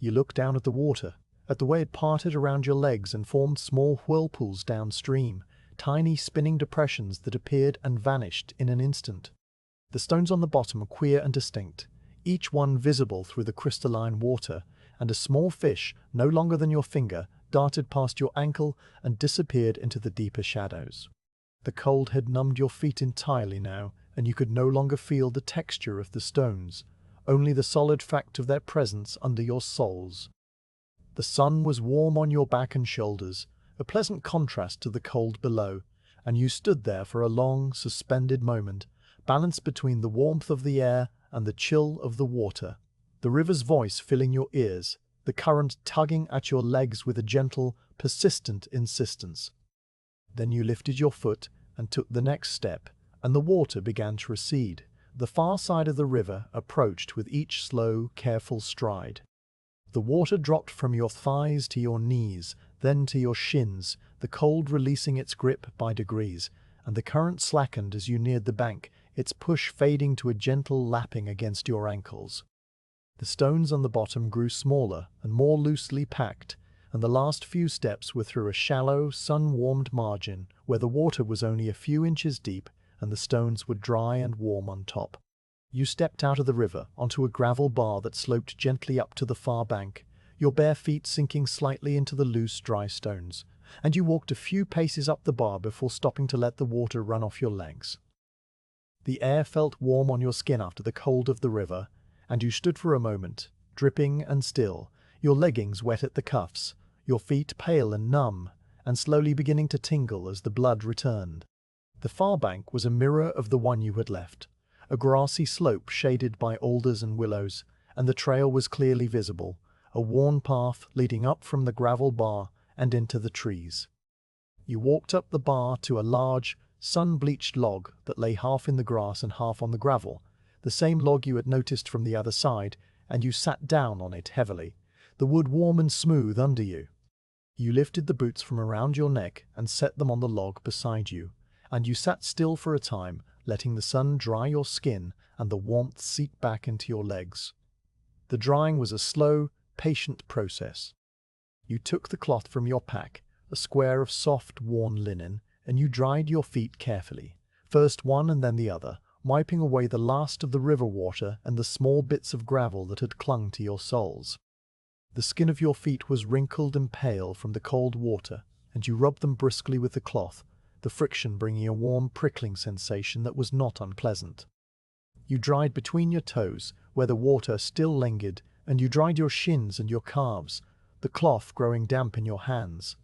You looked down at the water, at the way it parted around your legs and formed small whirlpools downstream, tiny spinning depressions that appeared and vanished in an instant. The stones on the bottom were queer and distinct, each one visible through the crystalline water, and a small fish, no longer than your finger, darted past your ankle and disappeared into the deeper shadows. The cold had numbed your feet entirely now, and you could no longer feel the texture of the stones, only the solid fact of their presence under your soles. The sun was warm on your back and shoulders, a pleasant contrast to the cold below, and you stood there for a long, suspended moment, balanced between the warmth of the air and the chill of the water, the river's voice filling your ears, the current tugging at your legs with a gentle, persistent insistence. Then you lifted your foot and took the next step, and the water began to recede. The far side of the river approached with each slow, careful stride. The water dropped from your thighs to your knees, then to your shins, the cold releasing its grip by degrees, and the current slackened as you neared the bank, its push fading to a gentle lapping against your ankles. The stones on the bottom grew smaller and more loosely packed, and the last few steps were through a shallow, sun-warmed margin where the water was only a few inches deep and the stones were dry and warm on top. You stepped out of the river onto a gravel bar that sloped gently up to the far bank, your bare feet sinking slightly into the loose, dry stones, and you walked a few paces up the bar before stopping to let the water run off your legs. The air felt warm on your skin after the cold of the river, and you stood for a moment, dripping and still, your leggings wet at the cuffs, your feet pale and numb, and slowly beginning to tingle as the blood returned. The far bank was a mirror of the one you had left, a grassy slope shaded by alders and willows, and the trail was clearly visible, a worn path leading up from the gravel bar and into the trees. You walked up the bar to a large, sun-bleached log that lay half in the grass and half on the gravel, the same log you had noticed from the other side, and you sat down on it heavily, the wood warm and smooth under you. You lifted the boots from around your neck and set them on the log beside you, and you sat still for a time, letting the sun dry your skin and the warmth seep back into your legs. The drying was a slow, patient process. You took the cloth from your pack, a square of soft, worn linen, and you dried your feet carefully, first one and then the other, wiping away the last of the river water and the small bits of gravel that had clung to your soles. The skin of your feet was wrinkled and pale from the cold water, and you rubbed them briskly with the cloth, the friction bringing a warm, prickling sensation that was not unpleasant. You dried between your toes, where the water still lingered, and you dried your shins and your calves, the cloth growing damp in your hands.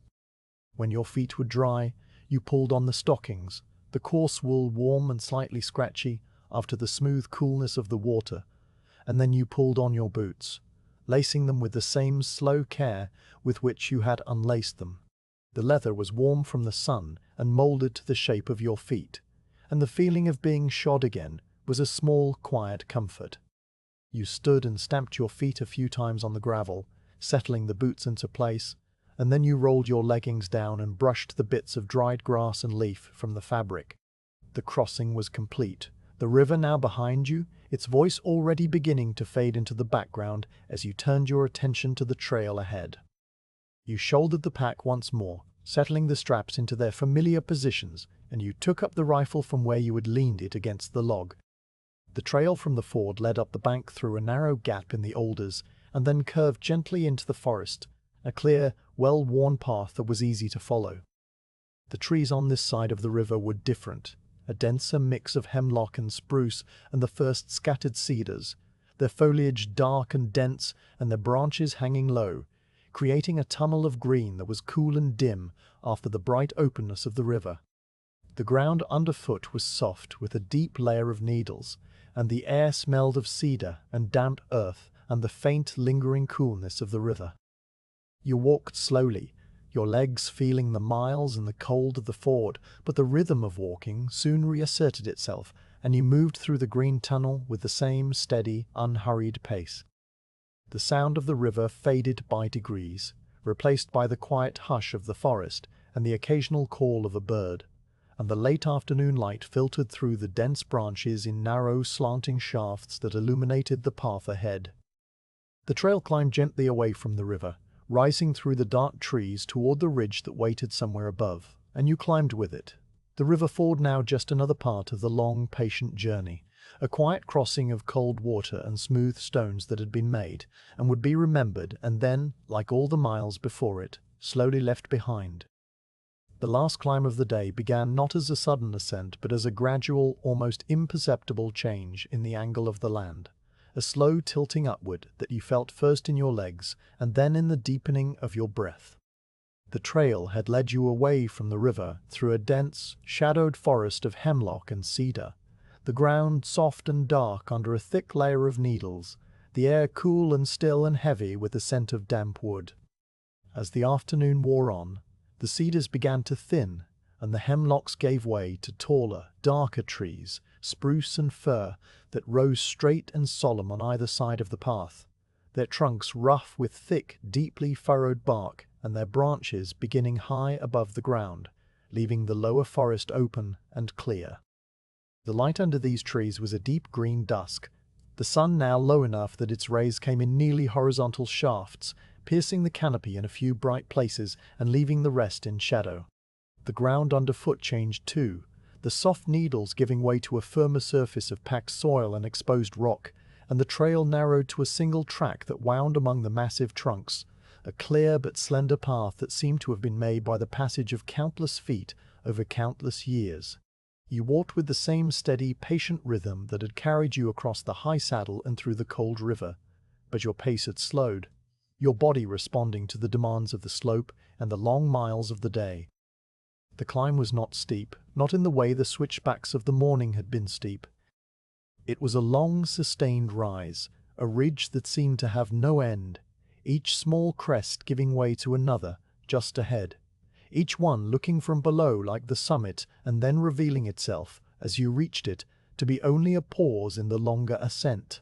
When your feet were dry, you pulled on the stockings, the coarse wool warm and slightly scratchy after the smooth coolness of the water, and then you pulled on your boots, lacing them with the same slow care with which you had unlaced them. The leather was warm from the sun and molded to the shape of your feet, and the feeling of being shod again was a small, quiet comfort. You stood and stamped your feet a few times on the gravel, settling the boots into place, and then you rolled your leggings down and brushed the bits of dried grass and leaf from the fabric. The crossing was complete, the river now behind you, its voice already beginning to fade into the background as you turned your attention to the trail ahead. You shouldered the pack once more, settling the straps into their familiar positions, and you took up the rifle from where you had leaned it against the log. The trail from the ford led up the bank through a narrow gap in the alders and then curved gently into the forest, a clear, well-worn path that was easy to follow. The trees on this side of the river were different, a denser mix of hemlock and spruce and the first scattered cedars, their foliage dark and dense and their branches hanging low, creating a tunnel of green that was cool and dim after the bright openness of the river. The ground underfoot was soft with a deep layer of needles, and the air smelled of cedar and damp earth and the faint, lingering coolness of the river. You walked slowly, your legs feeling the miles and the cold of the ford, but the rhythm of walking soon reasserted itself, and you moved through the green tunnel with the same steady, unhurried pace. The sound of the river faded by degrees, replaced by the quiet hush of the forest and the occasional call of a bird, and the late afternoon light filtered through the dense branches in narrow, slanting shafts that illuminated the path ahead. The trail climbed gently away from the river, rising through the dark trees toward the ridge that waited somewhere above, and you climbed with it. The river ford now just another part of the long, patient journey, a quiet crossing of cold water and smooth stones that had been made, and would be remembered and then, like all the miles before it, slowly left behind. The last climb of the day began not as a sudden ascent, but as a gradual, almost imperceptible change in the angle of the land. A slow tilting upward that you felt first in your legs and then in the deepening of your breath. The trail had led you away from the river through a dense, shadowed forest of hemlock and cedar, the ground soft and dark under a thick layer of needles, the air cool and still and heavy with the scent of damp wood. As the afternoon wore on, the cedars began to thin, and the hemlocks gave way to taller, darker trees, spruce and fir, that rose straight and solemn on either side of the path, their trunks rough with thick, deeply furrowed bark, and their branches beginning high above the ground, leaving the lower forest open and clear. The light under these trees was a deep green dusk, the sun now low enough that its rays came in nearly horizontal shafts, piercing the canopy in a few bright places and leaving the rest in shadow. The ground underfoot changed too, the soft needles giving way to a firmer surface of packed soil and exposed rock, and the trail narrowed to a single track that wound among the massive trunks, a clear but slender path that seemed to have been made by the passage of countless feet over countless years. You walked with the same steady, patient rhythm that had carried you across the high saddle and through the cold river, but your pace had slowed, your body responding to the demands of the slope and the long miles of the day. The climb was not steep, not in the way the switchbacks of the morning had been steep. It was a long, sustained rise, a ridge that seemed to have no end, each small crest giving way to another just ahead, each one looking from below like the summit and then revealing itself, as you reached it, to be only a pause in the longer ascent.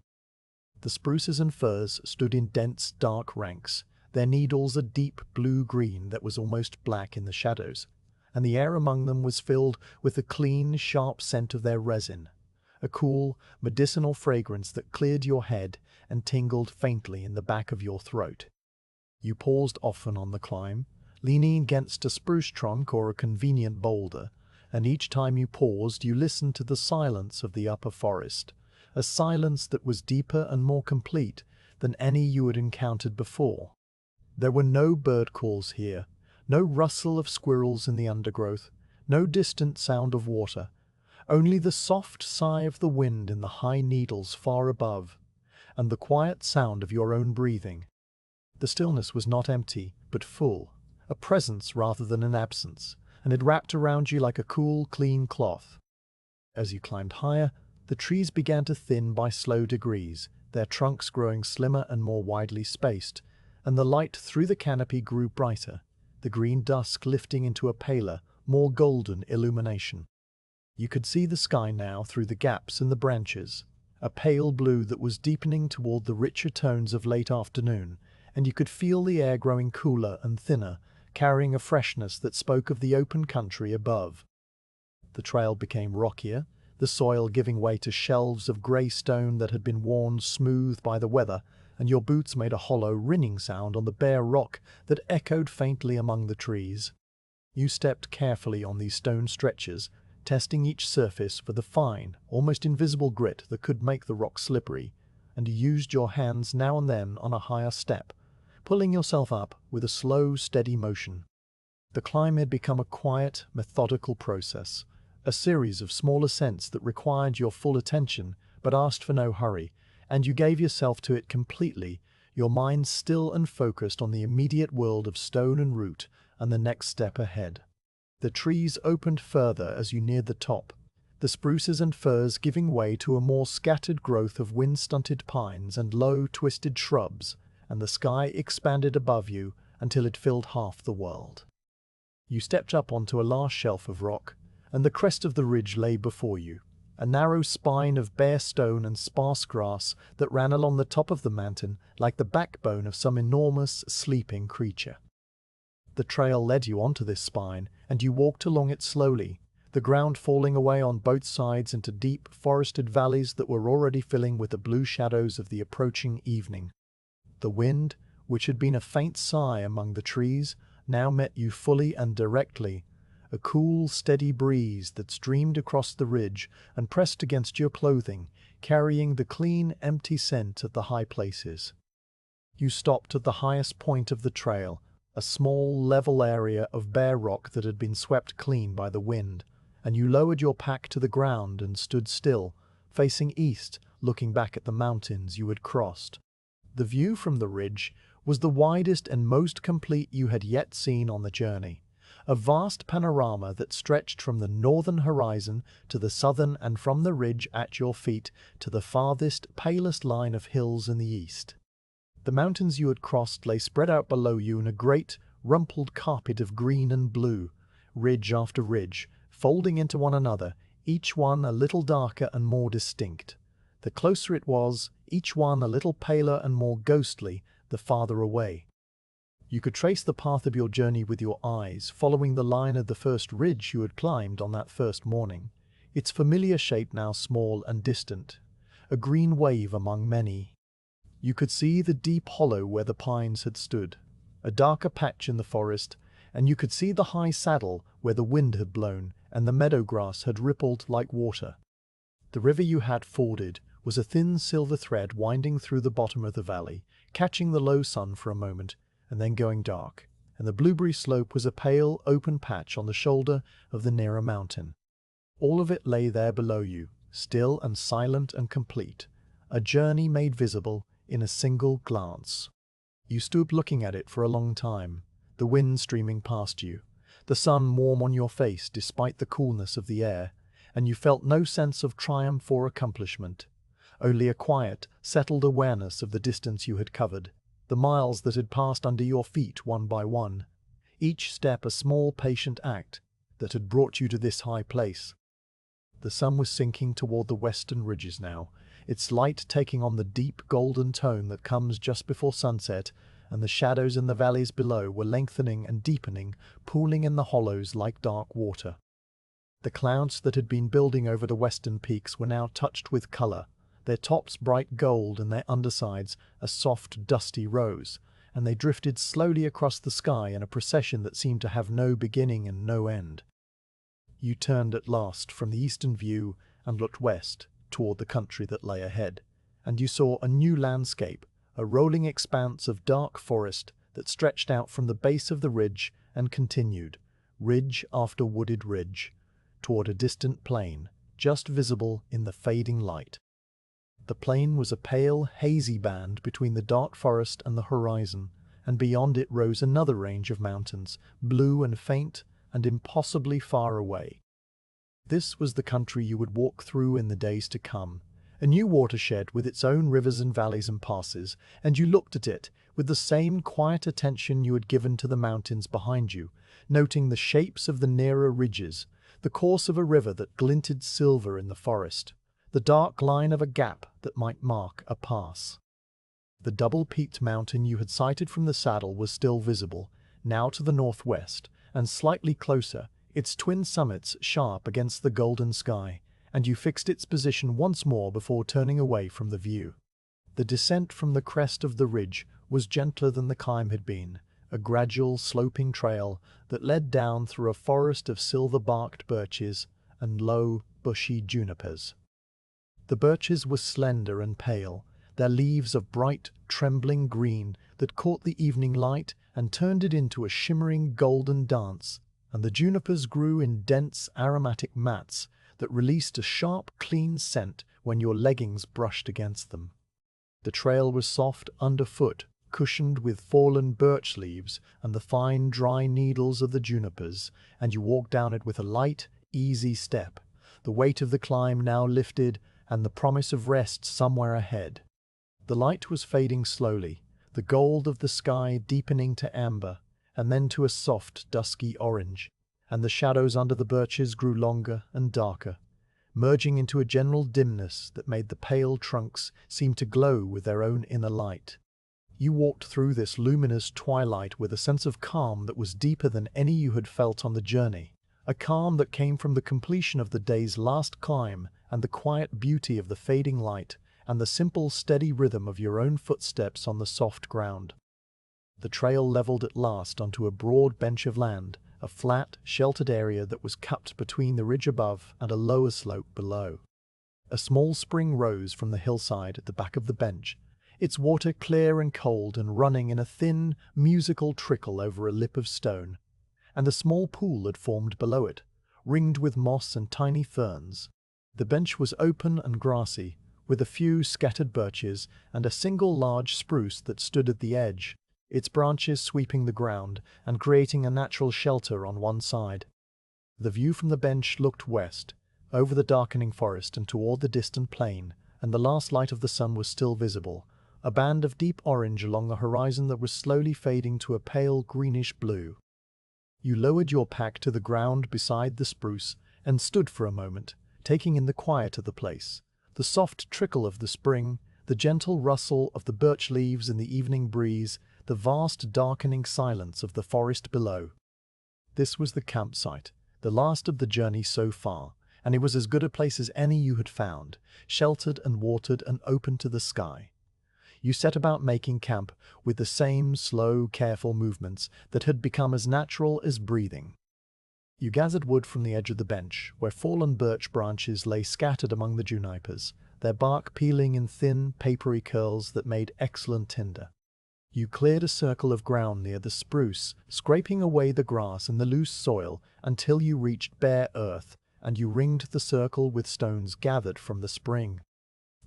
The spruces and firs stood in dense, dark ranks, their needles a deep blue-green that was almost black in the shadows, and the air among them was filled with the clean, sharp scent of their resin, a cool, medicinal fragrance that cleared your head and tingled faintly in the back of your throat. You paused often on the climb, leaning against a spruce trunk or a convenient boulder, and each time you paused you listened to the silence of the upper forest, a silence that was deeper and more complete than any you had encountered before. There were no bird calls here, no rustle of squirrels in the undergrowth, no distant sound of water, only the soft sigh of the wind in the high needles far above, and the quiet sound of your own breathing. The stillness was not empty, but full, a presence rather than an absence, and it wrapped around you like a cool, clean cloth. As you climbed higher, the trees began to thin by slow degrees, their trunks growing slimmer and more widely spaced, and the light through the canopy grew brighter, the green dusk lifting into a paler, more golden illumination. You could see the sky now through the gaps in the branches, a pale blue that was deepening toward the richer tones of late afternoon, and you could feel the air growing cooler and thinner, carrying a freshness that spoke of the open country above. The trail became rockier, the soil giving way to shelves of grey stone that had been worn smooth by the weather, and your boots made a hollow, ringing sound on the bare rock that echoed faintly among the trees. You stepped carefully on these stone stretches, testing each surface for the fine, almost invisible grit that could make the rock slippery, and you used your hands now and then on a higher step, pulling yourself up with a slow, steady motion. The climb had become a quiet, methodical process, a series of small ascents that required your full attention but asked for no hurry, and you gave yourself to it completely, your mind still and focused on the immediate world of stone and root and the next step ahead. The trees opened further as you neared the top, the spruces and firs giving way to a more scattered growth of wind-stunted pines and low, twisted shrubs, and the sky expanded above you until it filled half the world. You stepped up onto a last shelf of rock, and the crest of the ridge lay before you, a narrow spine of bare stone and sparse grass that ran along the top of the mountain like the backbone of some enormous, sleeping creature. The trail led you onto this spine, and you walked along it slowly, the ground falling away on both sides into deep, forested valleys that were already filling with the blue shadows of the approaching evening. The wind, which had been a faint sigh among the trees, now met you fully and directly, a cool, steady breeze that streamed across the ridge and pressed against your clothing, carrying the clean, empty scent of the high places. You stopped at the highest point of the trail, a small, level area of bare rock that had been swept clean by the wind, and you lowered your pack to the ground and stood still, facing east, looking back at the mountains you had crossed. The view from the ridge was the widest and most complete you had yet seen on the journey, a vast panorama that stretched from the northern horizon to the southern and from the ridge at your feet to the farthest, palest line of hills in the east. The mountains you had crossed lay spread out below you in a great, rumpled carpet of green and blue, ridge after ridge, folding into one another, each one a little darker and more distinct. The closer it was, each one a little paler and more ghostly, the farther away. You could trace the path of your journey with your eyes, following the line of the first ridge you had climbed on that first morning, its familiar shape now small and distant, a green wave among many. You could see the deep hollow where the pines had stood, a darker patch in the forest, and you could see the high saddle where the wind had blown and the meadow grass had rippled like water. The river you had forded was a thin silver thread winding through the bottom of the valley, catching the low sun for a moment and then going dark, and the blueberry slope was a pale, open patch on the shoulder of the nearer mountain. All of it lay there below you, still and silent and complete, a journey made visible in a single glance. You stood looking at it for a long time, the wind streaming past you, the sun warm on your face despite the coolness of the air, and you felt no sense of triumph or accomplishment, only a quiet, settled awareness of the distance you had covered, the miles that had passed under your feet one by one, each step a small patient act that had brought you to this high place. The sun was sinking toward the western ridges now, its light taking on the deep golden tone that comes just before sunset, and the shadows in the valleys below were lengthening and deepening, pooling in the hollows like dark water. The clouds that had been building over the western peaks were now touched with color, their tops bright gold and their undersides a soft, dusty rose, and they drifted slowly across the sky in a procession that seemed to have no beginning and no end. You turned at last from the eastern view and looked west, toward the country that lay ahead, and you saw a new landscape, a rolling expanse of dark forest that stretched out from the base of the ridge and continued, ridge after wooded ridge, toward a distant plain, just visible in the fading light. The plain was a pale, hazy band between the dark forest and the horizon, and beyond it rose another range of mountains, blue and faint and impossibly far away. This was the country you would walk through in the days to come, a new watershed with its own rivers and valleys and passes, and you looked at it with the same quiet attention you had given to the mountains behind you, noting the shapes of the nearer ridges, the course of a river that glinted silver in the forest, the dark line of a gap that might mark a pass. The double-peaked mountain you had sighted from the saddle was still visible, now to the northwest, and slightly closer, its twin summits sharp against the golden sky, and you fixed its position once more before turning away from the view. The descent from the crest of the ridge was gentler than the climb had been, a gradual, sloping trail that led down through a forest of silver-barked birches and low, bushy junipers. The birches were slender and pale, their leaves of bright, trembling green that caught the evening light and turned it into a shimmering golden dance, and the junipers grew in dense aromatic mats that released a sharp, clean scent when your leggings brushed against them. The trail was soft underfoot, cushioned with fallen birch leaves and the fine, dry needles of the junipers, and you walked down it with a light, easy step, the weight of the climb now lifted and the promise of rest somewhere ahead. The light was fading slowly, the gold of the sky deepening to amber, and then to a soft, dusky orange, and the shadows under the birches grew longer and darker, merging into a general dimness that made the pale trunks seem to glow with their own inner light. You walked through this luminous twilight with a sense of calm that was deeper than any you had felt on the journey, a calm that came from the completion of the day's last climb and the quiet beauty of the fading light and the simple, steady rhythm of your own footsteps on the soft ground. The trail leveled at last onto a broad bench of land, a flat, sheltered area that was cupped between the ridge above and a lower slope below. A small spring rose from the hillside at the back of the bench, its water clear and cold and running in a thin, musical trickle over a lip of stone, and the small pool had formed below it, ringed with moss and tiny ferns. The bench was open and grassy, with a few scattered birches and a single large spruce that stood at the edge, its branches sweeping the ground and creating a natural shelter on one side. The view from the bench looked west, over the darkening forest and toward the distant plain, and the last light of the sun was still visible, a band of deep orange along the horizon that was slowly fading to a pale greenish blue. You lowered your pack to the ground beside the spruce and stood for a moment, taking in the quiet of the place, the soft trickle of the spring, the gentle rustle of the birch leaves in the evening breeze, the vast darkening silence of the forest below. This was the campsite, the last of the journey so far, and it was as good a place as any you had found, sheltered and watered and open to the sky. You set about making camp with the same slow, careful movements that had become as natural as breathing. You gathered wood from the edge of the bench, where fallen birch branches lay scattered among the junipers, their bark peeling in thin, papery curls that made excellent tinder. You cleared a circle of ground near the spruce, scraping away the grass and the loose soil until you reached bare earth, and you ringed the circle with stones gathered from the spring.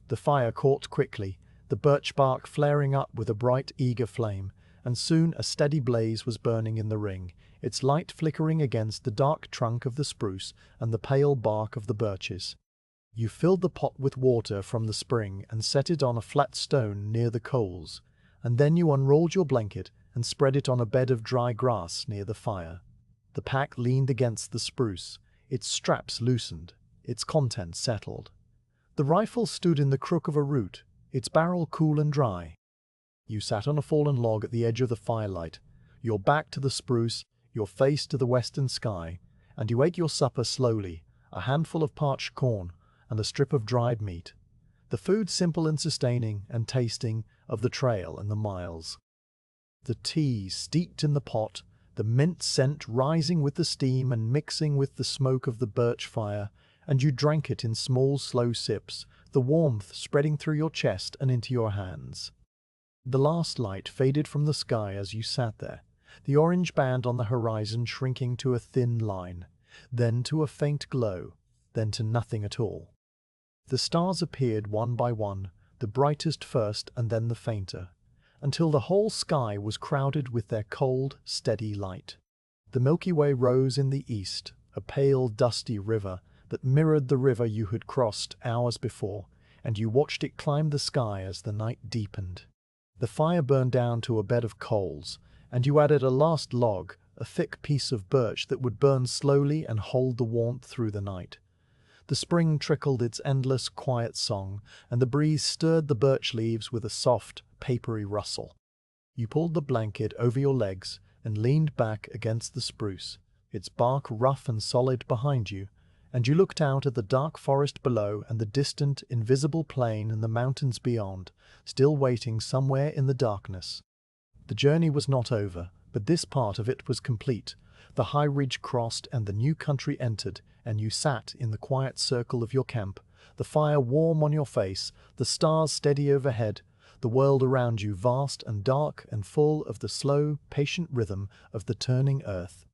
The fire caught quickly, the birch bark flaring up with a bright, eager flame, and soon a steady blaze was burning in the ring, its light flickering against the dark trunk of the spruce and the pale bark of the birches. You filled the pot with water from the spring and set it on a flat stone near the coals, and then you unrolled your blanket and spread it on a bed of dry grass near the fire. The pack leaned against the spruce, its straps loosened, its contents settled. The rifle stood in the crook of a root, its barrel cool and dry. You sat on a fallen log at the edge of the firelight, your back to the spruce, your face to the western sky, and you ate your supper slowly, a handful of parched corn and a strip of dried meat, the food simple and sustaining and tasting of the trail and the miles. The tea steeped in the pot, the mint scent rising with the steam and mixing with the smoke of the birch fire, and you drank it in small, slow sips, the warmth spreading through your chest and into your hands. The last light faded from the sky as you sat there, the orange band on the horizon shrinking to a thin line, then to a faint glow, then to nothing at all. The stars appeared one by one, the brightest first and then the fainter, until the whole sky was crowded with their cold, steady light. The Milky Way rose in the east, a pale, dusty river that mirrored the river you had crossed hours before, and you watched it climb the sky as the night deepened. The fire burned down to a bed of coals, and you added a last log, a thick piece of birch that would burn slowly and hold the warmth through the night. The spring trickled its endless, quiet song, and the breeze stirred the birch leaves with a soft, papery rustle. You pulled the blanket over your legs and leaned back against the spruce, its bark rough and solid behind you, and you looked out at the dark forest below and the distant, invisible plain and the mountains beyond, still waiting somewhere in the darkness. The journey was not over, but this part of it was complete. The high ridge crossed and the new country entered, and you sat in the quiet circle of your camp, the fire warm on your face, the stars steady overhead, the world around you vast and dark and full of the slow, patient rhythm of the turning earth.